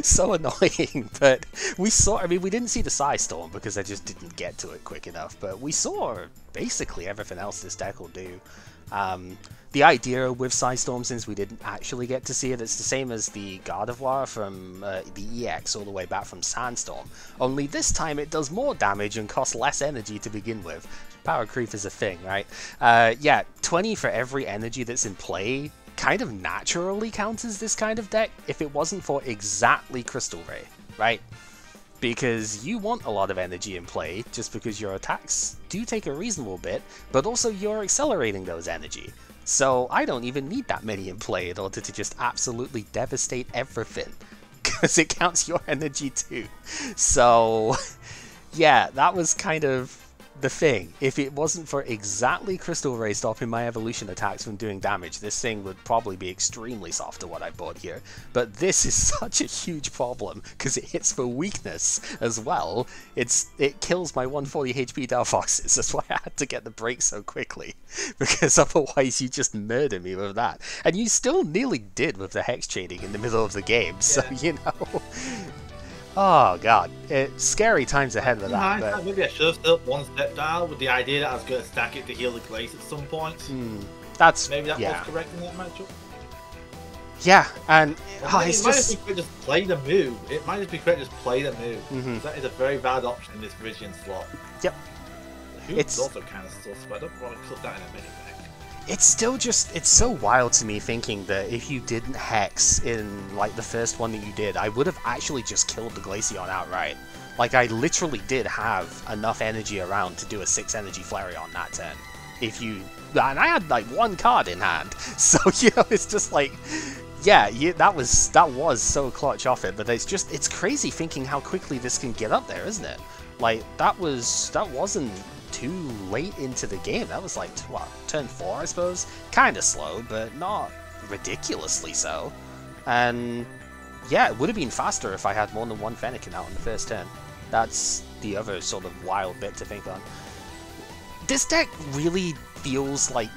[SPEAKER 1] so annoying. But we didn't see the Psy Storm because I just didn't get to it quick enough, but we saw basically everything else this deck will do. The idea with Psystorm, since we didn't actually get to see it, it's the same as the Gardevoir from the EX all the way back from Sandstorm. Only this time it does more damage and costs less energy to begin with. Power creep is a thing, right? Yeah, 20 for every energy that's in play kind of naturally counters this kind of deck if it wasn't for exactly Crystal Ray, right? Because you want a lot of energy in play just because your attacks do take a reasonable bit, but also you're accelerating those energy. So I don't even need that many in play in order to just absolutely devastate everything, because it counts your energy too. So yeah, that was kind of the thing. If it wasn't for exactly Crystal Ray stopping my evolution attacks from doing damage, this thing would probably be extremely soft to what I bought here. But this is such a huge problem, because it hits for weakness as well. It kills my 140 HP Delphoxes. That's why I had to get the break so quickly, because otherwise you just murder me with that. And you still nearly did with the Hex Chaining in the middle of the game, so you know... Oh god, it's scary times ahead with that. But...
[SPEAKER 3] Maybe I should have still one Step Dial with the idea that I was going to stack it to heal the Glace at some point. Maybe that was correct in that matchup.
[SPEAKER 1] Yeah, and
[SPEAKER 3] it might just be correct just play the move. It might just be correct just play the move. That is a very bad option in this Viridian slot.
[SPEAKER 1] Yep.
[SPEAKER 3] It's also kind of sus, but I don't want to cut that in a minute.
[SPEAKER 1] It's still just, it's so wild to me thinking that if you didn't Hex in, like, the first one that you did, I would have actually just killed the Glaceon outright. Like, I literally did have enough energy around to do a 6 energy Flareon that turn. And I had, like, 1 card in hand, so, you know, it's just like, yeah, that was so clutch off it, but it's crazy thinking how quickly this can get up there, isn't it? Like, that wasn't too late into the game. That was like, what, turn 4, I suppose? Kind of slow, but not ridiculously so. And yeah, it would have been faster if I had more than 1 Fennekin out in the first turn. That's the other sort of wild bit to think on. This deck really feels like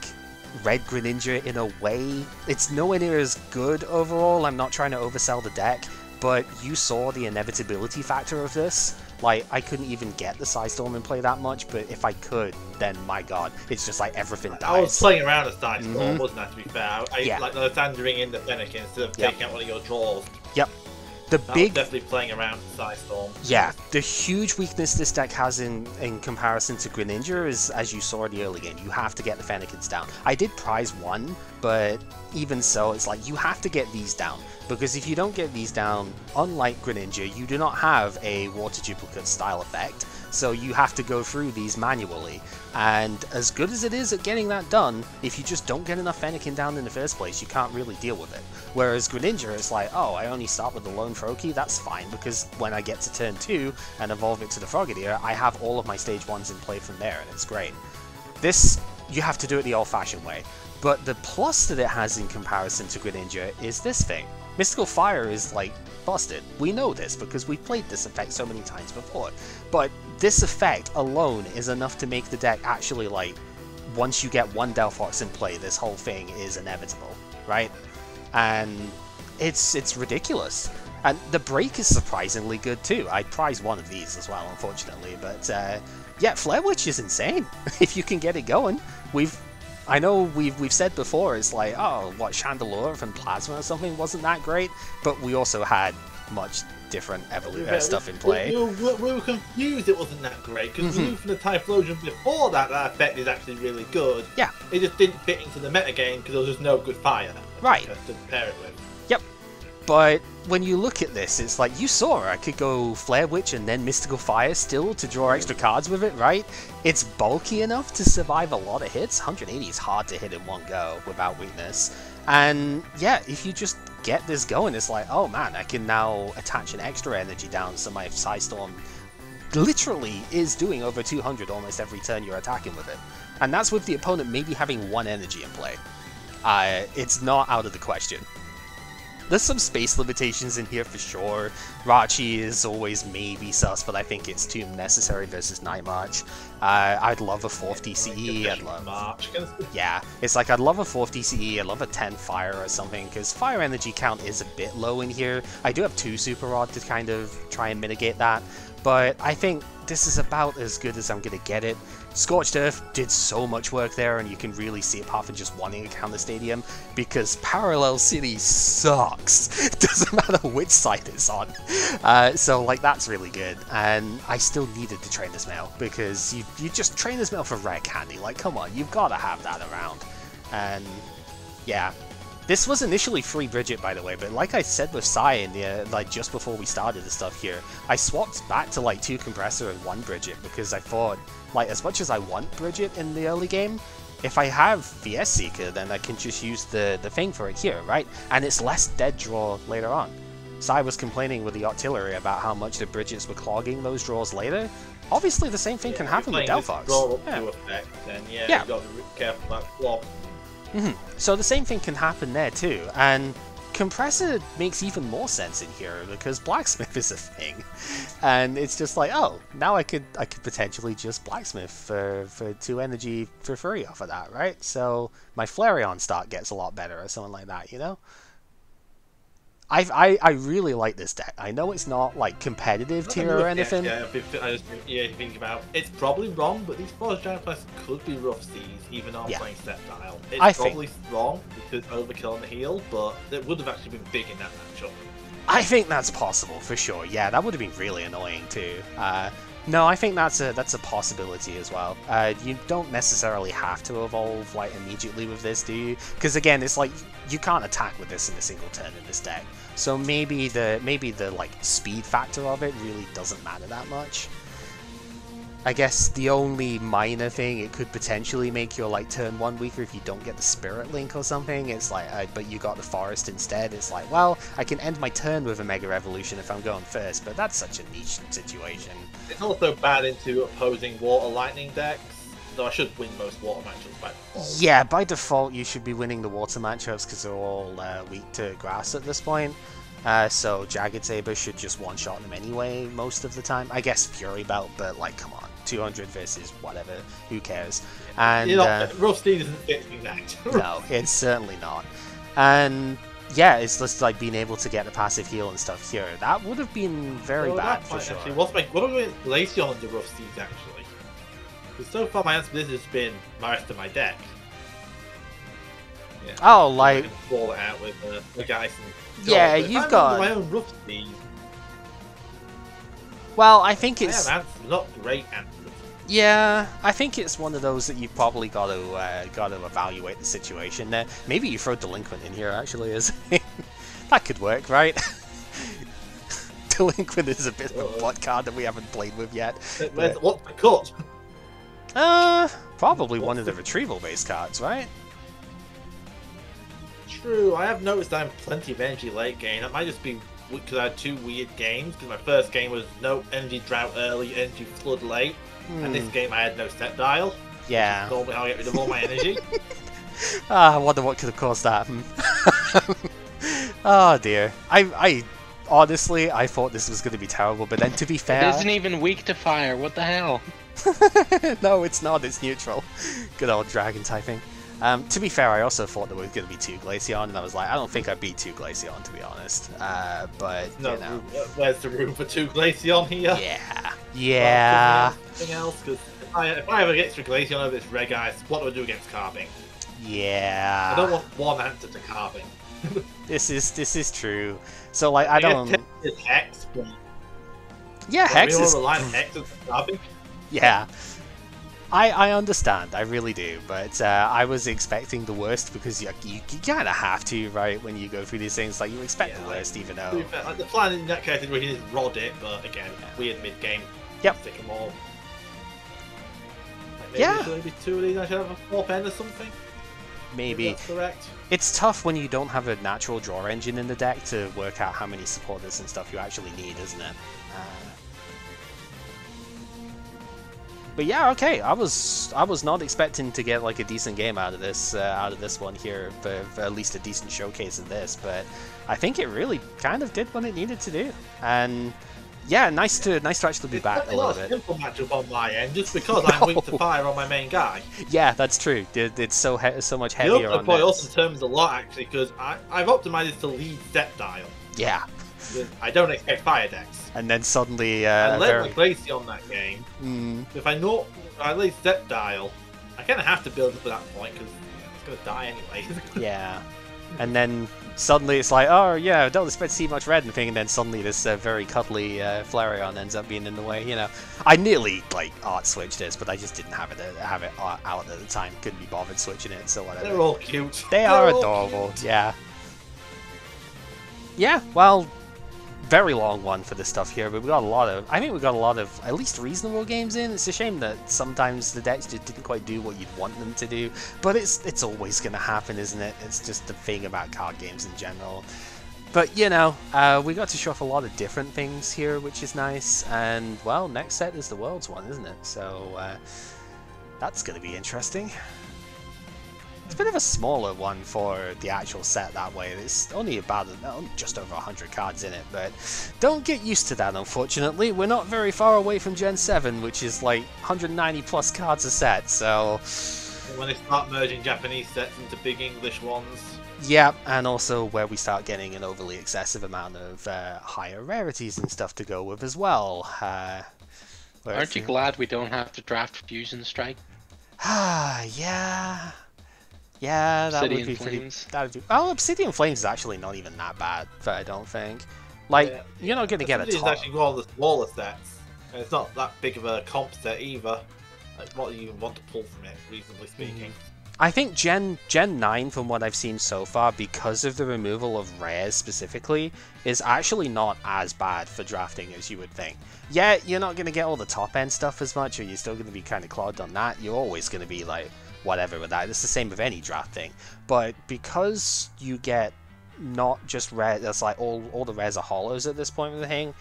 [SPEAKER 1] Red Greninja in a way. It's nowhere near as good overall. I'm not trying to oversell the deck, but you saw the inevitability factor of this. Like, I couldn't even get the Psystorm in play that much, but if I could, then my god, it's just like everything dies.
[SPEAKER 3] I was playing around a Psystorm, wasn't I, to be fair? Like, Lysandering in the Fennekin instead of taking out one of your draws.
[SPEAKER 1] Yep. The
[SPEAKER 3] That was
[SPEAKER 1] big
[SPEAKER 3] definitely playing around with Psystorm.
[SPEAKER 1] Yeah, the huge weakness this deck has in comparison to Greninja is, as you saw in the early game, you have to get the Fennekins down. I did prize one, but even so, it's like you have to get these down, because if you don't get these down, unlike Greninja, you do not have a water duplicate style effect, so you have to go through these manually. And as good as it is at getting that done, if you just don't get enough Fennekin down in the first place, you can't really deal with it. Whereas Greninja, it's like, oh, I only start with the lone Froakie, that's fine, because when I get to turn 2 and evolve it to the Frogadier, I have all of my stage 1s in play from there, and it's great. This, you have to do it the old-fashioned way. But the plus that it has in comparison to Greninja is this thing. Mystical Fire is, like, busted. We know this because we've played this effect so many times before. But this effect alone is enough to make the deck actually, like, once you get one Delphox in play, this whole thing is inevitable, right? And it's ridiculous. And the break is surprisingly good too. I prize one of these as well, unfortunately. But yeah, Flare Witch is insane if you can get it going. I know we've said before, it's like, oh, what, Chandelure from Plasma or something wasn't that great, but we also had much different stuff in play.
[SPEAKER 3] We were confused it wasn't that great, because we knew from the Typhlosion before that effect is actually really good.
[SPEAKER 1] Yeah.
[SPEAKER 3] It just didn't fit into the metagame because there was just no good fire
[SPEAKER 1] right.
[SPEAKER 3] to pair it with.
[SPEAKER 1] Yep. But when you look at this, it's like, you saw I could go Flare Witch and then Mystical Fire still to draw extra cards with it, right? It's bulky enough to survive a lot of hits. 180 is hard to hit in one go without weakness. And yeah, if you just get this going, it's like, oh man, I can now attach an extra energy down so my Psystorm literally is doing over 200 almost every turn you're attacking with it. And that's with the opponent maybe having one energy in play. It's not out of the question. There's some space limitations in here for sure. Rachi is always maybe sus, but I think it's too necessary versus Night March. I'd love a 4th DCE, I'd love... Yeah, it's like I'd love a 4th DCE, I'd love a 10 Fire or something, because Fire Energy count is a bit low in here. I do have 2 Super Rod to kind of try and mitigate that, but I think this is about as good as I'm going to get it. Scorched Earth did so much work there, and you can really see it apart from just wanting a counter stadium, because Parallel City sucks. Doesn't matter which side it's on. So like that's really good, and I still needed to Trainer's Mail, because you just Trainer's Mail for rare candy. Like, come on, you've got to have that around. And yeah. This was initially free Bridget, by the way, but like I said with Psy in the, like just before we started the stuff here, I swapped back to like 2 Compressor and 1 Bridget because I thought, like, as much as I want Bridget in the early game, if I have VS Seeker, then I can just use the thing for it here, right? And it's less dead draw later on. Psy was complaining with the Artillery about how much the Bridgets were clogging those draws later. Obviously, the same thing can happen with Delphox.
[SPEAKER 3] Yeah, you got to be careful about flop.
[SPEAKER 1] So the same thing can happen there too, and Compressor makes even more sense in here because Blacksmith is a thing, and it's just like, oh, now I could potentially just Blacksmith for 2 energy for free off of that, right? So my Flareon start gets a lot better or something like that, you know? I really like this deck. I know it's not like competitive tier or anything.
[SPEAKER 3] I just think about it's probably wrong, but these Forest Giant Plus could be rough seas even on playing Sceptile. It's probably wrong because overkill on the heal, but it would have actually been big in that matchup.
[SPEAKER 1] I think that's possible for sure. Yeah, that would have been really annoying too. No, I think that's a possibility as well. You don't necessarily have to evolve like immediately with this, do you? Because again, it's like you can't attack with this in a single turn in this deck. So maybe the like speed factor of it really doesn't matter that much. I guess the only minor thing it could potentially make your like turn 1 weaker if you don't get the Spirit Link or something. It's like, but you got the Forest instead. It's like, well, I can end my turn with a Mega Evolution if I'm going first, but that's such a niche situation.
[SPEAKER 3] It's also bad into opposing Water Lightning decks, though I should win most Water matchups by default.
[SPEAKER 1] Yeah, by default you should be winning the Water matchups because they're all weak to Grass at this point. So Jagged Saber should just one-shot them anyway most of the time. I guess Fury Belt, but like, come on. 200 versus whatever, who cares? And
[SPEAKER 3] Rough Steed isn't fixing that.
[SPEAKER 1] No, it's certainly not. And yeah, it's just like being able to get the passive heal and stuff here. That would have been very bad for sure.
[SPEAKER 3] Actually, what am I doing Glaceon into Rough Steeds actually? Because so far my answer to this has been the rest of my deck. Yeah.
[SPEAKER 1] Oh,
[SPEAKER 3] I
[SPEAKER 1] like,
[SPEAKER 3] can wall it out with the guys and
[SPEAKER 1] yeah,
[SPEAKER 3] but if
[SPEAKER 1] you've
[SPEAKER 3] I'm
[SPEAKER 1] got.
[SPEAKER 3] under my own rough speed.
[SPEAKER 1] Well, I think
[SPEAKER 3] I
[SPEAKER 1] it's.
[SPEAKER 3] have answers, not great answers.
[SPEAKER 1] Yeah, I think it's one of those that you've probably got to evaluate the situation there. Maybe you throw Delinquent in here actually, as that could work, right? Delinquent is a bit of a butt card that we haven't played with yet.
[SPEAKER 3] What's the cut?
[SPEAKER 1] Probably one of the retrieval-based cards, right?
[SPEAKER 3] True, I have noticed I have plenty of energy late game. That might just be because I had two weird games. Because my first game was no energy drought early, energy flood late. And this game I had no step dial.
[SPEAKER 1] Yeah.
[SPEAKER 3] Normally how I get rid of all my energy.
[SPEAKER 1] I wonder what could have caused that. Oh dear. I honestly, I thought this was going to be terrible, but then to be fair...
[SPEAKER 2] It isn't even weak to fire, what the hell?
[SPEAKER 1] No, it's not, it's neutral. Good old dragon typing. To be fair, I also thought there was going to be 2 Glaceon, and I was like, I don't think I beat 2 Glaceon, to be honest. But,
[SPEAKER 3] No,
[SPEAKER 1] you know...
[SPEAKER 3] where's the room for 2 Glaceon here?
[SPEAKER 1] Yeah. Yeah.
[SPEAKER 3] Anything else? Because if I ever get through Glaceon over this Red Ice, what do I do against Carving?
[SPEAKER 1] Yeah.
[SPEAKER 3] I don't want one answer to Carving.
[SPEAKER 1] This is true. So, like, I don't...
[SPEAKER 3] It's Hex, but
[SPEAKER 1] Yeah, Hex
[SPEAKER 3] we all
[SPEAKER 1] is...
[SPEAKER 3] rely on Hex as Carving.
[SPEAKER 1] Yeah. I understand, I really do, but I was expecting the worst because you kind of have to, right, when you go through these things, like, you expect the worst, even though...
[SPEAKER 3] The plan in that case is we can just rod it, but again, weird mid-game.
[SPEAKER 1] Yep.
[SPEAKER 3] Stick them all. Like
[SPEAKER 1] Yeah.
[SPEAKER 3] Maybe 2 of these I should have a 4th end or something?
[SPEAKER 1] Maybe.
[SPEAKER 3] If that's correct.
[SPEAKER 1] It's tough when you don't have a natural draw engine in the deck to work out how many supporters and stuff you actually need, isn't it? But yeah, okay. I was not expecting to get like a decent game out of this one here, for at least a decent showcase of this. But I think it really kind of did what it needed to do, and yeah, nice to actually be back a little bit.
[SPEAKER 3] It's not a simple matchup on my end, just because I'm weak to fire on my main guy.
[SPEAKER 1] Yeah, that's true. It's so much
[SPEAKER 3] The
[SPEAKER 1] heavier
[SPEAKER 3] other
[SPEAKER 1] on
[SPEAKER 3] point
[SPEAKER 1] this.
[SPEAKER 3] also determines a lot actually, because I've optimized it to lead step dial.
[SPEAKER 1] Yeah,
[SPEAKER 3] I don't expect fire decks.
[SPEAKER 1] and then suddenly
[SPEAKER 3] I led
[SPEAKER 1] very...
[SPEAKER 3] my Glaceon that game. If I lead step dial, I kind of have to build up at that point because it's going to die anyway.
[SPEAKER 1] Yeah, and then suddenly it's like, oh yeah, I don't expect to see much red and thing, and then suddenly this very cuddly Flareon ends up being in the way. You know, I nearly like art switched this, but I just didn't have it out at the time. Couldn't be bothered switching it, so whatever.
[SPEAKER 3] They're all cute.
[SPEAKER 1] They are adorable. Yeah. Yeah. Well, very long one for this stuff here, but we got a lot of. I think we got a lot of at least reasonable games in. It's a shame that sometimes the decks just didn't quite do what you'd want them to do, but it's always going to happen, isn't it? It's just the thing about card games in general. But you know, we got to show off a lot of different things here, which is nice. And well, next set is the Worlds one, isn't it? So that's going to be interesting. It's a bit of a smaller one for the actual set that way. It's only about just over 100 cards in it, but don't get used to that, unfortunately. We're not very far away from Gen 7, which is like 190 plus cards a set, so...
[SPEAKER 3] When they start merging Japanese sets into big English ones.
[SPEAKER 1] Yeah, and also where we start getting an overly excessive amount of higher rarities and stuff to go with as well.
[SPEAKER 2] Aren't you glad we don't have to draft Fusion Strike?
[SPEAKER 1] Yeah... Yeah, that
[SPEAKER 2] Obsidian
[SPEAKER 1] would be
[SPEAKER 2] Flames.
[SPEAKER 1] pretty... That'd be, well, Obsidian Flames is actually not even that bad, I don't think. Like,
[SPEAKER 3] Yeah.
[SPEAKER 1] you're not going to get a
[SPEAKER 3] It's
[SPEAKER 1] top...
[SPEAKER 3] actually one of the smaller sets, and it's not that big of a comp set either. Like, what do you want to pull from it, reasonably speaking?
[SPEAKER 1] I think Gen 9, from what I've seen so far, because of the removal of rares specifically, is actually not as bad for drafting as you would think. Yeah, you're not going to get all the top-end stuff as much, or you're still going to be kind of clogged on that. You're always going to be, like, whatever with that. It's the same with any draft thing. But because you get not just rare, that's like all the rares are hollows at this point with the thing,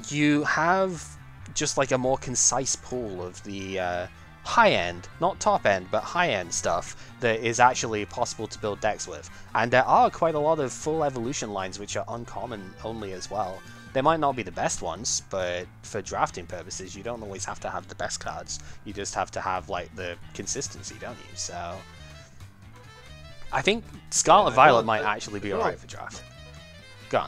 [SPEAKER 1] you have just like a more concise pool of the high-end, not top-end, but high-end stuff that is actually possible to build decks with. And there are quite a lot of full evolution lines which are uncommon only as well. They might not be the best ones, but for drafting purposes, you don't always have to have the best cards. You just have to have like the consistency, don't you? So I think Scarlet Violet might actually be alright for draft. Go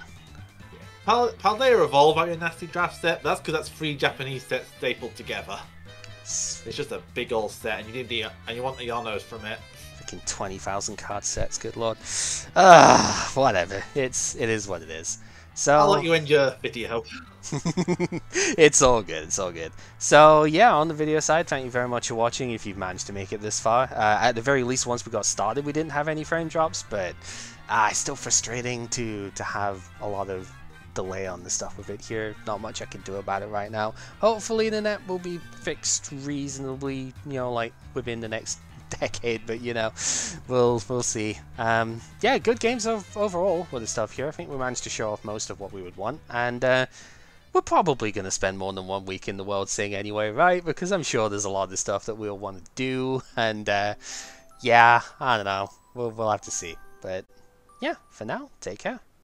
[SPEAKER 1] on.
[SPEAKER 3] Paldea Evolve out your nasty draft set, but that's because that's 3 Japanese sets stapled together. It's just a big old set, and you need and you want the Ionos from it.
[SPEAKER 1] The freaking 20,000 card sets. Good lord. Whatever. It is what it is. So
[SPEAKER 3] I'll let you end your video.
[SPEAKER 1] it's all good. It's all good. So yeah, on the video side, thank you very much for watching. If you've managed to make it this far, at the very least, once we got started, we didn't have any frame drops, but it's still frustrating to have a lot of delay on the stuff with it here. Not much I can do about it right now. Hopefully the net will be fixed reasonably, like within the next decade, but we'll see. Yeah, good games overall with the stuff here. I think we managed to show off most of what we would want, and we're probably going to spend more than 1 week in the World Sing anyway, right? Because I'm sure there's a lot of stuff that we'll want to do, and yeah, I don't know. We'll have to see. But yeah, for now, take care.